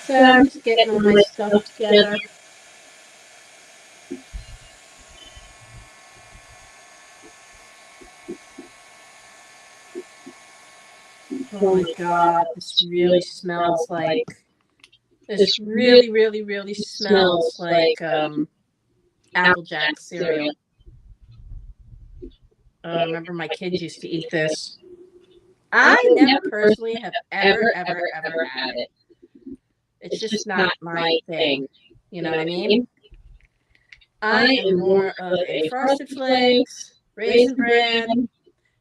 Speaker 2: So I'm just getting all my stuff together. Oh my God, this really smells like, this really smells like Applejack cereal. I remember my kids used to eat this. I never personally have ever had it. It's just not my thing. You know what I mean? I am more of a Frosted Flakes, Raisin Bran,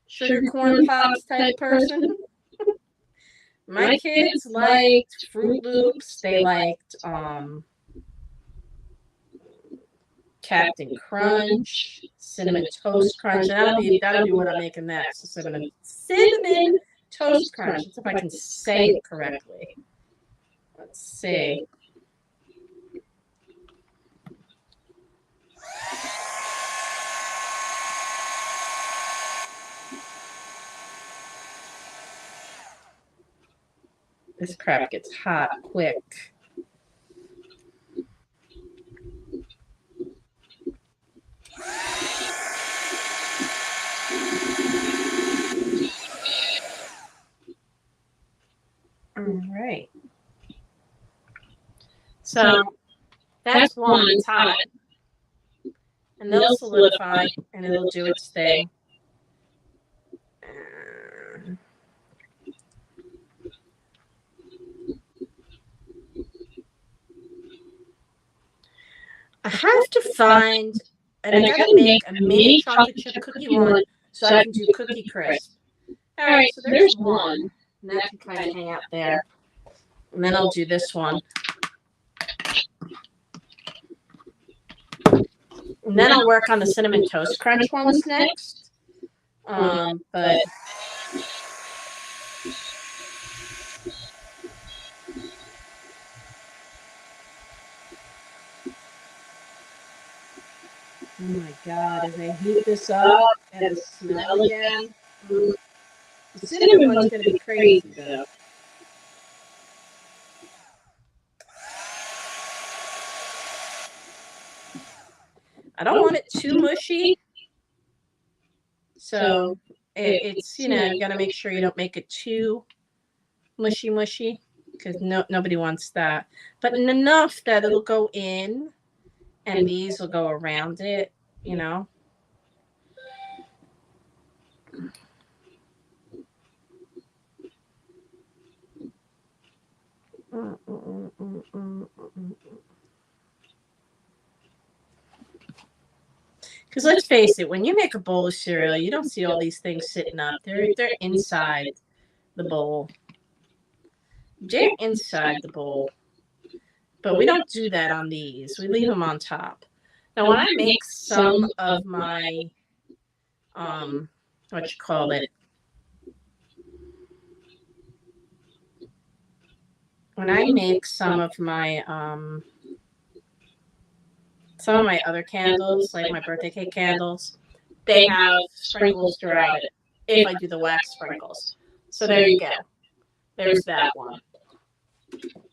Speaker 2: Sugar Corn Pops type person. My kids liked Fruit Loops. They liked Captain Crunch, Cinnamon Toast Crunch. That'll be what I'm making next. Cinnamon Toast Crunch. Let's see if I can say it correctly. Let's see. This crap gets hot quick. So that's one that's hot. And they'll solidify and it'll do its thing. I have to find, and I gotta make a mini chocolate chip cookie one so I can do Cookie Crisp. All right, so there's one. And that can kind of hang out there. And then I'll do this one. And then I'll work on the Cinnamon Toast Crunch ones next. But oh my God, as I heat this up and the smell again. The cinnamon one's going to be crazy, though. I don't want it too mushy. So it's, you know, you got to make sure you don't make it too mushy, because nobody wants that. But enough that it'll go in and these will go around it, you know. Because let's face it, when you make a bowl of cereal, you don't see all these things sitting up. They're inside the bowl. They're inside the bowl. But we don't do that on these. We leave them on top. Now, when I make some of my, what you call it? When I make some of my other candles, like my birthday cake candles, they have sprinkles throughout it if I do the wax sprinkles. So there you go. There's that one.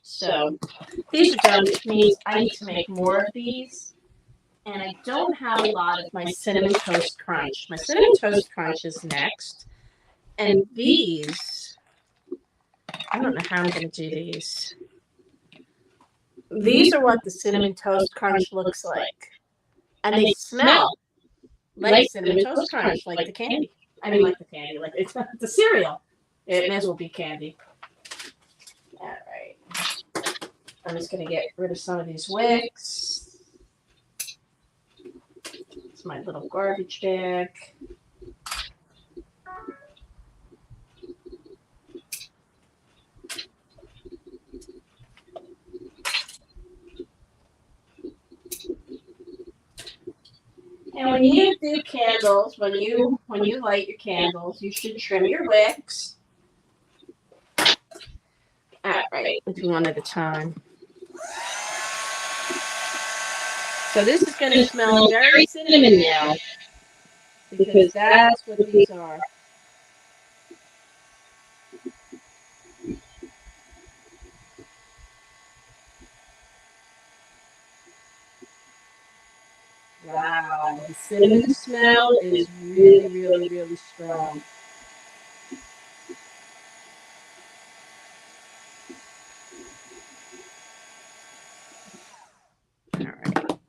Speaker 2: So these are done, which means I need to make more of these. And I don't have a lot of my Cinnamon Toast Crunch. My Cinnamon Toast Crunch is next. And these, I don't know how I'm going to do these. These are what the Cinnamon Toast Crunch looks like. And they smell like Cinnamon Toast Crunch, like the candy. I mean, like the candy, like it's not the cereal. It may as well be candy. All right. I'm just going to get rid of some of these wicks. It's my little garbage bag. And when you do candles, when you light your candles, you should trim your wicks. All right, we'll do one at a time. So this is going to smell very cinnamon now, because that's what these are. Wow, the cinnamon smell is really, really, really strong. All right.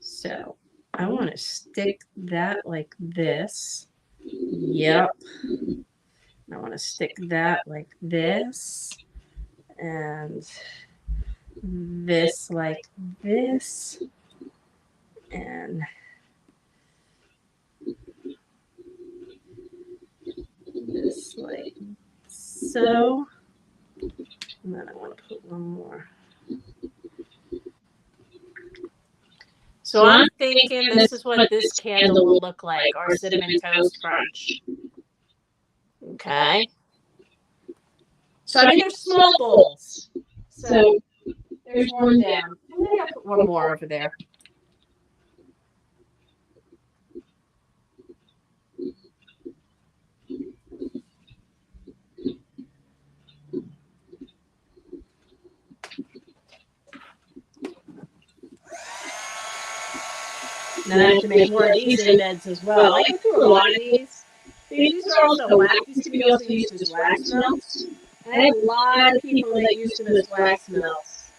Speaker 2: So I want to stick that like this. Yep. I want to stick that like this. And this like this. And this like so. And then I want to put one more. So I'm thinking this is what this candle will look like, our Cinnamon Toast Crunch. Okay. So I mean, there's small bowls. So there's one down. I'm going to put one more over there. And then I have to make more of these embeds as well. I can do a lot of these. These are also wax. These can be also used as wax melts. I have a lot of people that use them as wax melts.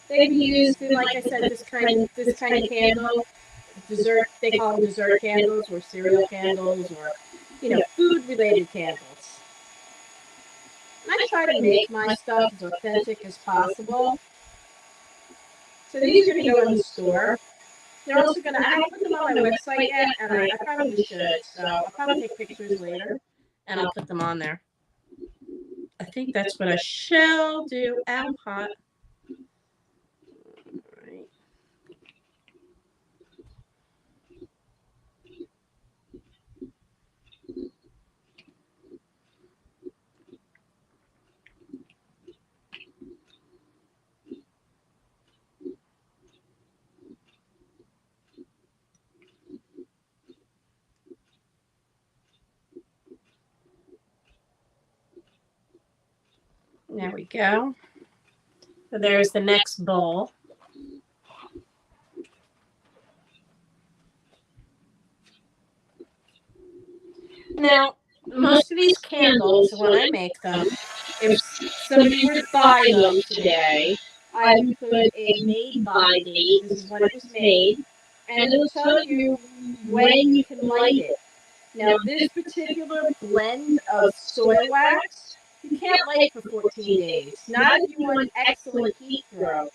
Speaker 2: They can be used in, like I said, this kind of candle. Dessert, they call them dessert candles or cereal candles or, food-related candles. And I try to make my stuff as authentic as possible. So these are going to go in the store. They're also going to, I haven't put them on my website yet, and I probably should. So I'll probably take pictures later, and I'll put them on there. I think that's what I shall do. Ow, hot. All right. There we go. So there's the next bowl. Now, most of these candles, when I make them, if somebody were to buy them today, I would put a made by date. This is when it was made, and it'll tell you when you can light it. Now, this particular blend of soy wax, you can't light for 14 days. Not if you want excellent heat throw.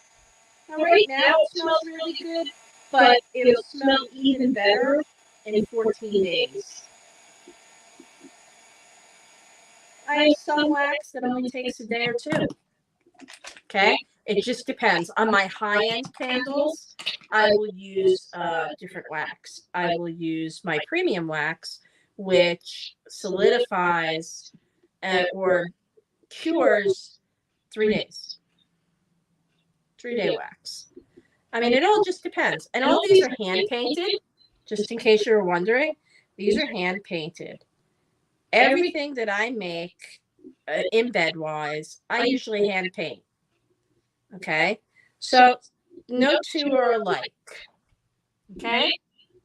Speaker 2: Now, right now, it smells really good, but it'll smell even better in 14 days. I have some wax that only takes a day or two. Okay? It just depends. On my high-end candles, I will use different wax. I will use my premium wax, which solidifies or cures 3 days. 3-day wax. I mean, it all just depends. And all these are hand-painted, just in case you were wondering. These are hand-painted. Everything that I make in bed-wise, I usually hand-paint. Okay? So, no two are alike. Okay?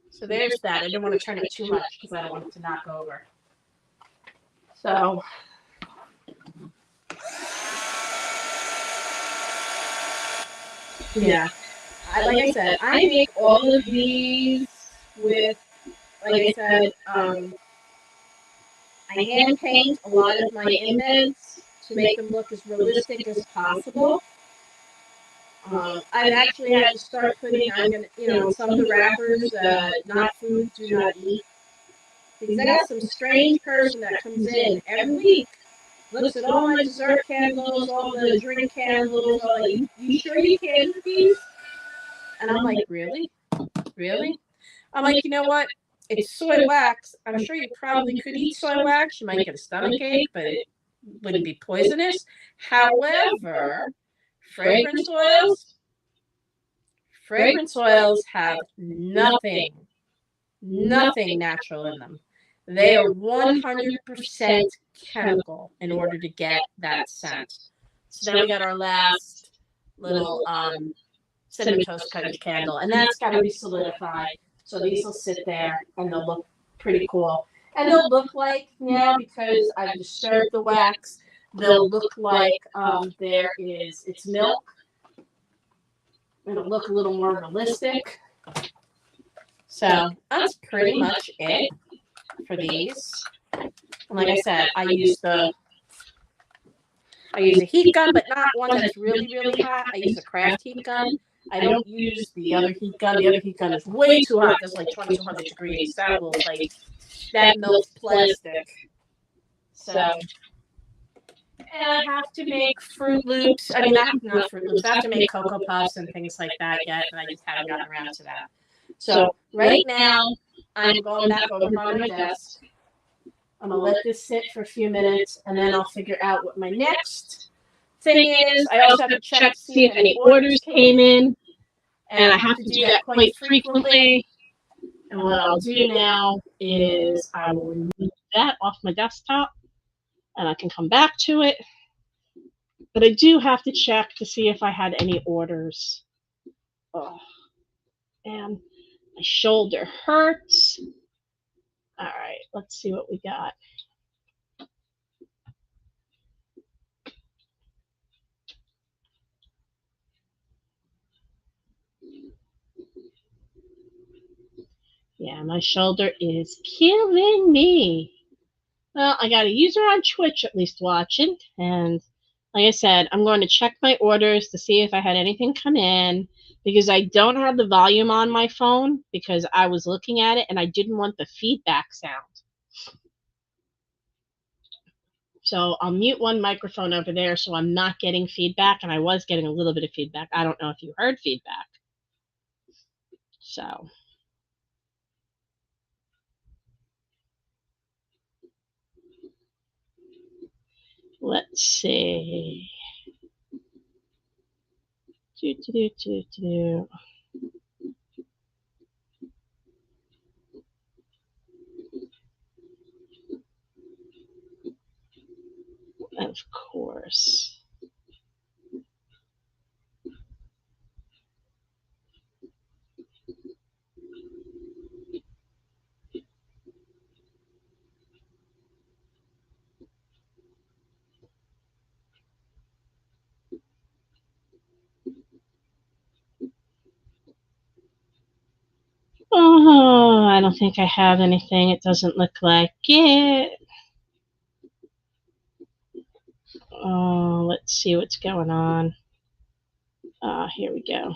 Speaker 2: So there's that. I didn't want to turn it too much because I don't want it to knock over. So, yeah. Like I said, I make all of these with, like I said, I hand paint a lot of my embeds to make them look as realistic as possible. I've actually had to start putting, some of the wrappers, not food, do not eat. Because I got some strange person that comes in every week, looks at all my dessert candles, all the drink candles, all like, you sure you can do these? And I'm like, really? Really? I'm like, you know what? It's soy wax. I'm sure you probably could eat soy wax. You might get a stomachache, but it wouldn't be poisonous. However, fragrance oils have nothing natural in them. They are 100% chemical in order to get that scent. So then we got our last little cinnamon toast crunch candle, and that's got to be solidified. So these will sit there, and they'll look pretty cool. And they'll look like, now because I've disturbed the wax, they'll look like it's milk. It'll look a little more realistic. So that's pretty much it for these. And like I said, I use a heat gun, but not one that's really, really hot. I use a craft heat gun. I don't use the other heat gun. The other heat gun is way too hot. It's like 2,200 degrees. That melts plastic. So, and I have to make Fruit Loops. I mean, not Fruit Loops. I have to make Cocoa Puffs and things like that yet, and I just haven't gotten around to that. So right now, I'm going back over by my desk. I'm going to let this sit for a few minutes, and then I'll figure out what my next thing is. I also have to check to see if any orders came in, and I have to do that quite frequently. And what I'll do now is I will remove that off my desktop, and I can come back to it. But I do have to check to see if I had any orders. Oh, and my shoulder hurts. All right, let's see what we got.
Speaker 1: Yeah, my shoulder is killing me. Well, I got a user on Twitch at least watching, and like I said, I'm going to check my orders to see if I had anything come in, because I don't have the volume on my phone because I was looking at it and I didn't want the feedback sound. So I'll mute one microphone over there so I'm not getting feedback, and I was getting a little bit of feedback. I don't know if you heard feedback. So let's see. Of course. Oh, I don't think I have anything. It doesn't look like it. Oh, let's see what's going on. Here we go.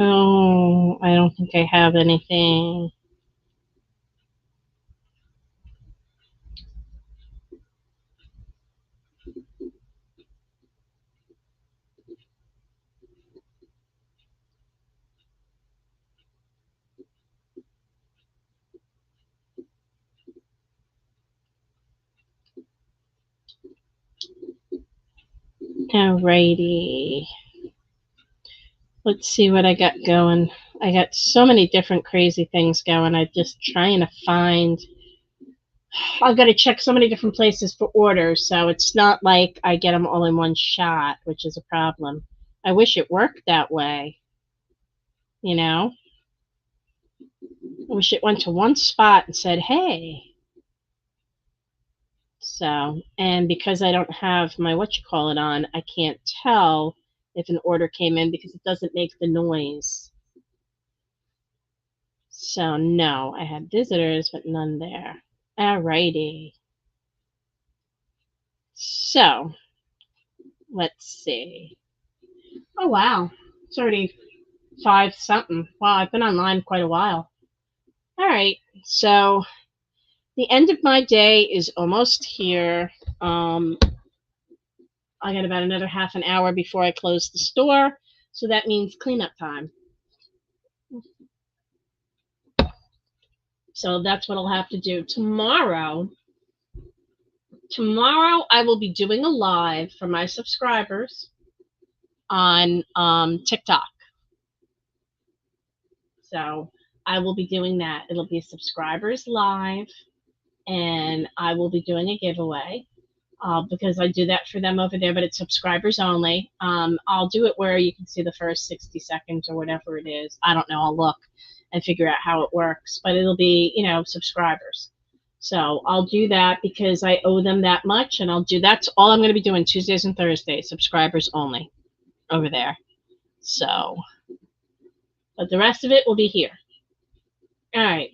Speaker 1: Oh, I don't think I have anything. Alrighty. Let's see what I got going. I got so many different crazy things going. I'm just trying to find. I've got to check so many different places for orders, so it's not like I get them all in one shot, which is a problem. I wish it worked that way. You know? I wish it went to one spot and said, hey. So, and because I don't have my whatchamacallit on, I can't tell if an order came in because it doesn't make the noise. So, no, I had visitors, but none there. Alrighty. So, let's see. Oh, wow. It's already 5 something. Wow, I've been online quite a while. All right. So, the end of my day is almost here. I got about another half an hour before I close the store. So that means cleanup time. So that's what I'll have to do tomorrow. Tomorrow I will be doing a live for my subscribers on TikTok. So I will be doing that. It'll be subscribers live, and I will be doing a giveaway because I do that for them over there, but it's subscribers only. I'll do it where you can see the first 60 seconds or whatever it is. I don't know. I'll look and figure out how it works, but it'll be, subscribers. So I'll do that because I owe them that much, and that's all I'm going to be doing Tuesdays and Thursdays, subscribers only over there. So, but the rest of it will be here. All right.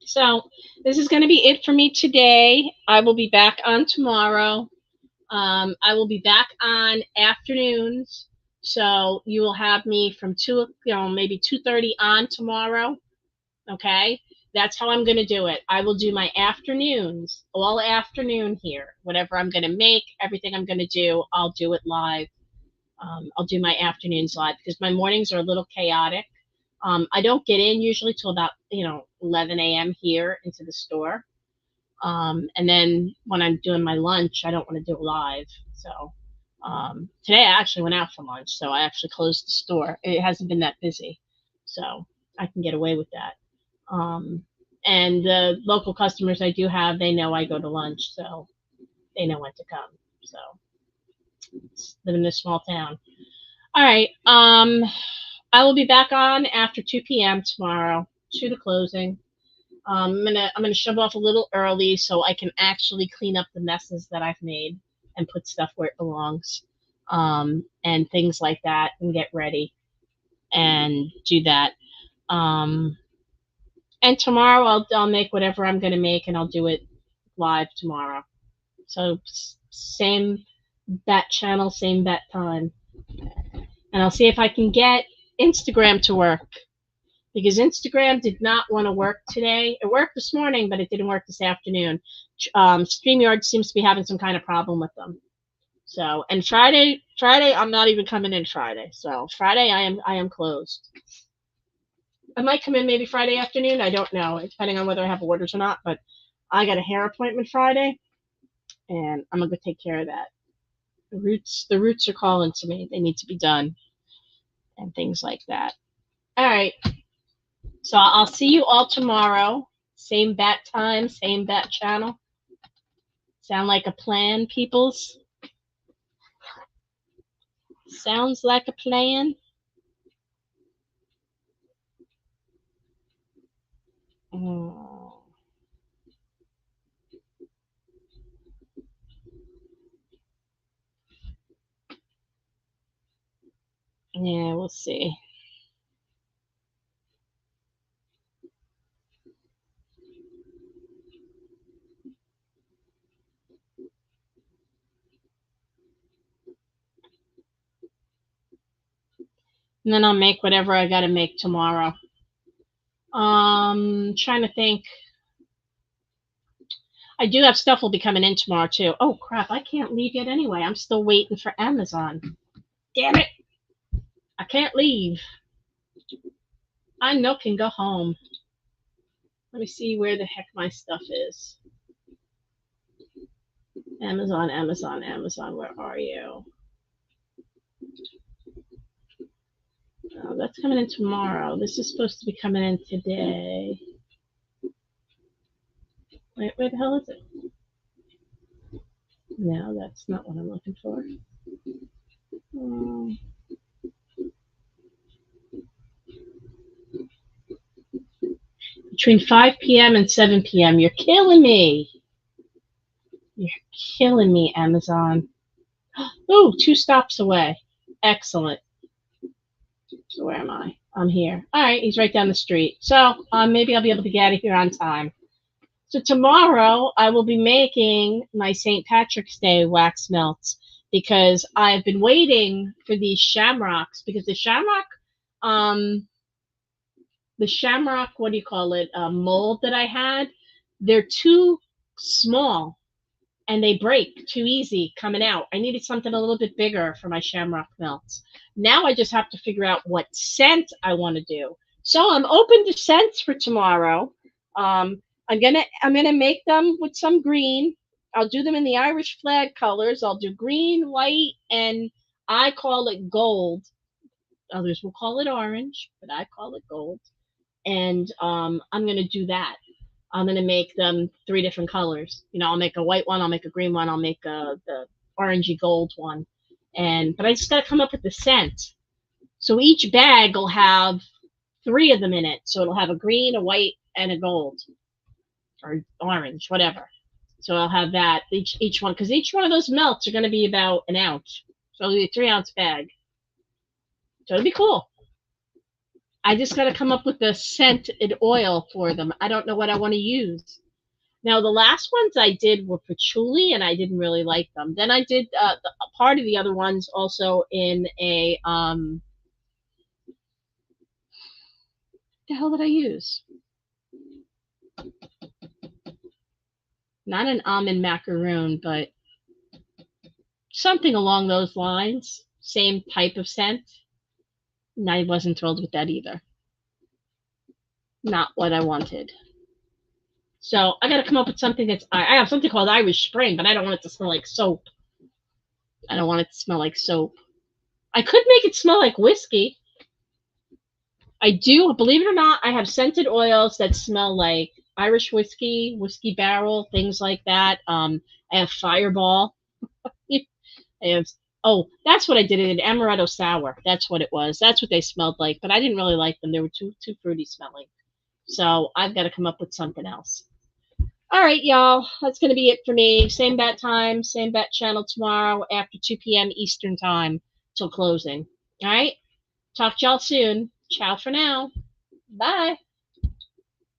Speaker 1: So this is going to be it for me today. I will be back on tomorrow. I will be back on afternoons. So you will have me from maybe 2:30 on tomorrow. Okay. That's how I'm going to do it. I will do my afternoons, all afternoon here. Whatever I'm going to make, everything I'm going to do, I'll do it live. I'll do my afternoons live because my mornings are a little chaotic. I don't get in usually till about 11 a.m. here into the store. And then when I'm doing my lunch, I don't want to do it live. So today I actually went out for lunch, so I actually closed the store. It hasn't been that busy, so I can get away with that. And the local customers I do have, they know I go to lunch, so they know when to come. So live in this small town. All right. I will be back on after 2 p.m. tomorrow to the closing. I'm gonna shove off a little early so I can actually clean up the messes that I've made and put stuff where it belongs, and things like that, and get ready and do that. And tomorrow I'll make whatever I'm gonna make, and I'll do it live tomorrow. So same bat channel, same bat time, and I'll see if I can get Instagram to work, because Instagram did not want to work today. It worked this morning, but it didn't work this afternoon. StreamYard seems to be having some kind of problem with them. So, and Friday, I'm not even coming in Friday. So Friday, I am closed. I might come in maybe Friday afternoon. I don't know, depending on whether I have orders or not. But I got a hair appointment Friday, and I'm gonna go take care of that. The roots are calling to me. They need to be done, and things like that. All right. So I'll see you all tomorrow. Same bat time, same bat channel. Sound like a plan, peoples? Sounds like a plan? Oh. Yeah, we'll see. And then I'll make whatever I got to make tomorrow. Trying to think. I do have stuff will be coming in tomorrow too. Oh crap! I can't leave yet anyway. I'm still waiting for Amazon. Damn it! I can't leave. I know can go home. Let me see where the heck my stuff is. Amazon, Amazon, Amazon. Where are you? Oh, that's coming in tomorrow. This is supposed to be coming in today. Wait, where the hell is it? No, that's not what I'm looking for. Between 5 p.m. and 7 p.m. You're killing me. You're killing me, Amazon. Oh, 2 stops away. Excellent. So where am I? I'm here. All right, he's right down the street. So maybe I'll be able to get out of here on time. So tomorrow I will be making my St. Patrick's Day wax melts, because I've been waiting for these shamrocks, because the shamrock, what do you call it, mold that I had, they're too small and they break too easy coming out. I needed something a little bit bigger for my shamrock melts. Now I just have to figure out what scent I want to do. So I'm open to scents for tomorrow. I'm gonna make them with some green. I'll do them in the Irish flag colors. I'll do green, white, and I call it gold. Others will call it orange, but I call it gold. And I'm gonna do that. I'm gonna make them 3 different colors. I'll make a white one, I'll make a green one, I'll make the orangey gold one. But I just gotta come up with the scent. So each bag will have 3 of them in it. So it'll have a green, a white, and a gold, or orange, whatever. So I'll have that each one, because each one of those melts are gonna be about an ounce. So it'll be a 3-ounce bag. So it'll be cool. I just got to come up with the scented oil for them. I don't know what I want to use. Now, the last ones I did were patchouli, and I didn't really like them. Then I did part of the other ones also in a, the hell did I use? Not an almond macaroon, but something along those lines. Same type of scent. And I wasn't thrilled with that either. Not what I wanted. So I got to come up with something that's, I have something called Irish Spring, but I don't want it to smell like soap. I don't want it to smell like soap. I could make it smell like whiskey. I do, believe it or not, I have scented oils that smell like Irish whiskey, whiskey barrel, things like that. I have Fireball. I have, oh, that's what I did. An amaretto sour. That's what it was. That's what they smelled like, but I didn't really like them. They were too fruity smelling. So I've got to come up with something else. All right, y'all. That's going to be it for me. Same bat time, same bat channel tomorrow after 2 p.m. Eastern time till closing. All right? Talk to y'all soon. Ciao for now. Bye.